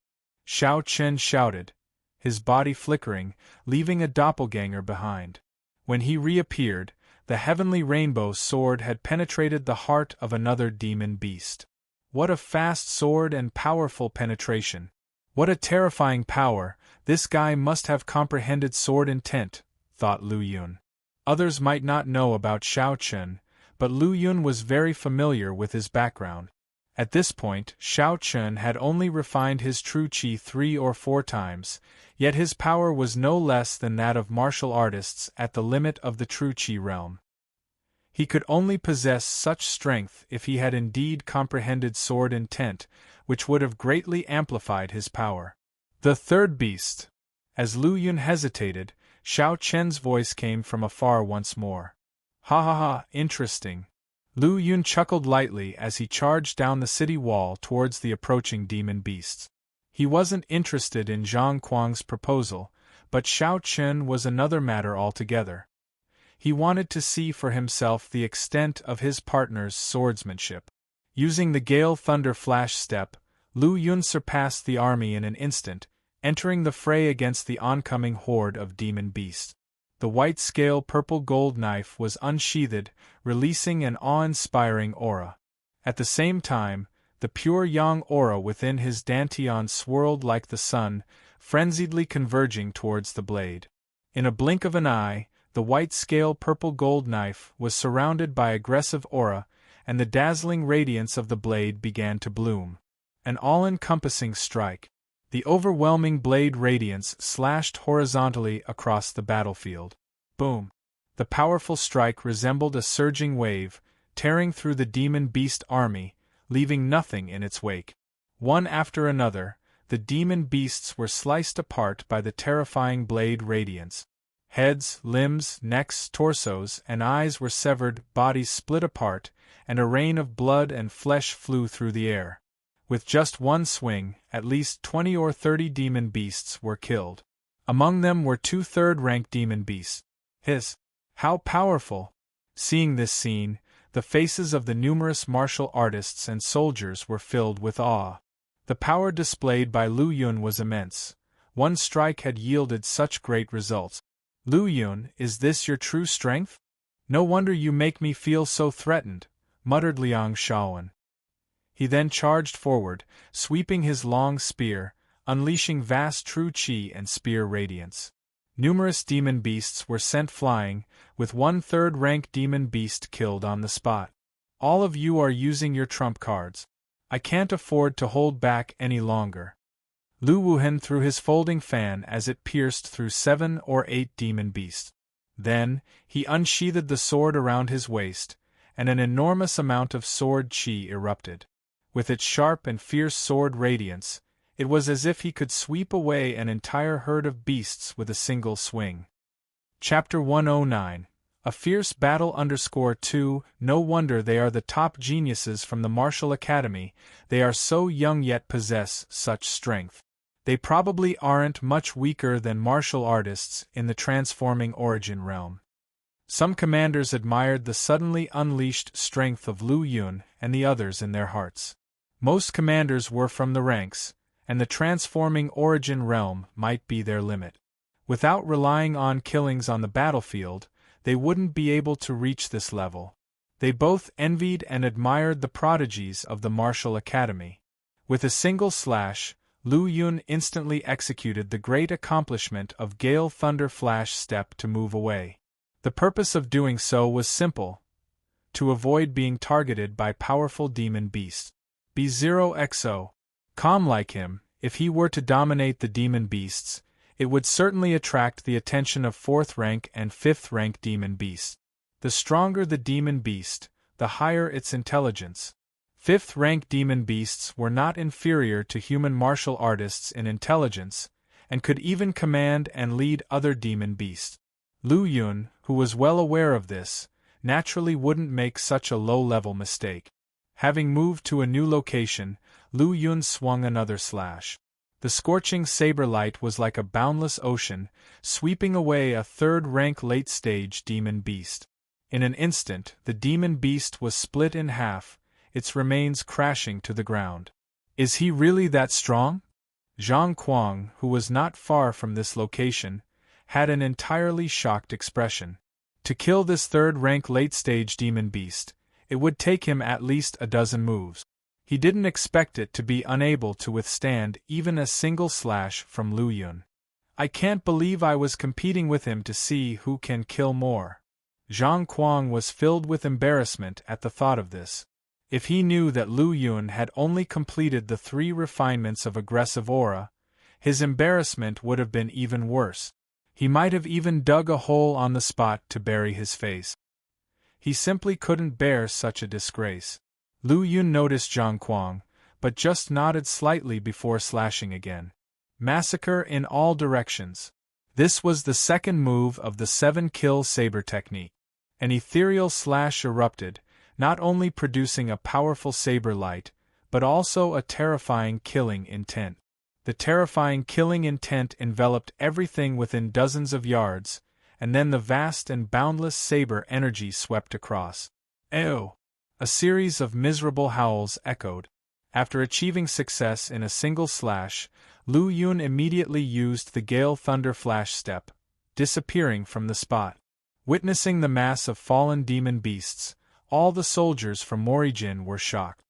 A: Xiao Chen shouted, his body flickering, leaving a doppelganger behind. When he reappeared, the heavenly rainbow sword had penetrated the heart of another demon beast. What a fast sword and powerful penetration! What a terrifying power! This guy must have comprehended sword intent, thought Lu Yun. Others might not know about Xiao Chen, but Lu Yun was very familiar with his background. At this point, Xiao Chen had only refined his true qi 3 or 4 times, yet his power was no less than that of martial artists at the limit of the true qi realm. He could only possess such strength if he had indeed comprehended sword intent, which would have greatly amplified his power. The third beast! As Lu Yun hesitated, Xiao Chen's voice came from afar once more. Ha ha ha, interesting. Lu Yun chuckled lightly as he charged down the city wall towards the approaching demon beasts. He wasn't interested in Zhang Kuang's proposal, but Xiao Chen was another matter altogether. He wanted to see for himself the extent of his partner's swordsmanship. Using the Gale Thunder Flash step, Lu Yun surpassed the army in an instant, entering the fray against the oncoming horde of demon beasts. The white-scale purple-gold knife was unsheathed, releasing an awe-inspiring aura. At the same time, the pure yang aura within his dantian swirled like the sun, frenziedly converging towards the blade. In a blink of an eye, the white-scale purple-gold knife was surrounded by aggressive aura, and the dazzling radiance of the blade began to bloom. An all-encompassing strike. The overwhelming blade radiance slashed horizontally across the battlefield. Boom! The powerful strike resembled a surging wave, tearing through the demon beast army, leaving nothing in its wake. One after another, the demon beasts were sliced apart by the terrifying blade radiance. Heads, limbs, necks, torsos, and eyes were severed, bodies split apart, and a rain of blood and flesh flew through the air. With just one swing, at least 20 or 30 demon beasts were killed. Among them were 2 third-rank demon beasts. How powerful! Seeing this scene, the faces of the numerous martial artists and soldiers were filled with awe. The power displayed by Lu Yun was immense. One strike had yielded such great results. Lu Yun, is this your true strength? No wonder you make me feel so threatened, muttered Liang Shaowen. He then charged forward, sweeping his long spear, unleashing vast true qi and spear radiance. Numerous demon beasts were sent flying, with 1 third-rank demon beast killed on the spot. All of you are using your trump cards. I can't afford to hold back any longer. Lu Wuhan threw his folding fan as it pierced through 7 or 8 demon beasts. Then, he unsheathed the sword around his waist, and an enormous amount of sword qi erupted. With its sharp and fierce sword radiance, it was as if he could sweep away an entire herd of beasts with a single swing. Chapter 109. A Fierce Battle _2. No wonder they are the top geniuses from the Martial Academy, they are so young yet possess such strength. They probably aren't much weaker than martial artists in the transforming origin realm. Some commanders admired the suddenly unleashed strength of Lu Yun and the others in their hearts. Most commanders were from the ranks, and the transforming origin realm might be their limit. Without relying on killings on the battlefield, they wouldn't be able to reach this level. They both envied and admired the prodigies of the Martial Academy. With a single slash, Lu Yun instantly executed the great accomplishment of Gale Thunder Flash Step to move away. The purpose of doing so was simple: to avoid being targeted by powerful demon beasts. B0XO. Calm like him, if he were to dominate the demon beasts, it would certainly attract the attention of 4th-rank and 5th-rank demon beasts. The stronger the demon beast, the higher its intelligence. 5th-rank demon beasts were not inferior to human martial artists in intelligence, and could even command and lead other demon beasts. Lu Yun, who was well aware of this, naturally wouldn't make such a low-level mistake. Having moved to a new location, Lu Yun swung another slash. The scorching saber light was like a boundless ocean, sweeping away a 3rd-rank late-stage demon beast. In an instant, the demon beast was split in half, its remains crashing to the ground. Is he really that strong? Zhang Kuang, who was not far from this location, had an entirely shocked expression. To kill this 3rd-rank late-stage demon beast, it would take him at least a dozen moves. He didn't expect it to be unable to withstand even a single slash from Lu Yun. I can't believe I was competing with him to see who can kill more. Zhang Kuang was filled with embarrassment at the thought of this. If he knew that Lu Yun had only completed the 3 refinements of aggressive aura, his embarrassment would have been even worse. He might have even dug a hole on the spot to bury his face. He simply couldn't bear such a disgrace. Lu Yun noticed Zhang Kuang, but just nodded slightly before slashing again. Massacre in all directions. This was the second move of the 7-kill saber technique. An ethereal slash erupted, not only producing a powerful saber light, but also a terrifying killing intent. The terrifying killing intent enveloped everything within dozens of yards, and then the vast and boundless saber energy swept across. Ew! A series of miserable howls echoed. After achieving success in a single slash, Lu Yun immediately used the Gale Thunder Flash Step, disappearing from the spot. Witnessing the mass of fallen demon beasts, all the soldiers from Morijin were shocked.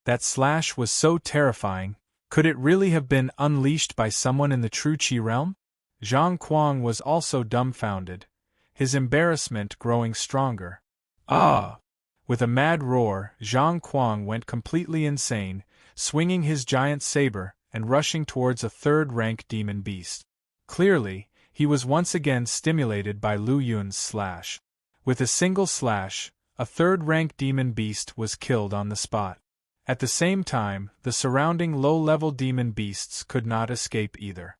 A: That slash was so terrifying. Could it really have been unleashed by someone in the true Qi realm? Zhang Kuang was also dumbfounded, his embarrassment growing stronger. Ah! With a mad roar, Zhang Kuang went completely insane, swinging his giant saber, and rushing towards a third-rank demon beast. Clearly, he was once again stimulated by Lu Yun's slash. With a single slash, a third-rank demon beast was killed on the spot. At the same time, the surrounding low-level demon beasts could not escape either.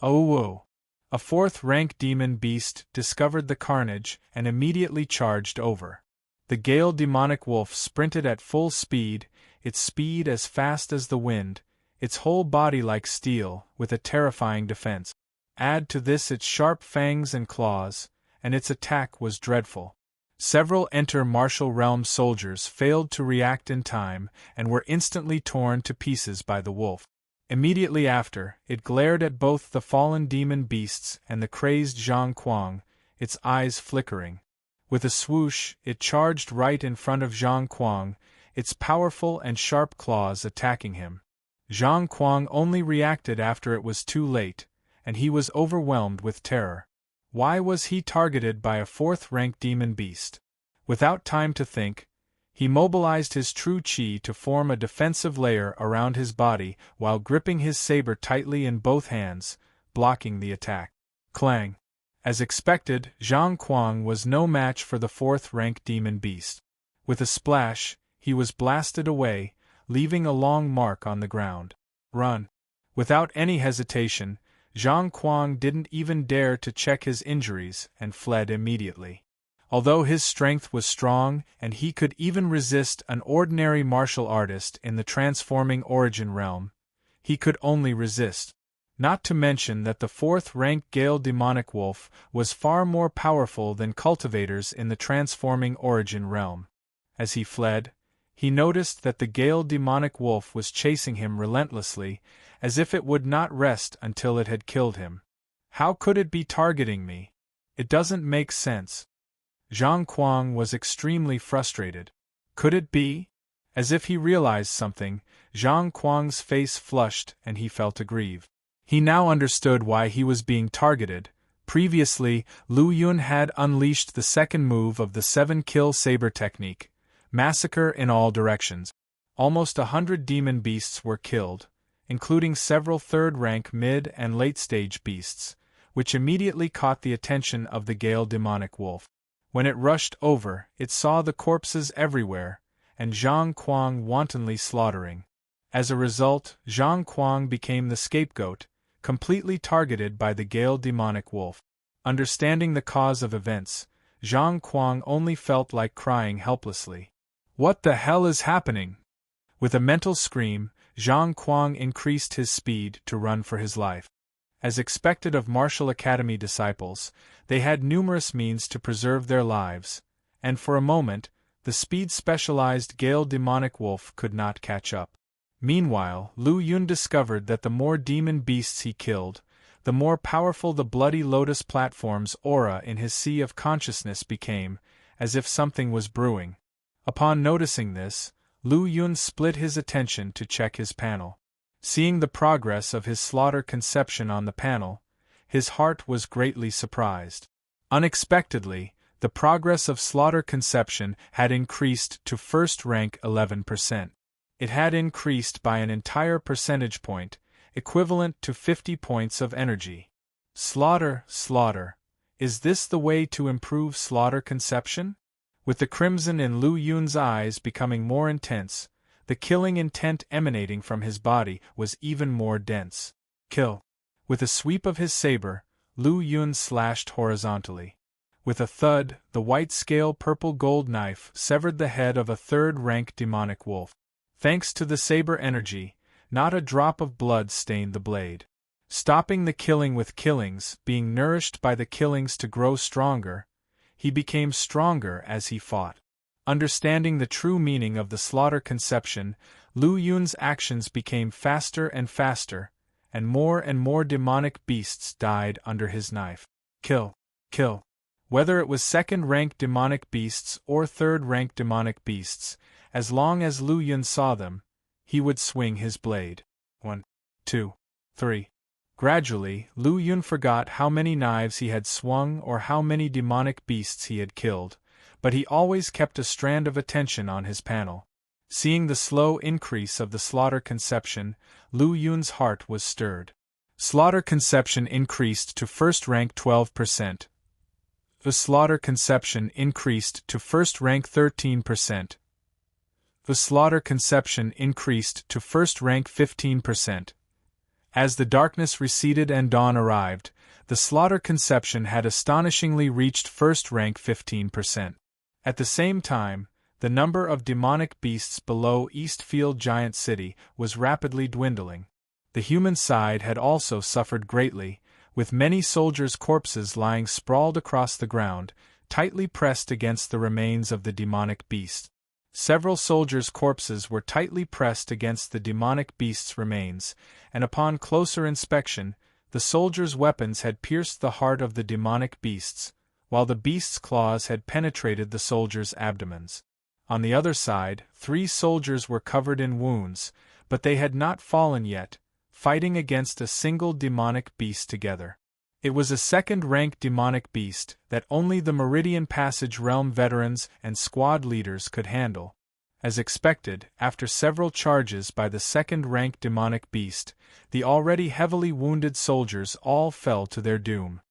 A: Oh whoa! A fourth-rank demon beast discovered the carnage and immediately charged over. The Gale demonic wolf sprinted at full speed, its speed as fast as the wind, its whole body like steel, with a terrifying defense. Add to this its sharp fangs and claws, and its attack was dreadful. Several Martial Realm soldiers failed to react in time and were instantly torn to pieces by the wolf. Immediately after, it glared at both the fallen demon beasts and the crazed Zhang Kuang, its eyes flickering. With a swoosh, it charged right in front of Zhang Kuang, its powerful and sharp claws attacking him. Zhang Kuang only reacted after it was too late, and he was overwhelmed with terror. Why was he targeted by a fourth-rank demon beast? Without time to think, he mobilized his true chi to form a defensive layer around his body while gripping his saber tightly in both hands, blocking the attack. Clang! As expected, Zhang Kuang was no match for the fourth-rank demon beast. With a splash, he was blasted away, leaving a long mark on the ground. Run! Without any hesitation, Zhang Kuang didn't even dare to check his injuries and fled immediately. Although his strength was strong and he could even resist an ordinary martial artist in the transforming origin realm, he could only resist. Not to mention that the fourth-rank Gale demonic wolf was far more powerful than cultivators in the transforming origin realm. As he fled, he noticed that the Gale demonic wolf was chasing him relentlessly, as if it would not rest until it had killed him. How could it be targeting me? It doesn't make sense. Zhang Kuang was extremely frustrated. Could it be? As if he realized something, Zhang Kuang's face flushed and he felt aggrieved. He now understood why he was being targeted. Previously, Lu Yun had unleashed the second move of the 7-kill saber technique, massacre in all directions. Almost 100 demon beasts were killed, including several third-rank mid- and late-stage beasts, which immediately caught the attention of the Gale demonic wolf. When it rushed over, it saw the corpses everywhere, and Zhang Kuang wantonly slaughtering. As a result, Zhang Kuang became the scapegoat, completely targeted by the Gale demonic wolf. Understanding the cause of events, Zhang Kuang only felt like crying helplessly. What the hell is happening? With a mental scream, Zhang Kuang increased his speed to run for his life. As expected of martial academy disciples, they had numerous means to preserve their lives, and for a moment, the speed-specialized Gale demonic wolf could not catch up. Meanwhile, Lu Yun discovered that the more demon beasts he killed, the more powerful the Bloody Lotus platform's aura in his sea of consciousness became, as if something was brewing. Upon noticing this, Lu Yun split his attention to check his panel. Seeing the progress of his slaughter conception on the panel, his heart was greatly surprised. Unexpectedly, the progress of slaughter conception had increased to first rank 11%. It had increased by an entire percentage point, equivalent to 50 points of energy. Slaughter. Is this the way to improve slaughter conception? With the crimson in Lu Yun's eyes becoming more intense, the killing intent emanating from his body was even more dense. Kill. With a sweep of his saber, Lu Yun slashed horizontally. With a thud, the white-scale purple-gold knife severed the head of a third-rank demonic wolf. Thanks to the saber energy, not a drop of blood stained the blade. Stopping the killing with killings, being nourished by the killings to grow stronger, he became stronger as he fought. Understanding the true meaning of the slaughter conception, Lu Yun's actions became faster and faster, and more demonic beasts died under his knife. Kill. Whether it was second-rank demonic beasts or third-rank demonic beasts, as long as Lu Yun saw them, he would swing his blade. 1, 2, 3. Gradually, Lu Yun forgot how many knives he had swung or how many demonic beasts he had killed, but he always kept a strand of attention on his panel. Seeing the slow increase of the slaughter conception, Lu Yun's heart was stirred. Slaughter conception increased to first rank 12%. The slaughter conception increased to first rank 13%. The slaughter conception increased to first rank 15%. As the darkness receded and dawn arrived, the slaughter conception had astonishingly reached first rank 15%. At the same time, the number of demonic beasts below Eastfield Giant City was rapidly dwindling. The human side had also suffered greatly, with many soldiers' corpses lying sprawled across the ground, tightly pressed against the remains of the demonic beast. Several soldiers' corpses were tightly pressed against the demonic beast's remains, and upon closer inspection, the soldiers' weapons had pierced the heart of the demonic beasts, while the beast's claws had penetrated the soldiers' abdomens. On the other side, 3 soldiers were covered in wounds, but they had not fallen yet, fighting against a single demonic beast together. It was a second-rank demonic beast that only the Meridian Passage Realm veterans and squad leaders could handle. As expected, after several charges by the second-rank demonic beast, the already heavily wounded soldiers all fell to their doom.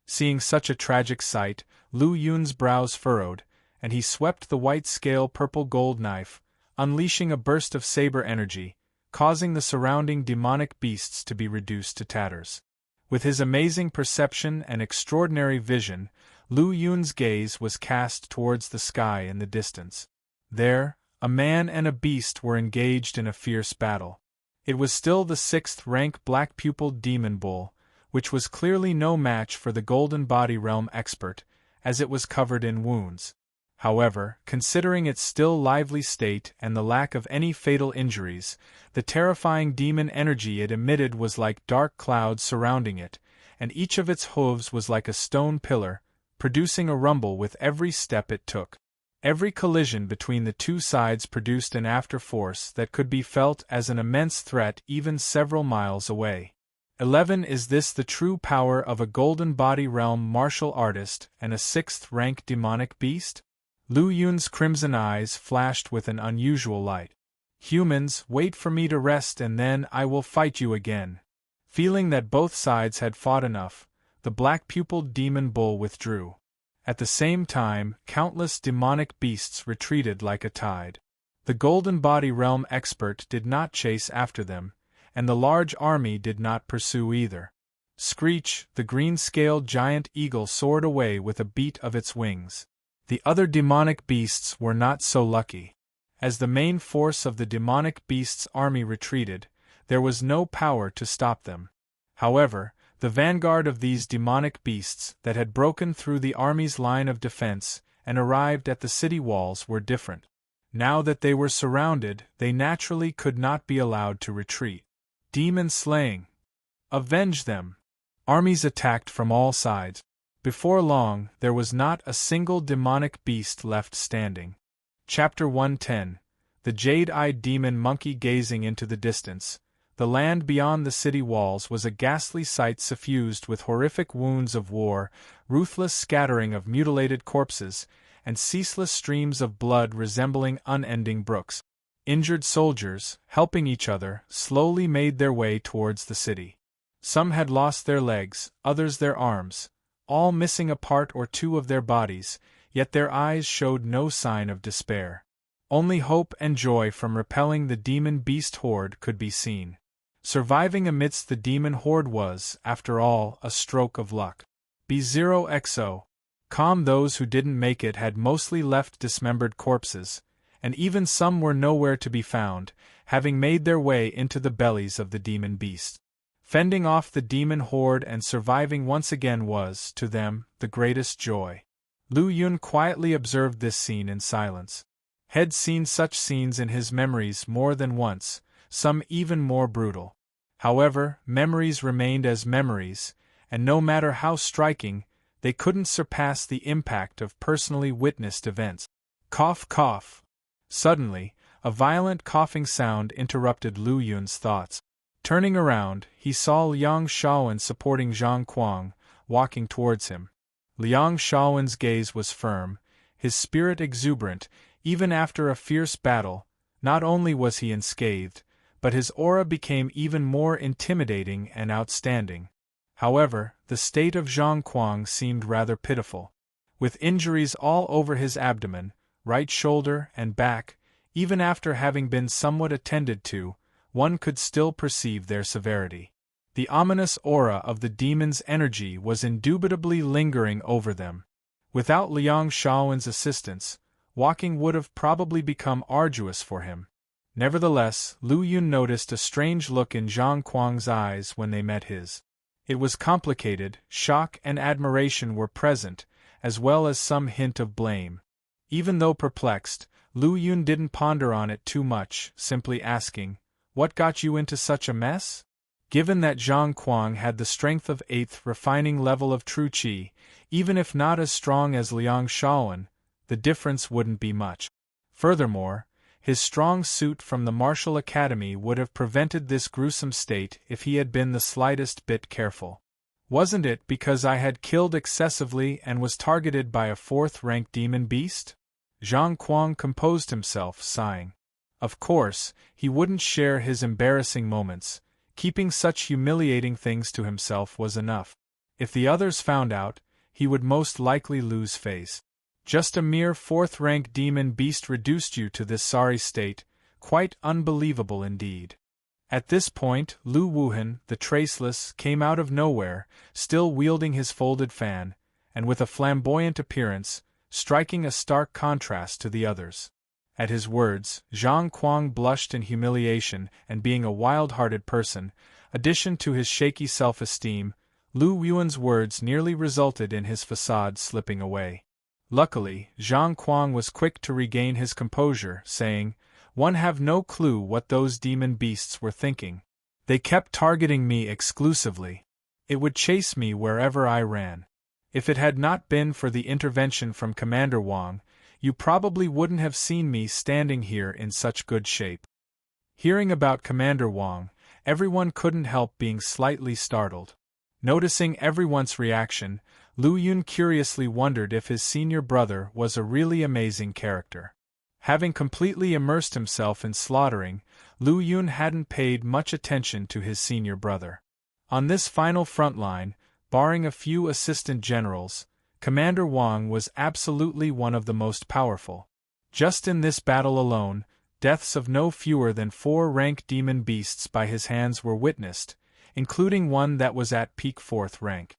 A: Seeing such a tragic sight, Lu Yun's brows furrowed, and he swept the white-scale purple-gold knife, unleashing a burst of saber energy, causing the surrounding demonic beasts to be reduced to tatters. With his amazing perception and extraordinary vision, Lu Yun's gaze was cast towards the sky in the distance. There, a man and a beast were engaged in a fierce battle. It was still the 6th-rank black-pupiled demon bull, which was clearly no match for the Golden Body Realm expert, as it was covered in wounds. However, considering its still lively state and the lack of any fatal injuries, the terrifying demon energy it emitted was like dark clouds surrounding it, and each of its hooves was like a stone pillar, producing a rumble with every step it took. Every collision between the two sides produced an after-force that could be felt as an immense threat even several miles away. 11. Is this the true power of a Golden Body Realm martial artist and a 6th-rank demonic beast? Lu Yun's crimson eyes flashed with an unusual light. Humans, wait for me to rest and then I will fight you again. Feeling that both sides had fought enough, the black-pupiled demon bull withdrew. At the same time, countless demonic beasts retreated like a tide. The Golden Body Realm expert did not chase after them, and the large army did not pursue either. Screech, the green-scaled giant eagle soared away with a beat of its wings. The other demonic beasts were not so lucky. As the main force of the demonic beasts' army retreated, there was no power to stop them. However, the vanguard of these demonic beasts that had broken through the army's line of defense and arrived at the city walls were different. Now that they were surrounded, they naturally could not be allowed to retreat. Demon slaying. Avenge them! Armies attacked from all sides. Before long, there was not a single demonic beast left standing. Chapter 110. The Jade-Eyed Demon Monkey Gazing into the Distance. The land beyond the city walls was a ghastly sight suffused with horrific wounds of war, ruthless scattering of mutilated corpses, and ceaseless streams of blood resembling unending brooks. Injured soldiers, helping each other, slowly made their way towards the city. Some had lost their legs, others their arms, all missing a part or two of their bodies, yet their eyes showed no sign of despair. Only hope and joy from repelling the demon beast horde could be seen. Surviving amidst the demon horde was, after all, a stroke of luck. B0XO. Those who didn't make it had mostly left dismembered corpses, and even some were nowhere to be found, having made their way into the bellies of the demon beast. Fending off the demon horde and surviving once again was, to them, the greatest joy. Lu Yun quietly observed this scene in silence. Had seen such scenes in his memories more than once, some even more brutal. However, memories remained as memories, and no matter how striking, they couldn't surpass the impact of personally witnessed events. Cough, cough. Suddenly, a violent coughing sound interrupted Lu Yun's thoughts. Turning around, he saw Liang Shaowen supporting Zhang Kuang, walking towards him. Liang Shaowen's gaze was firm, his spirit exuberant, even after a fierce battle, Not only was he unscathed, but his aura became even more intimidating and outstanding. However, the state of Zhang Kuang seemed rather pitiful. With injuries all over his abdomen, right shoulder, and back, even after having been somewhat attended to, one could still perceive their severity. The ominous aura of the demon's energy was indubitably lingering over them. Without Liang Shaowen's assistance, walking would have probably become arduous for him. Nevertheless, Lu Yun noticed a strange look in Zhang Kuang's eyes when they met his. It was complicated, shock and admiration were present, as well as some hint of blame. Even though perplexed, Lu Yun didn't ponder on it too much, simply asking, "What got you into such a mess?" Given that Zhang Kuang had the strength of 8th refining level of true qi, even if not as strong as Liang Shaowen, the difference wouldn't be much. Furthermore, his strong suit from the martial academy would have prevented this gruesome state if he had been the slightest bit careful. Wasn't it because I had killed excessively and was targeted by a 4th-rank demon beast? Zhang Kuang composed himself, sighing. Of course, he wouldn't share his embarrassing moments. Keeping such humiliating things to himself was enough. If the others found out, he would most likely lose face. Just a mere 4th-rank demon beast reduced you to this sorry state, quite unbelievable indeed. At this point, Lu Wuhan, the Traceless, came out of nowhere, still wielding his folded fan, and with a flamboyant appearance, striking a stark contrast to the others. At his words, Zhang Kuang blushed in humiliation, and being a wild-hearted person, addition to his shaky self-esteem, Lu Yuan's words nearly resulted in his facade slipping away. Luckily, Zhang Kuang was quick to regain his composure, saying, "One have no clue what those demon beasts were thinking. They kept targeting me exclusively. It would chase me wherever I ran. If it had not been for the intervention from Commander Wang, you probably wouldn't have seen me standing here in such good shape." Hearing about Commander Wang, everyone couldn't help being slightly startled. Noticing everyone's reaction, Lu Yun curiously wondered if his senior brother was a really amazing character. Having completely immersed himself in slaughtering, Lu Yun hadn't paid much attention to his senior brother. On this final front line, barring a few assistant generals, Commander Wang was absolutely one of the most powerful. Just in this battle alone, deaths of no fewer than 4-rank demon beasts by his hands were witnessed, including one that was at peak 4th rank.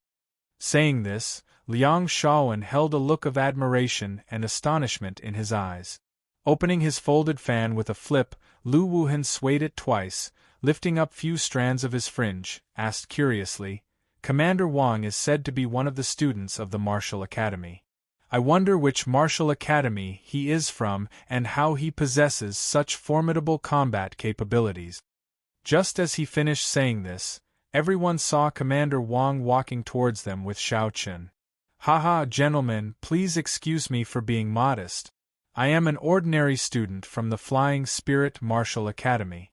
A: Saying this, Liang Shaowen held a look of admiration and astonishment in his eyes. Opening his folded fan with a flip, Lu Wuhan swayed it twice, lifting up few strands of his fringe, asked curiously, "Commander Wang is said to be one of the students of the Martial Academy. I wonder which Martial Academy he is from and how he possesses such formidable combat capabilities." Just as he finished saying this, everyone saw Commander Wang walking towards them with Xiao Chen. "Haha, gentlemen, please excuse me for being modest. I am an ordinary student from the Flying Spirit Martial Academy."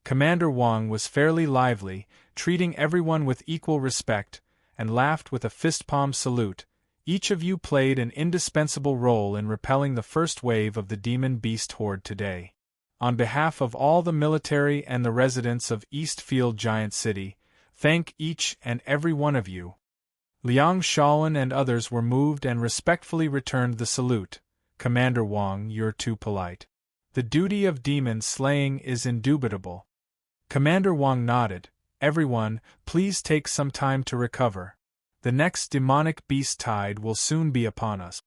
A: Commander Wang was fairly lively, treating everyone with equal respect, and laughed with a fist-palm salute. "Each of you played an indispensable role in repelling the first wave of the demon beast horde today. On behalf of all the military and the residents of Eastfield Giant City, thank each and every one of you." Liang Shaowen and others were moved and respectfully returned the salute. "Commander Wang, you're too polite. The duty of demon slaying is indubitable." Commander Wang nodded. "Everyone, please take some time to recover. The next demonic beast tide will soon be upon us."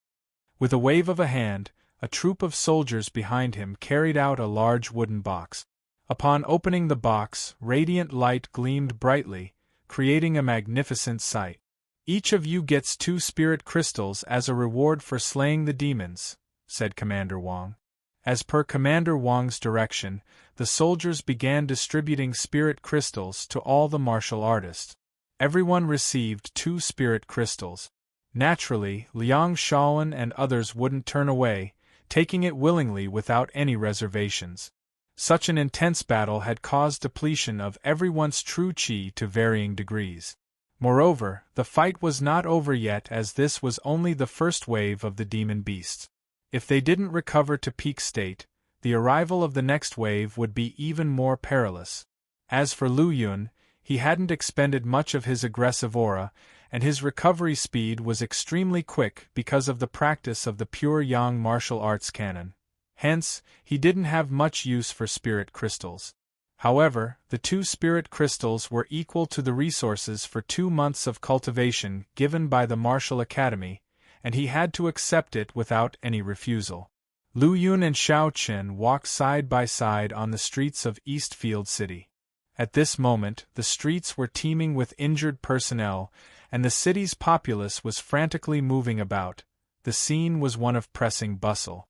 A: With a wave of a hand, a troop of soldiers behind him carried out a large wooden box. Upon opening the box, radiant light gleamed brightly, creating a magnificent sight. "Each of you gets 2 spirit crystals as a reward for slaying the demons," said Commander Wang. As per Commander Wang's direction, the soldiers began distributing spirit crystals to all the martial artists. Everyone received 2 spirit crystals. Naturally, Liang Shaowen and others wouldn't turn away, taking it willingly without any reservations. Such an intense battle had caused depletion of everyone's true qi to varying degrees. Moreover, the fight was not over yet, as this was only the first wave of the demon beasts. If they didn't recover to peak state, the arrival of the next wave would be even more perilous. As for Lu Yun, he hadn't expended much of his aggressive aura, and his recovery speed was extremely quick because of the practice of the pure yang martial arts canon. Hence, he didn't have much use for spirit crystals. However, the 2 spirit crystals were equal to the resources for 2 months of cultivation given by the Martial Academy, and he had to accept it without any refusal. Lu Yun and Xiao Chen walked side by side on the streets of Eastfield City. At this moment, the streets were teeming with injured personnel, and the city's populace was frantically moving about. The scene was one of pressing bustle.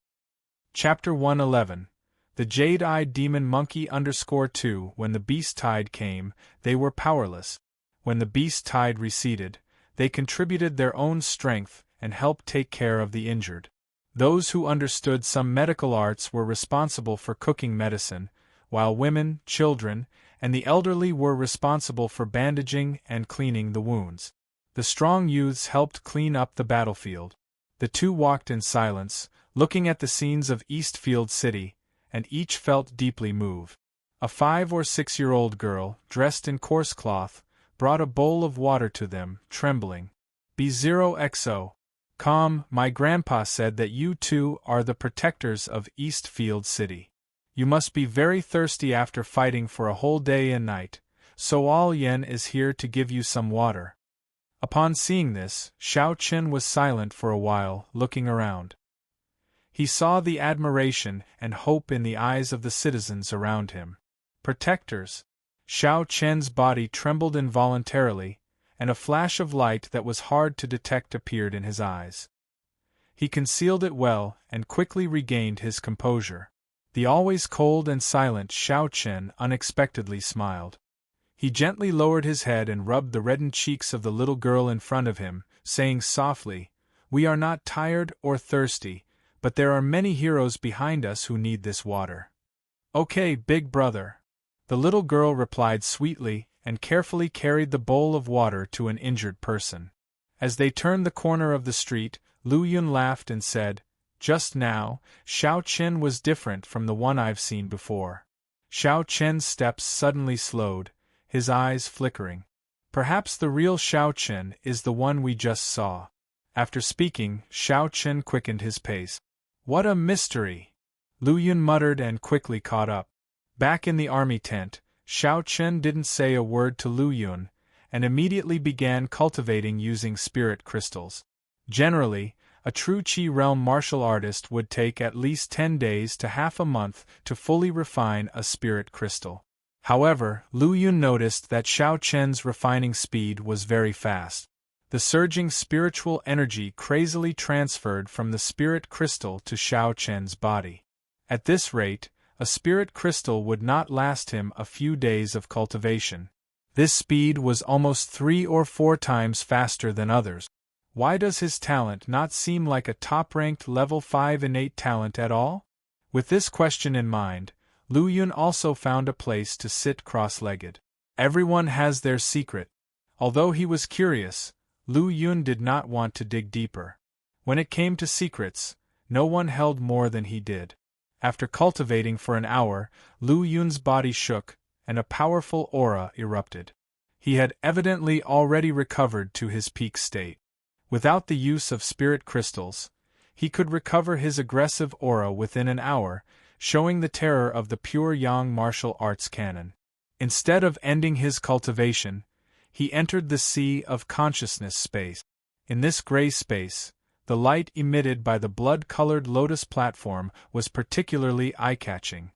A: Chapter 111. The Jade-Eyed Demon Monkey _2 When the beast tide came, they were powerless. When the beast tide receded, they contributed their own strength and helped take care of the injured. Those who understood some medical arts were responsible for cooking medicine, while women, children, and the elderly were responsible for bandaging and cleaning the wounds. The strong youths helped clean up the battlefield. The 2 walked in silence, looking at the scenes of Eastfield City, and each felt deeply moved. A 5 or 6-year-old girl, dressed in coarse cloth, brought a bowl of water to them, trembling. B0XO. Calm, my grandpa said that you 2 are the protectors of Eastfield City. You must be very thirsty after fighting for a whole day and night, so All Yen is here to give you some water. Upon seeing this, Xiao Chen was silent for a while, looking around. He saw the admiration and hope in the eyes of the citizens around him. Protectors. Xiao Chen's body trembled involuntarily, and a flash of light that was hard to detect appeared in his eyes. He concealed it well and quickly regained his composure. The always cold and silent Xiao Chen unexpectedly smiled. He gently lowered his head and rubbed the reddened cheeks of the little girl in front of him, saying softly, "We are not tired or thirsty, but there are many heroes behind us who need this water." "Okay, big brother." The little girl replied sweetly and carefully carried the bowl of water to an injured person. As they turned the corner of the street, Lu Yun laughed and said, "Just now, Xiao Chen was different from the one I've seen before." Xiao Chen's steps suddenly slowed, his eyes flickering. "Perhaps the real Xiao Chen is the one we just saw." After speaking, Xiao Chen quickened his pace. "What a mystery!" Lu Yun muttered and quickly caught up. Back in the army tent, Xiao Chen didn't say a word to Lu Yun, and immediately began cultivating using spirit crystals. Generally, a true Qi realm martial artist would take at least 10 days to half a month to fully refine a spirit crystal. However, Lu Yun noticed that Xiao Chen's refining speed was very fast. The surging spiritual energy crazily transferred from the spirit crystal to Xiao Chen's body. At this rate, a spirit crystal would not last him a few days of cultivation. This speed was almost 3 or 4 times faster than others. Why does his talent not seem like a top-ranked level 5 innate talent at all? With this question in mind, Lu Yun also found a place to sit cross-legged. Everyone has their secret. Although he was curious, Lu Yun did not want to dig deeper. When it came to secrets, no one held more than he did. After cultivating for an hour, Lu Yun's body shook, and a powerful aura erupted. He had evidently already recovered to his peak state. Without the use of spirit crystals, he could recover his aggressive aura within an hour, showing the terror of the pure yang martial arts canon. Instead of ending his cultivation, he entered the sea of consciousness space. In this gray space, the light emitted by the blood-colored lotus platform was particularly eye-catching.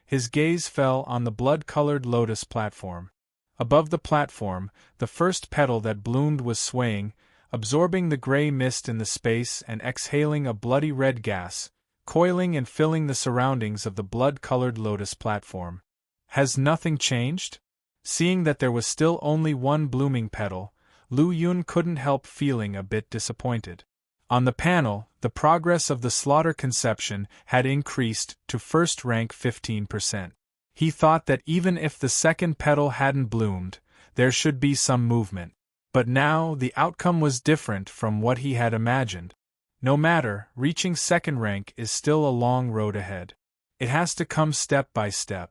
A: His gaze fell on the blood-colored lotus platform. Above the platform, the first petal that bloomed was swaying, absorbing the gray mist in the space and exhaling a bloody red gas, coiling and filling the surroundings of the blood-colored lotus platform. Has nothing changed? Seeing that there was still only one blooming petal, Lu Yun couldn't help feeling a bit disappointed. On the panel, the progress of the slaughter conception had increased to first rank 15%. He thought that even if the second petal hadn't bloomed, there should be some movement. But now the outcome was different from what he had imagined. No matter, reaching second rank is still a long road ahead. It has to come step by step.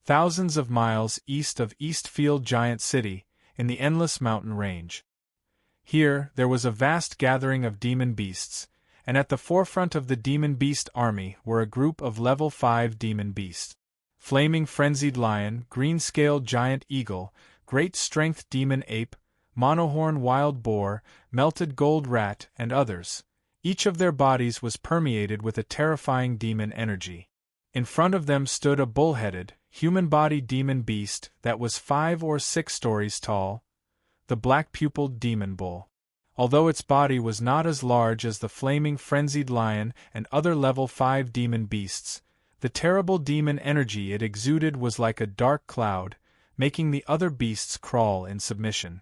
A: Thousands of miles east of Eastfield Giant City, in the endless mountain range. Here, there was a vast gathering of demon beasts, and at the forefront of the demon beast army were a group of level 5 demon beasts. Flaming frenzied lion, green-scaled giant eagle, great strength demon ape, monohorn wild boar, melted gold rat, and others. Each of their bodies was permeated with a terrifying demon energy. In front of them stood a bull-headed, human-bodied demon beast that was 5 or 6 stories tall, the black-pupiled demon bull. Although its body was not as large as the flaming frenzied lion and other level 5 demon beasts, the terrible demon energy it exuded was like a dark cloud, making the other beasts crawl in submission.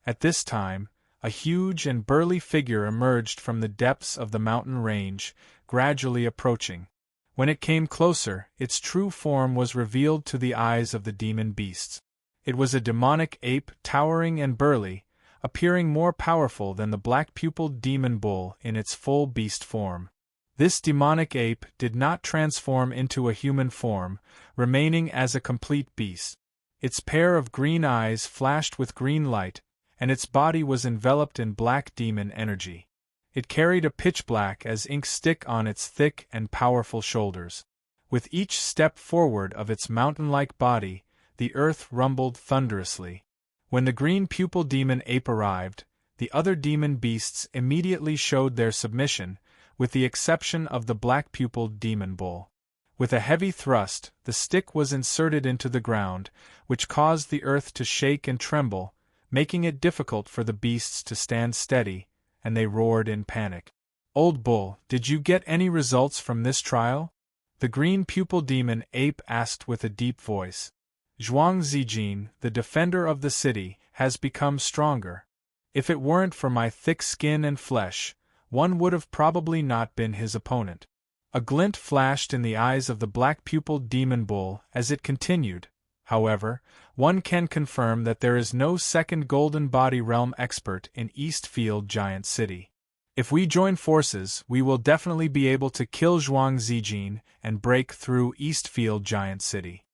A: At this time, a huge and burly figure emerged from the depths of the mountain range, gradually approaching. When it came closer, its true form was revealed to the eyes of the demon beasts. It was a demonic ape, towering and burly, appearing more powerful than the black-pupiled demon bull in its full beast form. This demonic ape did not transform into a human form, remaining as a complete beast. Its pair of green eyes flashed with green light, and its body was enveloped in black demon energy. It carried a pitch-black as ink stick on its thick and powerful shoulders. With each step forward of its mountain-like body, the earth rumbled thunderously. When the green-pupil demon ape arrived, the other demon beasts immediately showed their submission, with the exception of the black-pupiled demon bull. With a heavy thrust, the stick was inserted into the ground, which caused the earth to shake and tremble, making it difficult for the beasts to stand steady, and they roared in panic. "Old bull, did you get any results from this trial?" the green-pupil demon ape asked with a deep voice. "Zhuang Zijin, the defender of the city, has become stronger. If it weren't for my thick skin and flesh, one would have probably not been his opponent." A glint flashed in the eyes of the black-pupiled demon bull as it continued. "However, one can confirm that there is no second Golden Body Realm expert in Eastfield Giant City. If we join forces, we will definitely be able to kill Zhuang Zijin and break through Eastfield Giant City."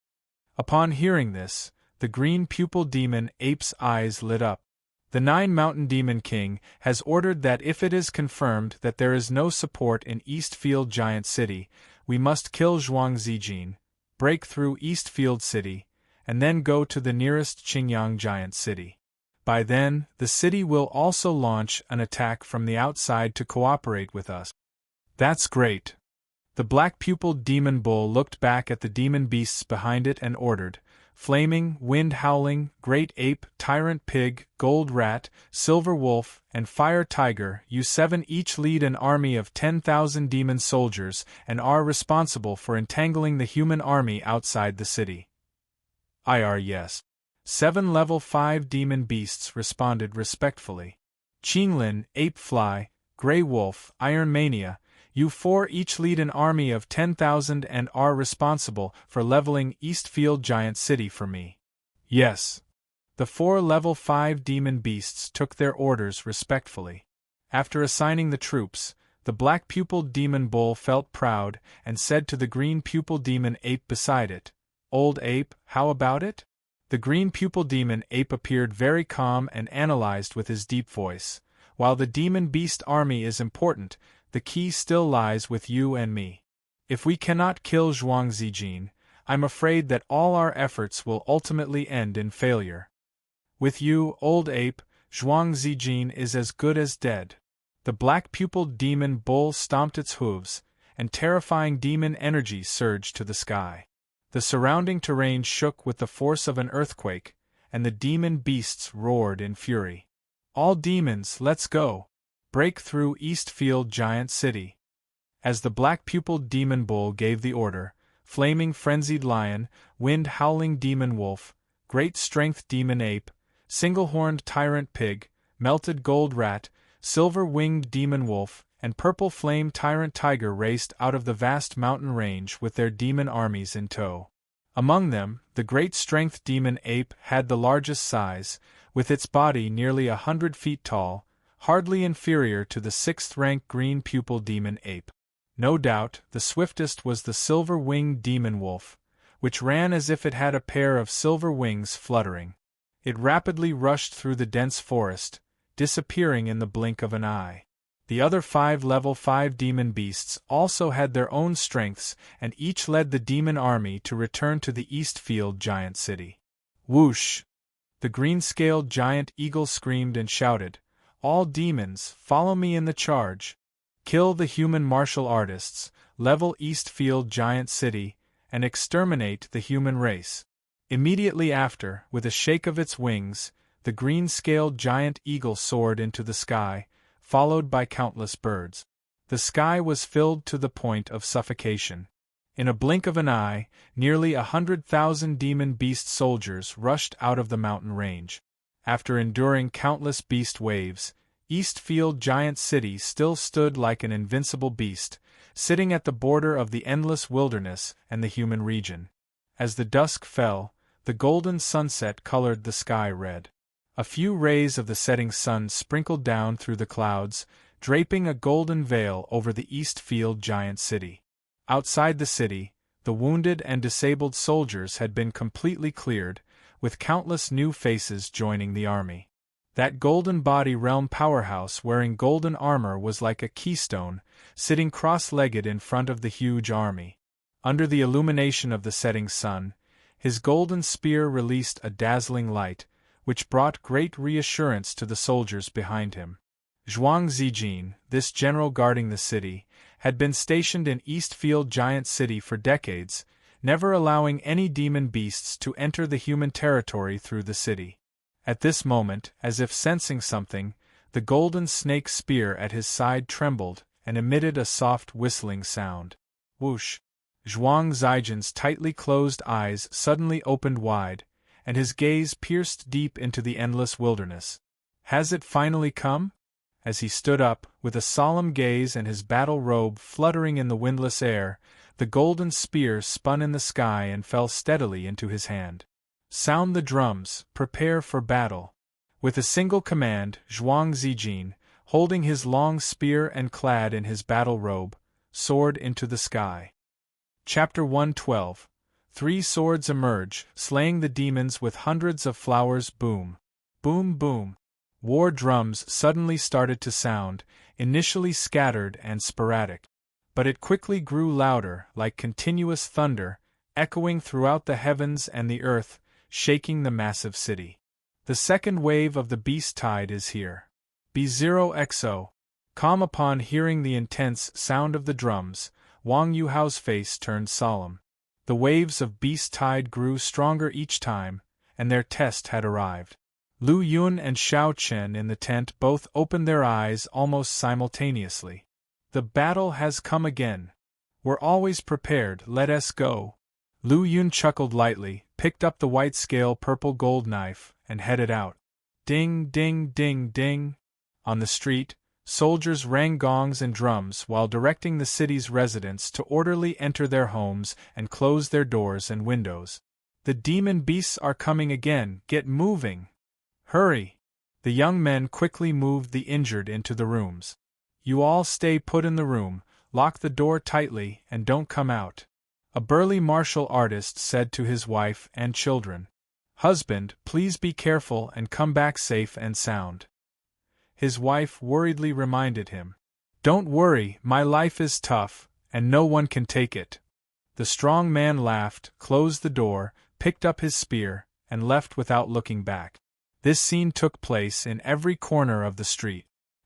A: Upon hearing this, the green-pupil demon ape's eyes lit up. "The Nine Mountain Demon King has ordered that if it is confirmed that there is no support in Eastfield Giant City, we must kill Zhuang Zijin, break through Eastfield City, and then go to the nearest Qingyang Giant City. By then, the city will also launch an attack from the outside to cooperate with us." "That's great." The black-pupiled demon bull looked back at the demon beasts behind it and ordered, "Flaming, wind-howling, great ape, tyrant pig, gold rat, silver wolf, and fire tiger, you 7 each lead an army of 10,000 demon soldiers and are responsible for entangling the human army outside the city." Yes. 7 level 5 demon beasts responded respectfully. "Qinglin, ape fly, gray wolf, iron mania, you 4 each lead an army of 10,000 and are responsible for leveling Eastfield Giant City for me." "Yes." The 4 level 5 demon beasts took their orders respectfully. After assigning the troops, the black-pupiled demon bull felt proud and said to the green-pupil demon ape beside it, "Old ape, how about it?" The green-pupil demon ape appeared very calm and analyzed with his deep voice. "While the demon beast army is important, the key still lies with you and me. If we cannot kill Zhuang Zijin, I'm afraid that all our efforts will ultimately end in failure. With you, old ape, Zhuang Zijin is as good as dead." The black-pupiled demon bull stomped its hooves, and terrifying demon energy surged to the sky. The surrounding terrain shook with the force of an earthquake, and the demon beasts roared in fury. "All demons, let's go! Break through Eastfield Giant City." As the black-pupiled demon bull gave the order, flaming frenzied lion, wind-howling demon wolf, great strength demon ape, single-horned tyrant pig, melted gold rat, silver-winged demon wolf, and purple flame tyrant tiger raced out of the vast mountain range with their demon armies in tow. Among them, the great strength demon ape had the largest size, with its body nearly 100 feet tall, hardly inferior to the 6th-rank green-pupil demon ape. No doubt, the swiftest was the silver-winged demon wolf, which ran as if it had a pair of silver wings fluttering. It rapidly rushed through the dense forest, disappearing in the blink of an eye. The other 5 level 5 demon beasts also had their own strengths, and each led the demon army to return to the Eastfield giant city. Whoosh! The green-scaled giant eagle screamed and shouted, "All demons, follow me in the charge! Kill the human martial artists, level Eastfield giant city, and exterminate the human race." Immediately after, with a shake of its wings, the green-scaled giant eagle soared into the sky, followed by countless birds. The sky was filled to the point of suffocation. In a blink of an eye, nearly 100,000 demon beast soldiers rushed out of the mountain range. After enduring countless beast waves, Eastfield Giant City still stood like an invincible beast, sitting at the border of the endless wilderness and the human region. As the dusk fell, the golden sunset colored the sky red. A few rays of the setting sun sprinkled down through the clouds, draping a golden veil over the Eastfield Giant City. Outside the city, the wounded and disabled soldiers had been completely cleared, with countless new faces joining the army. That golden body realm powerhouse wearing golden armor was like a keystone, sitting cross-legged in front of the huge army. Under the illumination of the setting sun, his golden spear released a dazzling light, which brought great reassurance to the soldiers behind him. Zhuang Zijin, this general guarding the city, had been stationed in Eastfield Giant City for decades, never allowing any demon beasts to enter the human territory through the city. At this moment, as if sensing something, the golden snake spear at his side trembled and emitted a soft whistling sound. Whoosh! Zhuang Zijin's tightly closed eyes suddenly opened wide, and his gaze pierced deep into the endless wilderness. Has it finally come? As he stood up, with a solemn gaze and his battle robe fluttering in the windless air, the golden spear spun in the sky and fell steadily into his hand. Sound the drums, prepare for battle. With a single command, Zhuang Zijin, holding his long spear and clad in his battle robe, soared into the sky. Chapter 112. 3 swords emerge, slaying the demons with hundreds of flowers. Boom. Boom boom. War drums suddenly started to sound, initially scattered and sporadic. But it quickly grew louder, like continuous thunder, echoing throughout the heavens and the earth, shaking the massive city. The second wave of the beast tide is here. B0XO. Calm. Upon hearing the intense sound of the drums, Wang Yuhao's face turned solemn. The waves of beast tide grew stronger each time, and their test had arrived. Lu Yun and Xiao Chen in the tent both opened their eyes almost simultaneously. The battle has come again. We're always prepared, let us go. Lu Yun chuckled lightly, picked up the white-scale purple gold knife, and headed out. Ding ding ding ding. On the street, soldiers rang gongs and drums while directing the city's residents to orderly enter their homes and close their doors and windows. The demon beasts are coming again, get moving! Hurry! The young men quickly moved the injured into the rooms. You all stay put in the room, lock the door tightly, and don't come out. A burly martial artist said to his wife and children. Husband, please be careful and come back safe and sound. His wife worriedly reminded him. Don't worry, my life is tough, and no one can take it. The strong man laughed, closed the door, picked up his spear, and left without looking back. This scene took place in every corner of the street.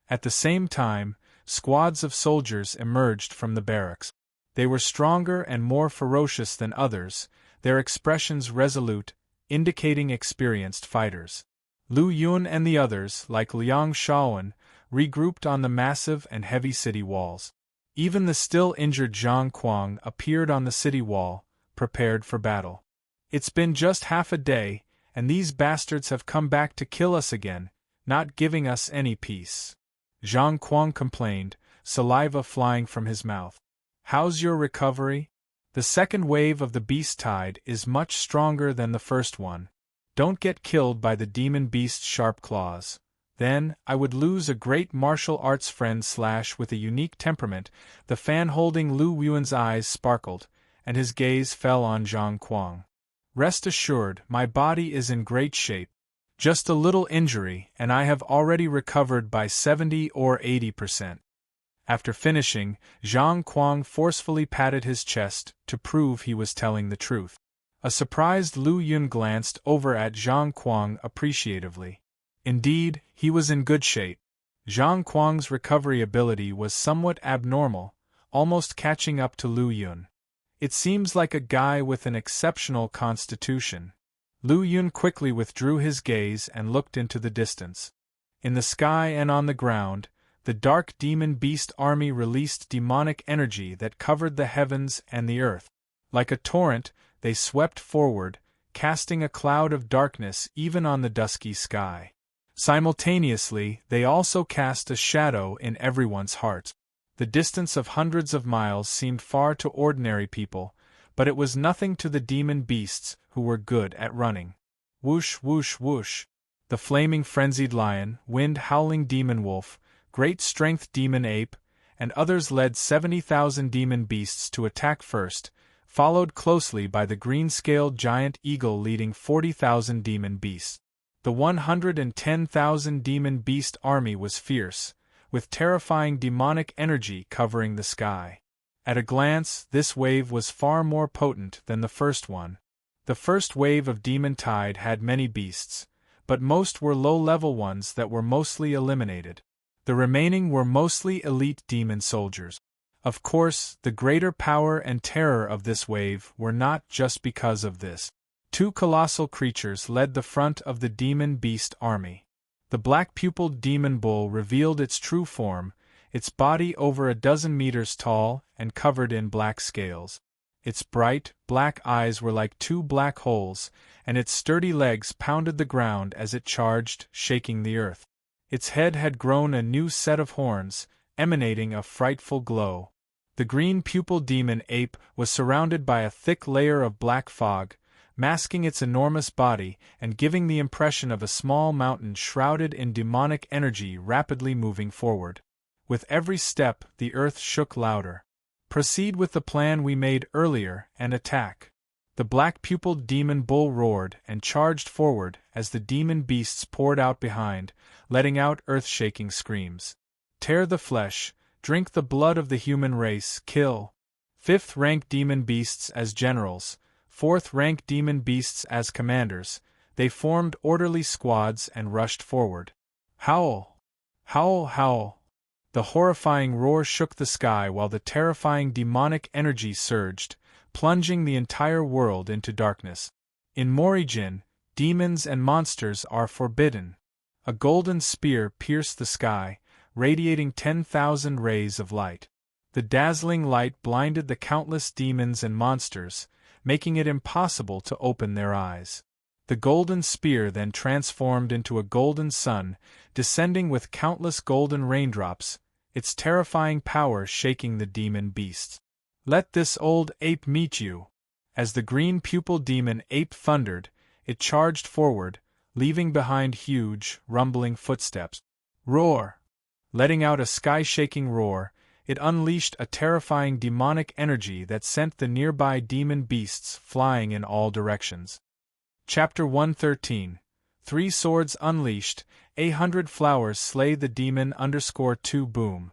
A: At the same time, squads of soldiers emerged from the barracks. They were stronger and more ferocious than others, their expressions resolute, indicating experienced fighters. Lu Yun and the others, like Liang Shaoan, regrouped on the massive and heavy city walls. Even the still injured Zhang Kuang appeared on the city wall, prepared for battle. It's been just half a day, and these bastards have come back to kill us again, not giving us any peace. Zhang Kuang complained, saliva flying from his mouth. How's your recovery? The second wave of the beast tide is much stronger than the first one. Don't get killed by the demon beast's sharp claws. Then, I would lose a great martial arts friend with a unique temperament. The fan-holding Lu Yuan's eyes sparkled, and his gaze fell on Zhang Kuang. Rest assured, my body is in great shape. Just a little injury, and I have already recovered by 70 or 80%. After finishing, Zhang Kuang forcefully patted his chest to prove he was telling the truth. A surprised Lu Yun glanced over at Zhang Kuang appreciatively. Indeed, he was in good shape. Zhang Kuang's recovery ability was somewhat abnormal, almost catching up to Lu Yun. It seems like a guy with an exceptional constitution. Lu Yun quickly withdrew his gaze and looked into the distance. In the sky and on the ground, the dark demon beast army released demonic energy that covered the heavens and the earth. Like a torrent, they swept forward, casting a cloud of darkness even on the dusky sky. Simultaneously, they also cast a shadow in everyone's heart. The distance of hundreds of miles seemed far to ordinary people, but it was nothing to the demon beasts who were good at running. Whoosh, whoosh, whoosh. The flaming frenzied lion, wind-howling demon wolf, great strength demon ape, and others led 70,000 demon beasts to attack first, followed closely by the green-scaled giant eagle leading 40,000 demon beasts. The 110,000 demon beast army was fierce, with terrifying demonic energy covering the sky. At a glance, this wave was far more potent than the first one. The first wave of demon tide had many beasts, but most were low-level ones that were mostly eliminated. The remaining were mostly elite demon soldiers. Of course, the greater power and terror of this wave were not just because of this. Two colossal creatures led the front of the demon beast army. The black-pupiled demon bull revealed its true form, its body over a dozen meters tall and covered in black scales. Its bright, black eyes were like two black holes, and its sturdy legs pounded the ground as it charged, shaking the earth. Its head had grown a new set of horns, emanating a frightful glow. The green-pupiled demon ape was surrounded by a thick layer of black fog, masking its enormous body and giving the impression of a small mountain shrouded in demonic energy rapidly moving forward. With every step, the earth shook louder. Proceed with the plan we made earlier and attack. The black-pupiled demon bull roared and charged forward as the demon beasts poured out behind, letting out earth-shaking screams. Tear the flesh, drink the blood of the human race, kill. 5th-rank demon beasts as generals, 4th-rank demon beasts as commanders, they formed orderly squads and rushed forward. Howl! Howl, howl! The horrifying roar shook the sky while the terrifying demonic energy surged, plunging the entire world into darkness. In Morijin, demons and monsters are forbidden. A golden spear pierced the sky, radiating 10,000 rays of light. The dazzling light blinded the countless demons and monsters, making it impossible to open their eyes. The golden spear then transformed into a golden sun, descending with countless golden raindrops, its terrifying power shaking the demon beasts. Let this old ape meet you! As the green-pupiled demon ape thundered, it charged forward, leaving behind huge, rumbling footsteps. Roar! Letting out a sky-shaking roar, it unleashed a terrifying demonic energy that sent the nearby demon beasts flying in all directions. Chapter 113 Three Swords Unleashed, 100 Flowers Slay the Demon _2 Boom.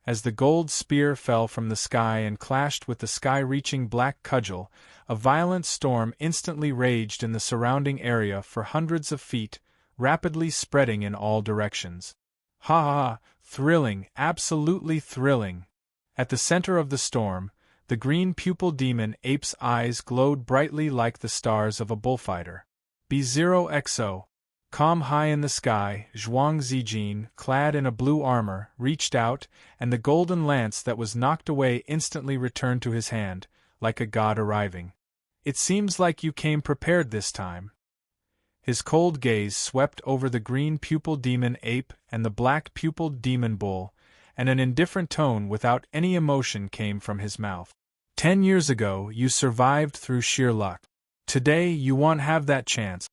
A: As the gold spear fell from the sky and clashed with the sky-reaching black cudgel, a violent storm instantly raged in the surrounding area for hundreds of feet, rapidly spreading in all directions. Ha ha! Thrilling, absolutely thrilling! At the center of the storm, the green-pupiled demon ape's eyes glowed brightly like the stars of a bullfighter. B0XO. Calm high in the sky, Zhuang Zijin, clad in a blue armor, reached out, and the golden lance that was knocked away instantly returned to his hand, like a god arriving. It seems like you came prepared this time. His cold gaze swept over the green-pupiled demon ape and the black-pupiled demon bull, and an indifferent tone without any emotion came from his mouth. 10 years ago, you survived through sheer luck. Today, you won't have that chance.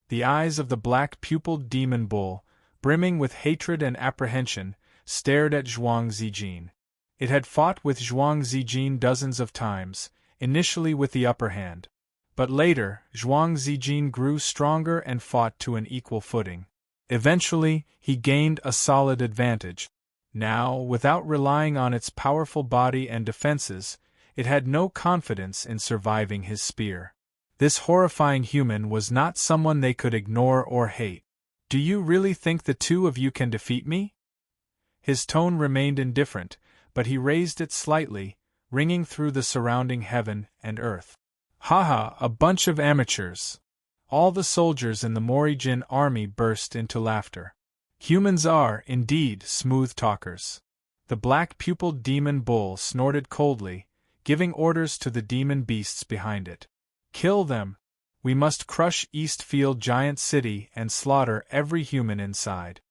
A: The eyes of the black-pupiled demon bull, brimming with hatred and apprehension, stared at Zhuang Zijin. It had fought with Zhuang Zijin dozens of times, initially with the upper hand. But later, Zhuang Zijin grew stronger and fought to an equal footing. Eventually, he gained a solid advantage. Now, without relying on its powerful body and defenses, it had no confidence in surviving his spear. This horrifying human was not someone they could ignore or hate. "Do you really think the two of you can defeat me?" His tone remained indifferent, but he raised it slightly, ringing through the surrounding heaven and earth. "Haha, a bunch of amateurs!" All the soldiers in the Morijin army burst into laughter. Humans are, indeed, smooth talkers. The black-pupiled demon bull snorted coldly, giving orders to the demon beasts behind it. "Kill them! We must crush Eastfield Giant City and slaughter every human inside."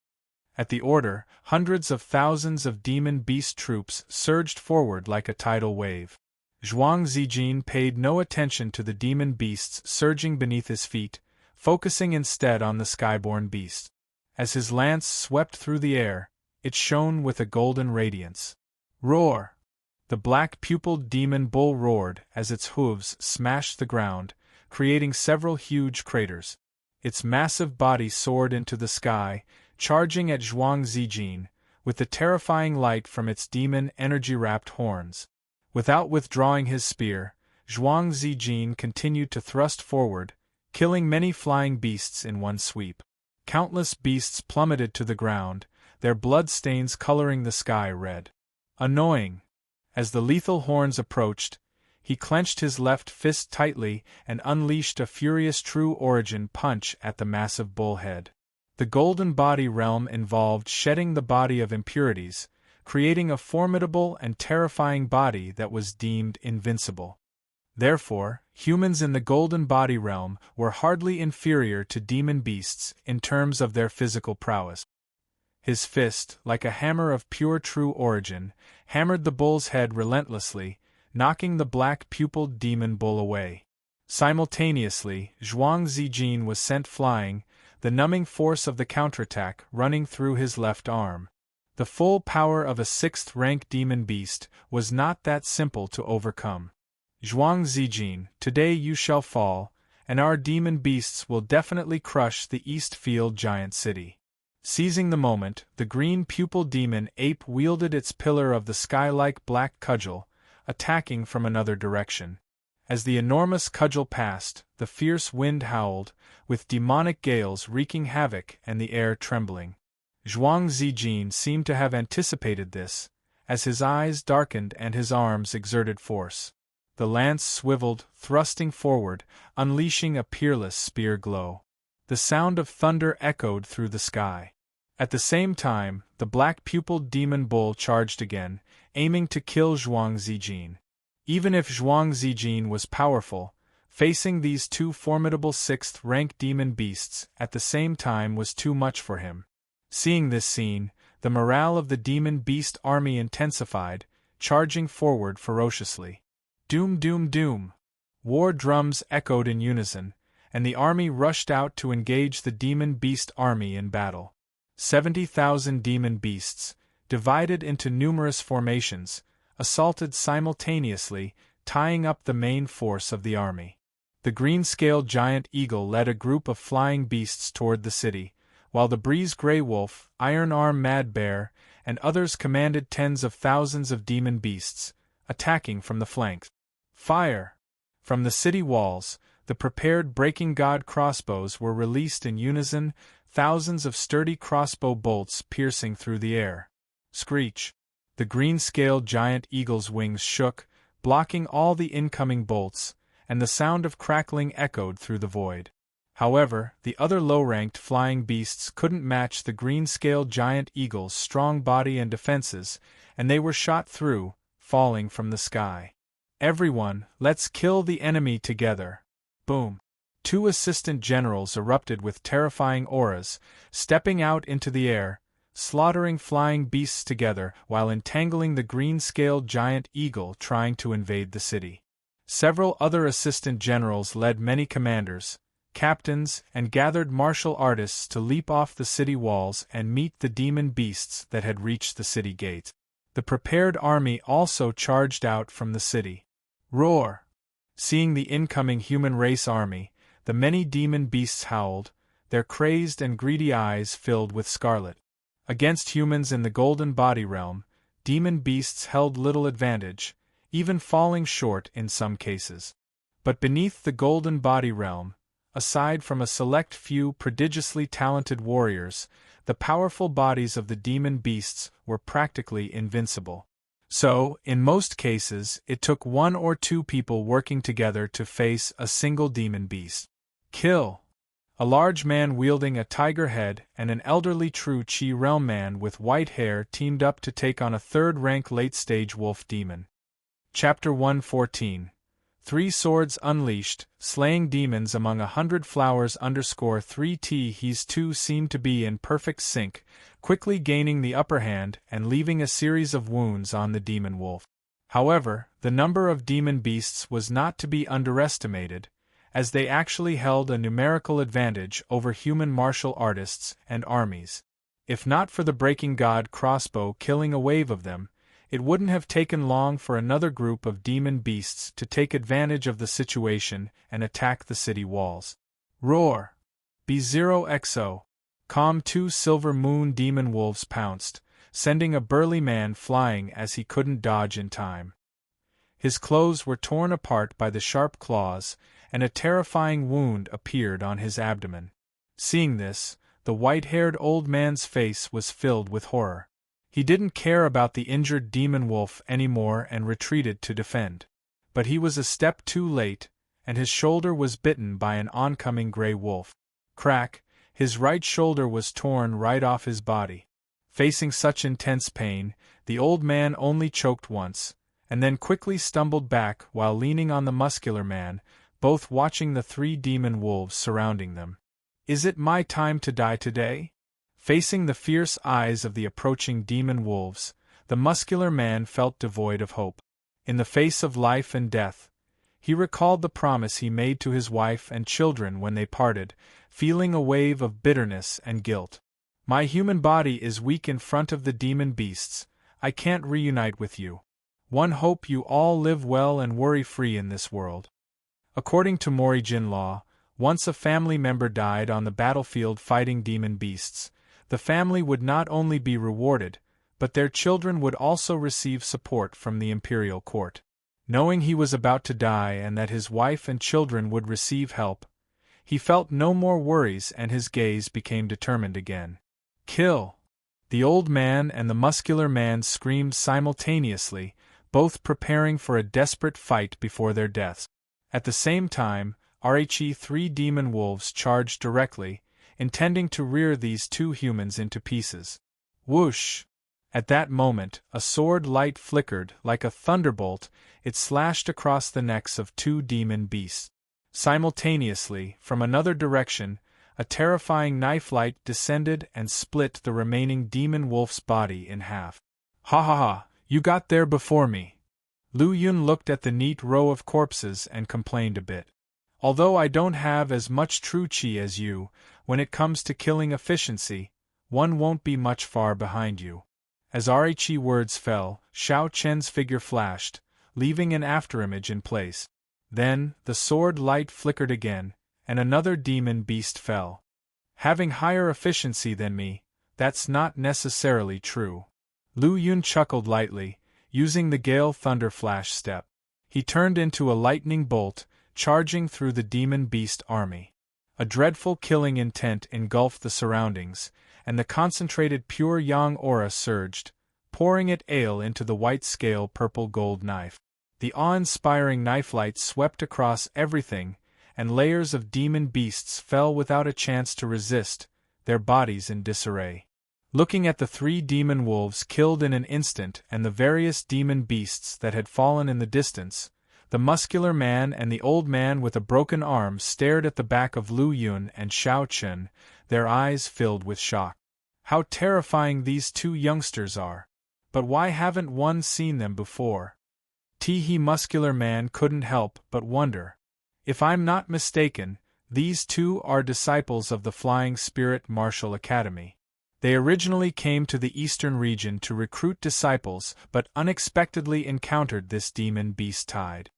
A: At the order, hundreds of thousands of demon beast troops surged forward like a tidal wave. Zhuang Zijin paid no attention to the demon beasts surging beneath his feet, focusing instead on the skyborn beast. As his lance swept through the air, it shone with a golden radiance. "Roar!" The black-pupiled demon bull roared as its hooves smashed the ground, creating several huge craters. Its massive body soared into the sky, charging at Zhuang Zijin, with the terrifying light from its demon energy-wrapped horns. Without withdrawing his spear, Zhuang Zijin continued to thrust forward, killing many flying beasts in one sweep. Countless beasts plummeted to the ground, their bloodstains coloring the sky red. Annoying. As the lethal horns approached, he clenched his left fist tightly and unleashed a furious True Origin punch at the massive bullhead. The Golden Body realm involved shedding the body of impurities, creating a formidable and terrifying body that was deemed invincible. Therefore, humans in the Golden Body realm were hardly inferior to demon beasts in terms of their physical prowess. His fist, like a hammer of pure True Origin, hammered the bull's head relentlessly, knocking the black-pupiled demon bull away. Simultaneously, Zhuang Zijin was sent flying, the numbing force of the counterattack running through his left arm. The full power of a sixth-rank demon beast was not that simple to overcome. "Zhuang Zijin, today you shall fall, and our demon beasts will definitely crush the Eastfield Giant City." Seizing the moment, the green-pupil demon ape wielded its pillar of the sky-like black cudgel, attacking from another direction. As the enormous cudgel passed, the fierce wind howled, with demonic gales wreaking havoc and the air trembling. Zhuang Zijin seemed to have anticipated this, as his eyes darkened and his arms exerted force. The lance swiveled, thrusting forward, unleashing a peerless spear glow. The sound of thunder echoed through the sky. At the same time, the black-pupiled demon bull charged again, aiming to kill Zhuang Zijin. Even if Zhuang Zijin was powerful, facing these two formidable sixth-rank demon beasts at the same time was too much for him. Seeing this scene, the morale of the demon beast army intensified, charging forward ferociously. Doom, doom, doom! War drums echoed in unison, and the army rushed out to engage the demon beast army in battle. 70,000 demon beasts, divided into numerous formations, assaulted simultaneously, tying up the main force of the army. The green-scaled giant eagle led a group of flying beasts toward the city, while the breeze grey wolf, iron arm mad bear, and others commanded tens of thousands of demon beasts, attacking from the flanks. Fire! From the city walls, the prepared Breaking God crossbows were released in unison, thousands of sturdy crossbow bolts piercing through the air. Screech! The green-scaled giant eagle's wings shook, blocking all the incoming bolts, and the sound of crackling echoed through the void. However, the other low-ranked flying beasts couldn't match the green-scaled giant eagle's strong body and defenses, and they were shot through, falling from the sky. "Everyone, let's kill the enemy together!" Boom! Two assistant generals erupted with terrifying auras, stepping out into the air, slaughtering flying beasts together while entangling the green-scaled giant eagle trying to invade the city. Several other assistant generals led many commanders, captains, and gathered martial artists to leap off the city walls and meet the demon beasts that had reached the city gates. The prepared army also charged out from the city. Roar! Seeing the incoming human race army, the many demon beasts howled, their crazed and greedy eyes filled with scarlet. Against humans in the golden body realm, demon beasts held little advantage, even falling short in some cases. But beneath the golden body realm, aside from a select few prodigiously talented warriors, the powerful bodies of the demon beasts were practically invincible. So, in most cases, it took one or two people working together to face a single demon beast. Kill! A large man wielding a tiger head and an elderly true Chi realm man with white hair teamed up to take on a third-rank late-stage wolf demon. Chapter 114. 3 Swords Unleashed, Slaying Demons Among 100 Flowers _3T. These two seemed to be in perfect sync, quickly gaining the upper hand and leaving a series of wounds on the demon wolf. However, the number of demon beasts was not to be underestimated, as they actually held a numerical advantage over human martial artists and armies. If not for the Breaking God crossbow killing a wave of them, it wouldn't have taken long for another group of demon beasts to take advantage of the situation and attack the city walls. Roar! B0XO! Calm 2 Silver Moon demon wolves pounced, sending a burly man flying as he couldn't dodge in time. His clothes were torn apart by the sharp claws, and a terrifying wound appeared on his abdomen. Seeing this, the white-haired old man's face was filled with horror. He didn't care about the injured demon wolf anymore and retreated to defend. But he was a step too late, and his shoulder was bitten by an oncoming gray wolf. Crack! His right shoulder was torn right off his body. Facing such intense pain, the old man only choked once, and then quickly stumbled back while leaning on the muscular man, both watching the 3 demon wolves surrounding them. Is it my time to die today? Facing the fierce eyes of the approaching demon wolves, the muscular man felt devoid of hope. In the face of life and death, he recalled the promise he made to his wife and children when they parted, feeling a wave of bitterness and guilt. My human body is weak in front of the demon beasts. I can't reunite with you. One hope you all live well and worry-free in this world. According to Morijin law, once a family member died on the battlefield fighting demon beasts, the family would not only be rewarded, but their children would also receive support from the imperial court. Knowing he was about to die and that his wife and children would receive help, he felt no more worries and his gaze became determined again. Kill! The old man and the muscular man screamed simultaneously, both preparing for a desperate fight before their deaths. At the same time, RHE 3 demon wolves charged directly, intending to rear these 2 humans into pieces. Whoosh! At that moment, a sword light flickered like a thunderbolt. It slashed across the necks of 2 demon beasts. Simultaneously, from another direction, a terrifying knife light descended and split the remaining demon wolf's body in half. Ha ha ha, you got there before me. Lu Yun looked at the neat row of corpses and complained a bit. Although I don't have as much true chi as you, when it comes to killing efficiency, one won't be much far behind you. As RHE words fell, Xiao Chen's figure flashed, leaving an afterimage in place. Then, the sword light flickered again, and another demon beast fell. Having higher efficiency than me, that's not necessarily true. Lu Yun chuckled lightly, using the Gale Thunder Flash step. He turned into a lightning bolt, charging through the demon beast army. A dreadful killing intent engulfed the surroundings, and the concentrated pure yang aura surged, pouring it ale into the white-scale purple-gold knife. The awe-inspiring knife light swept across everything, and layers of demon beasts fell without a chance to resist, their bodies in disarray. Looking at the 3 demon wolves killed in an instant and the various demon beasts that had fallen in the distance, the muscular man and the old man with a broken arm stared at the back of Lu Yun and Xiao Chen, their eyes filled with shock. How terrifying these 2 youngsters are! But why haven't one seen them before? Teehee muscular man couldn't help but wonder. If I'm not mistaken, These two are disciples of the Flying Spirit Martial Academy. They originally came to the eastern region to recruit disciples but unexpectedly encountered this demon beast tide.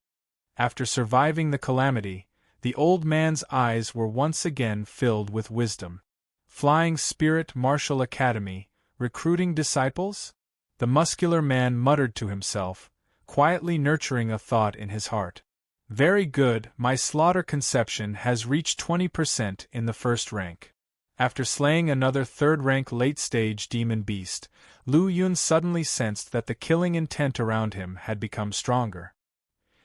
A: After surviving the calamity, the old man's eyes were once again filled with wisdom. Flying Spirit Martial Academy, recruiting disciples? The muscular man muttered to himself, quietly nurturing a thought in his heart. Very good, my slaughter conception has reached 20% in the first rank. After slaying another third-rank late-stage demon beast, Lu Yun suddenly sensed that the killing intent around him had become stronger.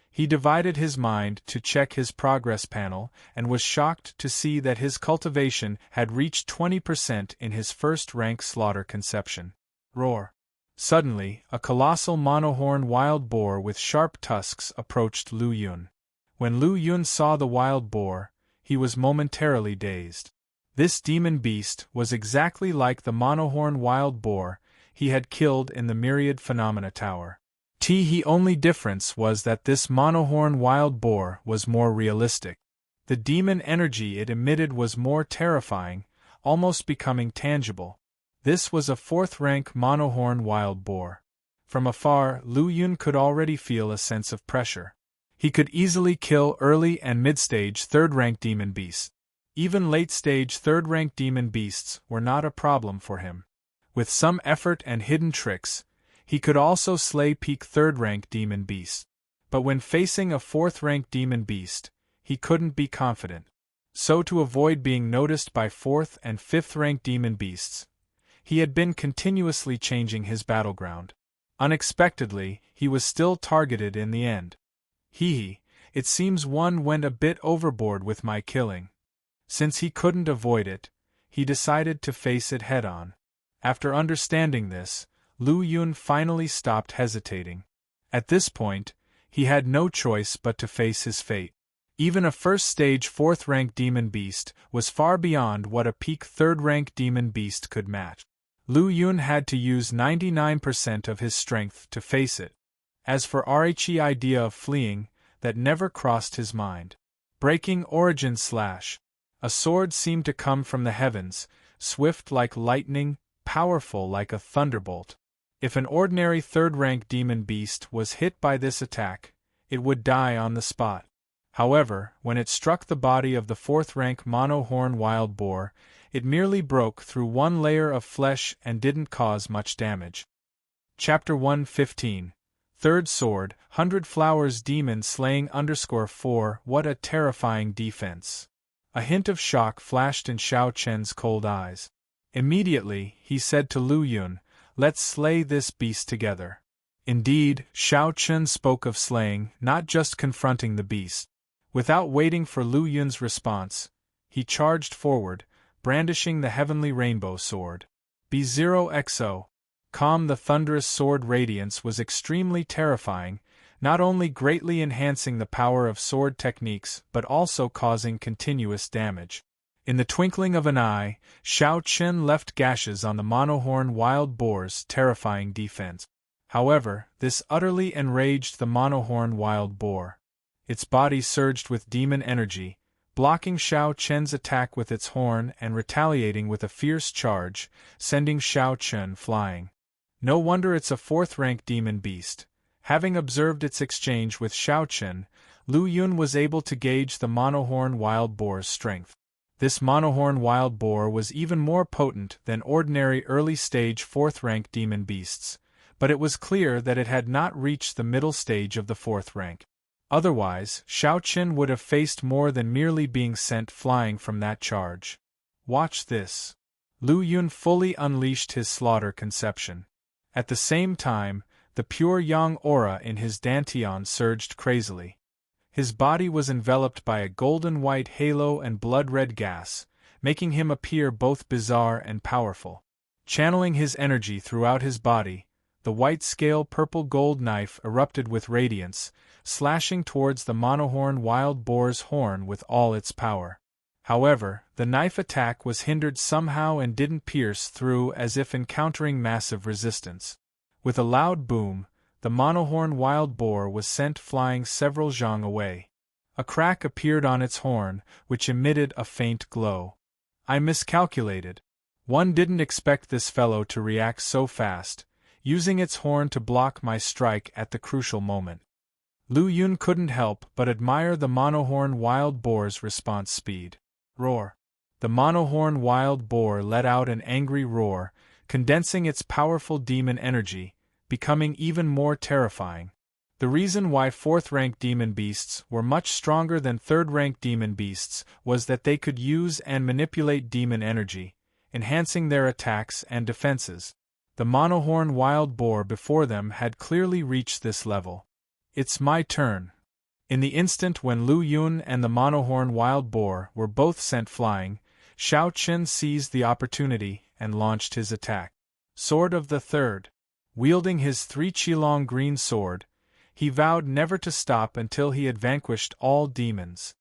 A: He divided his mind to check his progress panel and was shocked to see that his cultivation had reached 20% in his first-rank slaughter conception. Roar! Suddenly, a colossal monohorn wild boar with sharp tusks approached Lu Yun. When Lu Yun saw the wild boar, he was momentarily dazed. This demon beast was exactly like the monohorn wild boar he had killed in the Myriad Phenomena Tower. The only difference was that this monohorn wild boar was more realistic. The demon energy it emitted was more terrifying, almost becoming tangible. This was a fourth-rank monohorn wild boar. From afar, Lu Yun could already feel a sense of pressure. He could easily kill early and mid-stage third-rank demon beasts. Even late-stage third-rank demon beasts were not a problem for him. With some effort and hidden tricks, he could also slay peak third-rank demon beasts. But when facing a fourth-rank demon beast, he couldn't be confident. So to avoid being noticed by fourth- and fifth-rank demon beasts, he had been continuously changing his battleground. Unexpectedly, he was still targeted in the end. It seems one went a bit overboard with my killing. Since he couldn't avoid it, he decided to face it head-on. After understanding this, Lu Yun finally stopped hesitating. At this point, he had no choice but to face his fate. Even a first-stage fourth-rank demon beast was far beyond what a peak third-rank demon beast could match. Lu Yun had to use 99% of his strength to face it. As for Rhe idea of fleeing, that never crossed his mind. Breaking origin slash. A sword seemed to come from the heavens, swift like lightning, powerful like a thunderbolt. If an ordinary third-rank demon beast was hit by this attack, it would die on the spot. However, when it struck the body of the fourth-rank monohorn wild boar, it merely broke through one layer of flesh and didn't cause much damage. Chapter 115. Third Sword, 100 Flowers Demon Slaying _4 What a terrifying defense. A hint of shock flashed in Xiao Chen's cold eyes. Immediately, he said to Lu Yun, "Let's slay this beast together." Indeed, Xiao Chen spoke of slaying, not just confronting the beast. Without waiting for Lu Yun's response, he charged forward, brandishing the heavenly rainbow sword. B0XO. Calm. The thunderous sword radiance was extremely terrifying, not only greatly enhancing the power of sword techniques but also causing continuous damage. In the twinkling of an eye, Xiao Chen left gashes on the monohorn wild boar's terrifying defense. However, this utterly enraged the monohorn wild boar. Its body surged with demon energy, blocking Xiao Chen's attack with its horn and retaliating with a fierce charge, sending Xiao Chen flying. No wonder it's a fourth-rank demon beast. Having observed its exchange with Xiao Chen, Lu Yun was able to gauge the monohorn wild boar's strength. This monohorn wild boar was even more potent than ordinary early-stage fourth-rank demon beasts, but it was clear that it had not reached the middle stage of the fourth rank. Otherwise, Xiao Chen would have faced more than merely being sent flying from that charge. Watch this. Lu Yun fully unleashed his slaughter conception. At the same time, the pure yang aura in his dantian surged crazily. His body was enveloped by a golden-white halo and blood-red gas, making him appear both bizarre and powerful. Channeling his energy throughout his body, the white-scale purple-gold knife erupted with radiance, slashing towards the monohorn wild boar's horn with all its power. However, the knife attack was hindered somehow and didn't pierce through as if encountering massive resistance. With a loud boom, the monohorn wild boar was sent flying several zhang away. A crack appeared on its horn, which emitted a faint glow. I miscalculated. One didn't expect this fellow to react so fast, using its horn to block my strike at the crucial moment. Lu Yun couldn't help but admire the monohorn wild boar's response speed. Roar! The monohorn wild boar let out an angry roar, condensing its powerful demon energy, becoming even more terrifying. The reason why 4th-rank demon beasts were much stronger than 3rd-rank demon beasts was that they could use and manipulate demon energy, enhancing their attacks and defenses. The monohorn wild boar before them had clearly reached this level. It's my turn. In the instant when Lu Yun and the monohorn wild boar were both sent flying, Xiao Chen seized the opportunity and launched his attack. Sword of the Third. Wielding his 3 qilong green sword, he vowed never to stop until he had vanquished all demons.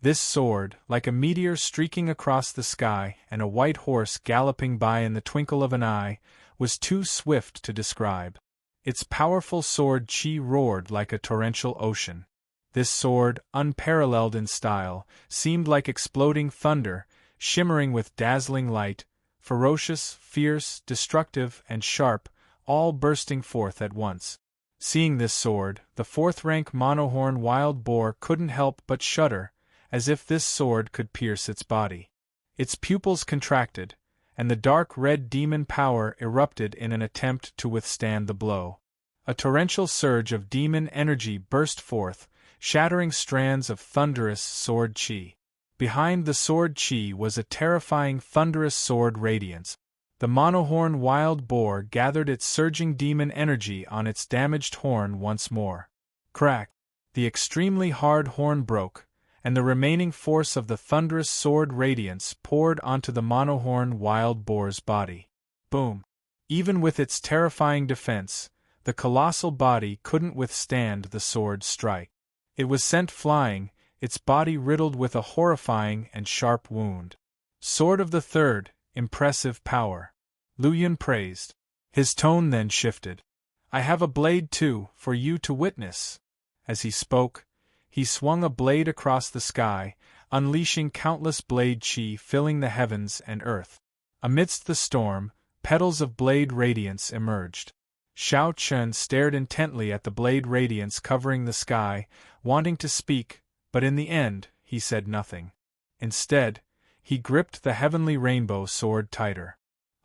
A: This sword, like a meteor streaking across the sky and a white horse galloping by in the twinkle of an eye, was too swift to describe. Its powerful sword chi roared like a torrential ocean. This sword, unparalleled in style, seemed like exploding thunder, shimmering with dazzling light, ferocious, fierce, destructive, and sharp, all bursting forth at once. Seeing this sword, the 4th-rank monohorn wild boar couldn't help but shudder, as if this sword could pierce its body. Its pupils contracted, and the dark red demon power erupted in an attempt to withstand the blow. A torrential surge of demon energy burst forth, shattering strands of thunderous sword chi. Behind the sword chi was a terrifying thunderous sword radiance. The monohorn wild boar gathered its surging demon energy on its damaged horn once more. Crack! The extremely hard horn broke, and the remaining force of the thunderous sword radiance poured onto the monohorn wild boar's body. Boom! Even with its terrifying defense, the colossal body couldn't withstand the sword strike. It was sent flying, its body riddled with a horrifying and sharp wound. Sword of the Third, impressive power. Lu Yun praised. His tone then shifted. I have a blade too, for you to witness. As he spoke, he swung a blade across the sky, unleashing countless blade chi filling the heavens and earth. Amidst the storm, petals of blade radiance emerged. Xiao Chen stared intently at the blade radiance covering the sky, wanting to speak, but in the end, he said nothing. Instead, he gripped the heavenly rainbow sword tighter.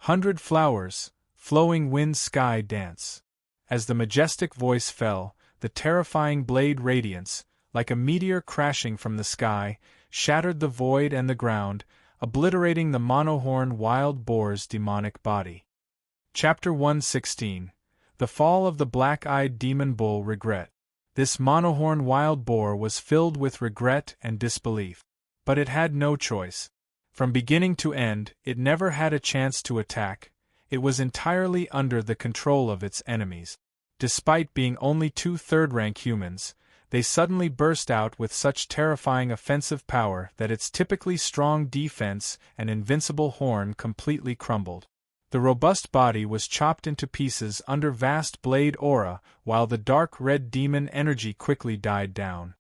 A: 100 flowers, flowing wind sky dance. As the majestic voice fell, the terrifying blade radiance, like a meteor crashing from the sky, shattered the void and the ground, obliterating the monohorn wild boar's demonic body. Chapter 116. The Fall of the Black-Eyed Demon Bull. Regret. This monohorn wild boar was filled with regret and disbelief. But it had no choice. From beginning to end, it never had a chance to attack. It was entirely under the control of its enemies. Despite being only 2 third-rank humans, they suddenly burst out with such terrifying offensive power that its typically strong defense and invincible horn completely crumbled. The robust body was chopped into pieces under vast blade aura, while the dark red demon energy quickly died down.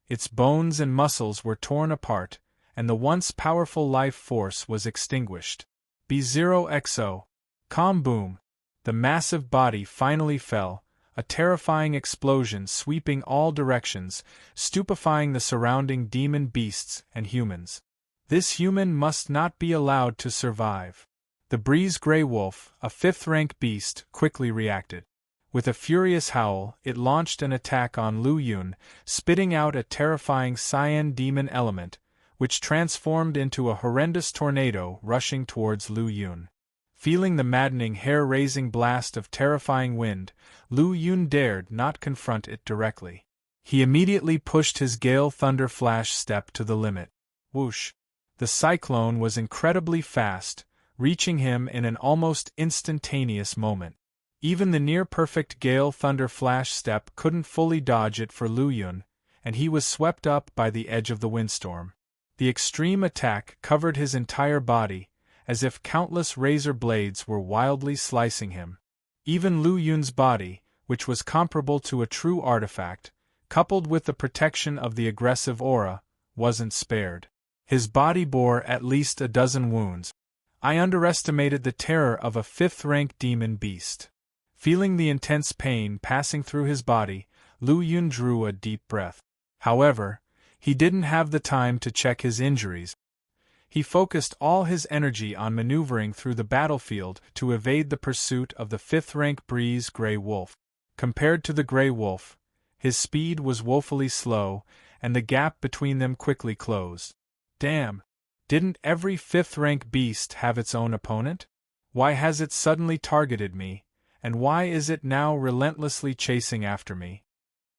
A: Its bones and muscles were torn apart, and the once powerful life force was extinguished. B0XO. Calm boom. The massive body finally fell, a terrifying explosion sweeping all directions, stupefying the surrounding demon beasts and humans. This human must not be allowed to survive. The Breeze Grey Wolf, a 5th-rank beast, quickly reacted. With a furious howl, it launched an attack on Lu Yun, spitting out a terrifying cyan demon element, which transformed into a horrendous tornado rushing towards Lu Yun. Feeling the maddening hair-raising blast of terrifying wind, Lu Yun dared not confront it directly. He immediately pushed his Gale Thunder Flash step to the limit. Whoosh! The cyclone was incredibly fast, reaching him in an almost instantaneous moment. Even the near-perfect Gale Thunder Flash step couldn't fully dodge it for Lu Yun, and he was swept up by the edge of the windstorm. The extreme attack covered his entire body, as if countless razor blades were wildly slicing him. Even Lu Yun's body, which was comparable to a true artifact, coupled with the protection of the aggressive aura, wasn't spared. His body bore at least a dozen wounds. I underestimated the terror of a fifth-rank demon beast. Feeling the intense pain passing through his body, Lu Yun drew a deep breath. However, he didn't have the time to check his injuries. He focused all his energy on maneuvering through the battlefield to evade the pursuit of the fifth-rank Breeze Grey Wolf. Compared to the Grey Wolf, his speed was woefully slow, and the gap between them quickly closed. Damn! Didn't every fifth-rank beast have its own opponent? Why has it suddenly targeted me, and why is it now relentlessly chasing after me?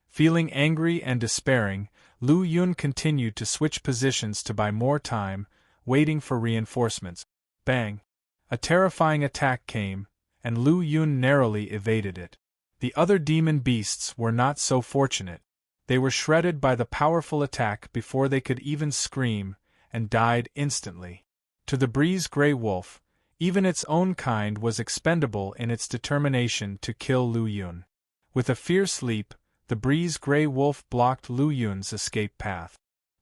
A: Feeling angry and despairing, Lu Yun continued to switch positions to buy more time, waiting for reinforcements. Bang! A terrifying attack came, and Lu Yun narrowly evaded it. The other demon beasts were not so fortunate. They were shredded by the powerful attack before they could even scream, and died instantly. To the Breeze Grey Wolf, even its own kind was expendable in its determination to kill Lu Yun. With a fierce leap, the Breeze Grey Wolf blocked Lu Yun's escape path.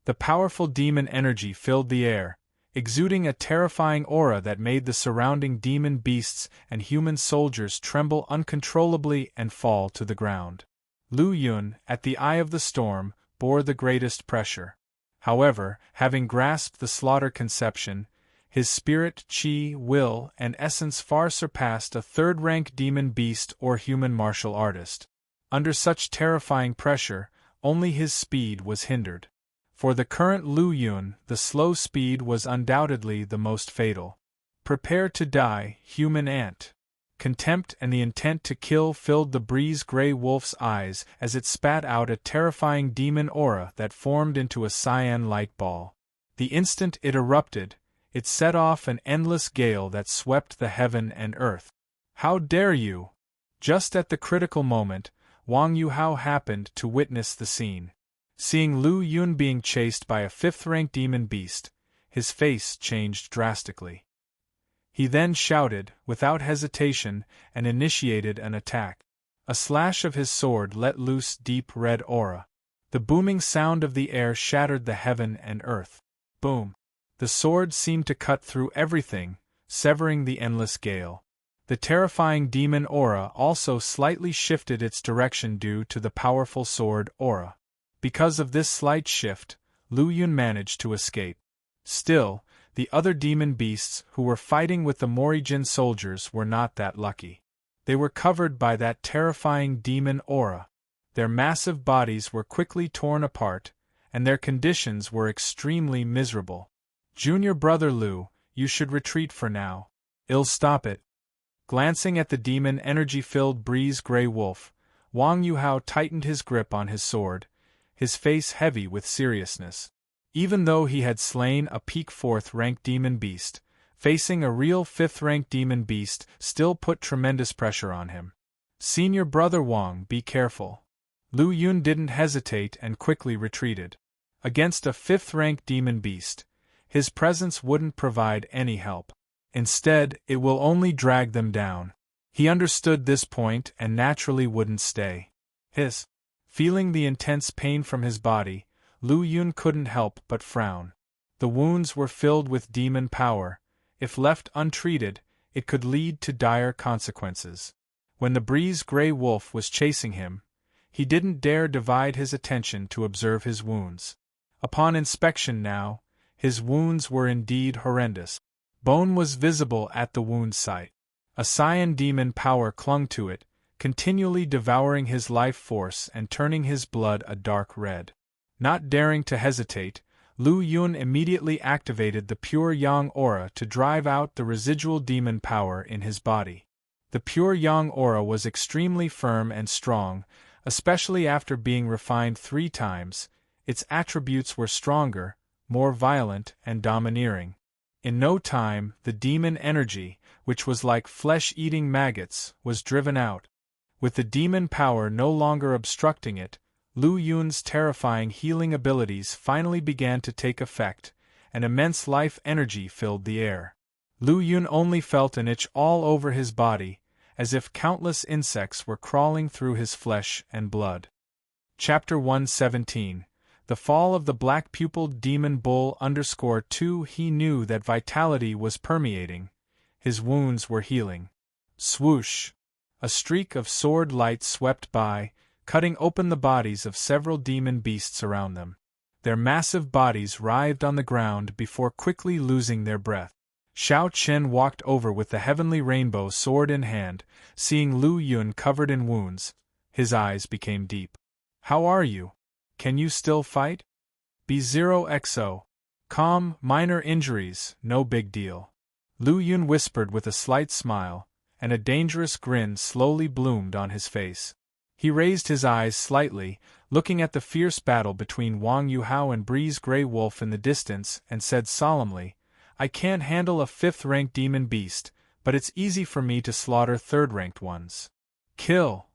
A: The powerful demon energy filled the air, exuding a terrifying aura that made the surrounding demon beasts and human soldiers tremble uncontrollably and fall to the ground. Lu Yun, at the eye of the storm, bore the greatest pressure. However, having grasped the slaughter conception, his spirit, chi, will, and essence far surpassed a third-rank demon beast or human martial artist. Under such terrifying pressure, only his speed was hindered. For the current Lu Yun, the slow speed was undoubtedly the most fatal. Prepare to die, human ant. Contempt and the intent to kill filled the Breeze Grey Wolf's eyes as it spat out a terrifying demon aura that formed into a cyan light ball. The instant it erupted, it set off an endless gale that swept the heaven and earth. How dare you! Just at the critical moment, Wang Yuhao happened to witness the scene. Seeing Lu Yun being chased by a fifth-rank demon beast, his face changed drastically. He then shouted, without hesitation, and initiated an attack. A slash of his sword let loose deep red aura. The booming sound of the air shattered the heaven and earth. Boom! The sword seemed to cut through everything, severing the endless gale. The terrifying demon aura also slightly shifted its direction due to the powerful sword aura. Because of this slight shift, Lu Yun managed to escape. Still, the other demon beasts who were fighting with the Morijin soldiers were not that lucky. They were covered by that terrifying demon aura. Their massive bodies were quickly torn apart, and their conditions were extremely miserable. Junior brother Lu, you should retreat for now. I'll stop it. Glancing at the demon energy-filled Breeze Grey Wolf, Wang Yuhao tightened his grip on his sword, his face heavy with seriousness. Even though he had slain a peak fourth-rank demon beast, facing a real fifth-rank demon beast still put tremendous pressure on him. Senior brother Wang, be careful. Lu Yun didn't hesitate and quickly retreated. Against a fifth-rank demon beast, his presence wouldn't provide any help. Instead, it will only drag them down. He understood this point and naturally wouldn't stay. Feeling the intense pain from his body, Lu Yun couldn't help but frown. The wounds were filled with demon power. If left untreated, it could lead to dire consequences. When the Breeze Grey Wolf was chasing him, he didn't dare divide his attention to observe his wounds. Upon inspection now, his wounds were indeed horrendous. Bone was visible at the wound site. A cyan demon power clung to it, continually devouring his life force and turning his blood a dark red. Not daring to hesitate, Lu Yun immediately activated the pure yang aura to drive out the residual demon power in his body. The pure yang aura was extremely firm and strong, especially after being refined 3 times. Its attributes were stronger, more violent, and domineering. In no time, the demon energy, which was like flesh-eating maggots, was driven out. With the demon power no longer obstructing it, Lu Yun's terrifying healing abilities finally began to take effect, and immense life energy filled the air. Lu Yun only felt an itch all over his body, as if countless insects were crawling through his flesh and blood. Chapter 117. The Fall of the Black-Pupiled Demon Bull _2. He knew that vitality was permeating. His wounds were healing. Swoosh! A streak of sword light swept by, cutting open the bodies of several demon beasts around them. Their massive bodies writhed on the ground before quickly losing their breath. Xiao Chen walked over with the heavenly rainbow sword in hand. Seeing Lu Yun covered in wounds, his eyes became deep. "How are you? Can you still fight?" "B0XO. Calm, minor injuries, no big deal," Lu Yun whispered with a slight smile, and a dangerous grin slowly bloomed on his face. He raised his eyes slightly, looking at the fierce battle between Wang Yuhao and Breeze Grey Wolf in the distance, and said solemnly, "I can't handle a 5th-ranked demon beast, but it's easy for me to slaughter 3rd-ranked ones." "Kill!"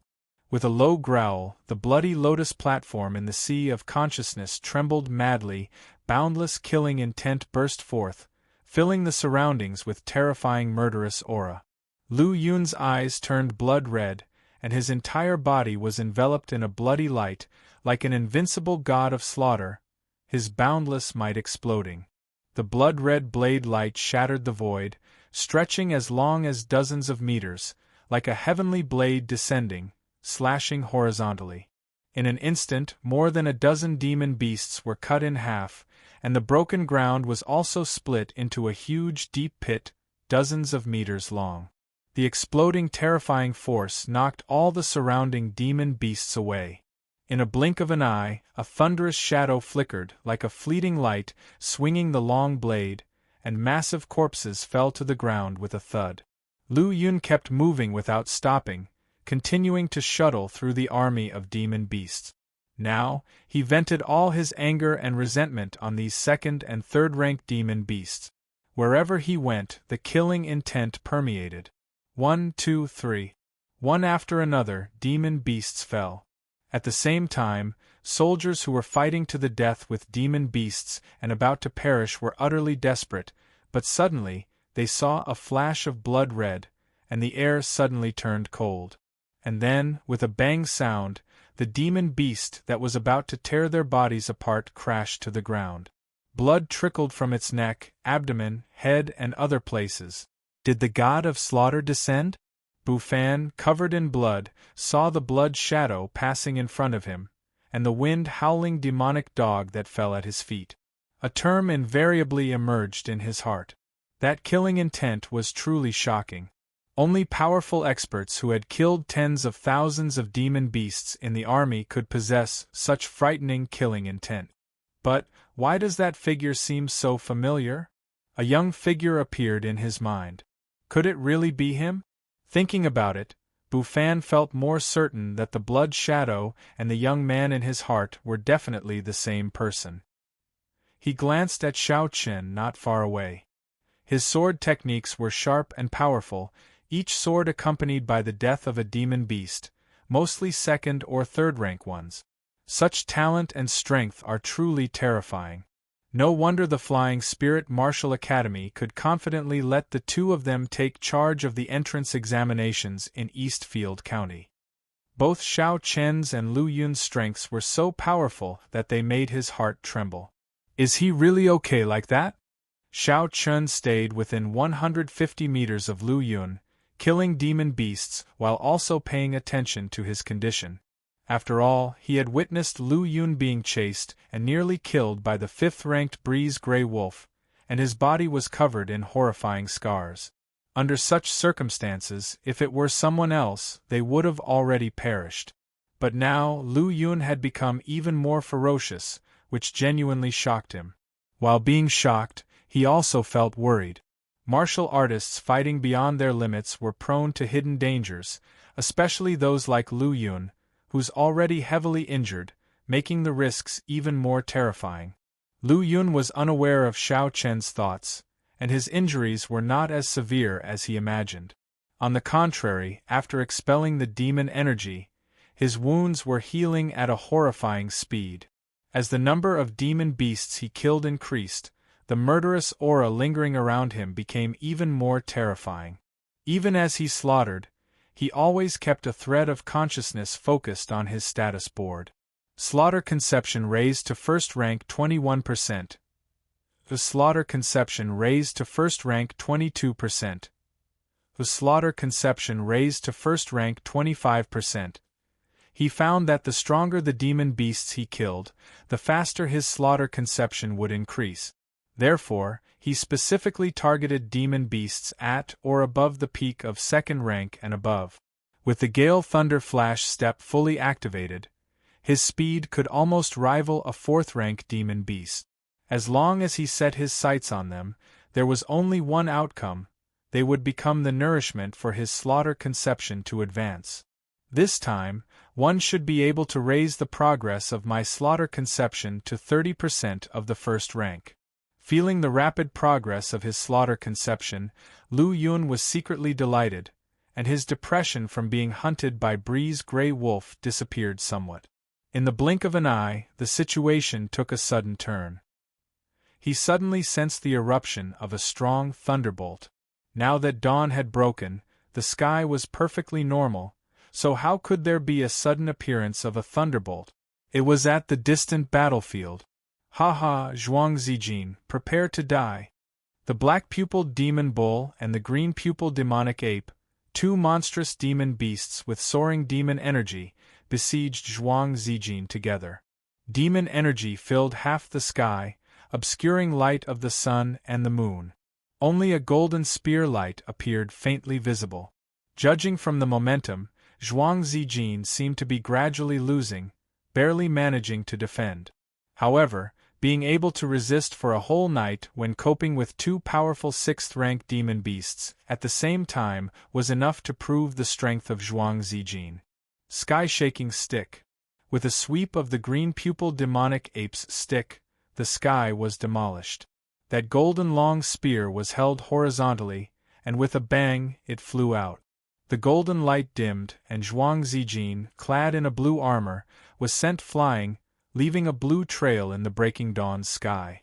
A: With a low growl, the bloody lotus platform in the sea of consciousness trembled madly. Boundless killing intent burst forth, filling the surroundings with terrifying murderous aura. Lu Yun's eyes turned blood-red, and his entire body was enveloped in a bloody light, like an invincible god of slaughter, his boundless might exploding. The blood-red blade light shattered the void, stretching as long as dozens of meters, like a heavenly blade descending, slashing horizontally. In an instant, more than a dozen demon beasts were cut in half, and the broken ground was also split into a huge deep pit, dozens of meters long. The exploding terrifying force knocked all the surrounding demon beasts away. In a blink of an eye, a thunderous shadow flickered like a fleeting light, swinging the long blade, and massive corpses fell to the ground with a thud. Lu Yun kept moving without stopping, continuing to shuttle through the army of demon beasts. Now, he vented all his anger and resentment on these 2nd- and 3rd-ranked demon beasts. Wherever he went, the killing intent permeated. 1, 2, 3. One after another, demon beasts fell. At the same time, soldiers who were fighting to the death with demon beasts and about to perish were utterly desperate, but suddenly, they saw a flash of blood red, and the air suddenly turned cold. And then, with a bang sound, the demon beast that was about to tear their bodies apart crashed to the ground. Blood trickled from its neck, abdomen, head, and other places. Did the god of slaughter descend? Bufan, covered in blood, saw the blood shadow passing in front of him, and the wind-howling demonic dog that fell at his feet. A term invariably emerged in his heart. That killing intent was truly shocking. Only powerful experts who had killed tens of thousands of demon beasts in the army could possess such frightening killing intent. But, why does that figure seem so familiar? A young figure appeared in his mind. Could it really be him? Thinking about it, Bufan felt more certain that the blood shadow and the young man in his heart were definitely the same person. He glanced at Xiao Chen not far away. His sword techniques were sharp and powerful, each sword accompanied by the death of a demon beast, mostly 2nd- or 3rd-rank ones. Such talent and strength are truly terrifying. No wonder the Flying Spirit Martial Academy could confidently let the two of them take charge of the entrance examinations in Eastfield County. Both Xiao Chen's and Lu Yun's strengths were so powerful that they made his heart tremble. Is he really okay like that? Xiao Chen stayed within 150 meters of Lu Yun, killing demon beasts while also paying attention to his condition. After all, he had witnessed Lu Yun being chased and nearly killed by the 5th-ranked Breeze Grey Wolf, and his body was covered in horrifying scars. Under such circumstances, if it were someone else, they would have already perished. But now, Lu Yun had become even more ferocious, which genuinely shocked him. While being shocked, he also felt worried. Martial artists fighting beyond their limits were prone to hidden dangers, especially those like Lu Yun, who's already heavily injured, making the risks even more terrifying. Lu Yun was unaware of Xiao Chen's thoughts, and his injuries were not as severe as he imagined. On the contrary, after expelling the demon energy, his wounds were healing at a horrifying speed. As the number of demon beasts he killed increased, the murderous aura lingering around him became even more terrifying. Even as he slaughtered, he always kept a thread of consciousness focused on his status board. Slaughter Conception raised to first rank 21%. The Slaughter Conception raised to first rank 22%. The Slaughter Conception raised to first rank 25%. He found that the stronger the demon beasts he killed, the faster his Slaughter Conception would increase. Therefore, he specifically targeted demon beasts at or above the peak of second rank and above. With the Gale Thunder Flash step fully activated, his speed could almost rival a fourth-rank demon beast. As long as he set his sights on them, there was only one outcome: they would become the nourishment for his Slaughter Conception to advance. This time, one should be able to raise the progress of my Slaughter Conception to 30% of the first rank. Feeling the rapid progress of his Slaughter Conception, Lu Yun was secretly delighted, and his depression from being hunted by Bree's Grey Wolf disappeared somewhat. In the blink of an eye, the situation took a sudden turn. He suddenly sensed the eruption of a strong thunderbolt. Now that dawn had broken, the sky was perfectly normal, so how could there be a sudden appearance of a thunderbolt? It was at the distant battlefield. Ha ha, Zhuang Zijin, prepare to die. The black-pupiled demon bull and the green-pupiled demonic ape, two monstrous demon beasts with soaring demon energy, besieged Zhuang Zijin together. Demon energy filled half the sky, obscuring light of the sun and the moon. Only a golden spear light appeared faintly visible. Judging from the momentum, Zhuang Zijin seemed to be gradually losing, barely managing to defend. However, being able to resist for a whole night when coping with two powerful sixth-rank demon beasts at the same time was enough to prove the strength of Zhuang Zijin. Sky-shaking stick. With a sweep of the green-pupiled demonic ape's stick, the sky was demolished. That golden long spear was held horizontally, and with a bang it flew out. The golden light dimmed, and Zhuang Zijin, clad in a blue armor, was sent flying, leaving a blue trail in the breaking dawn sky.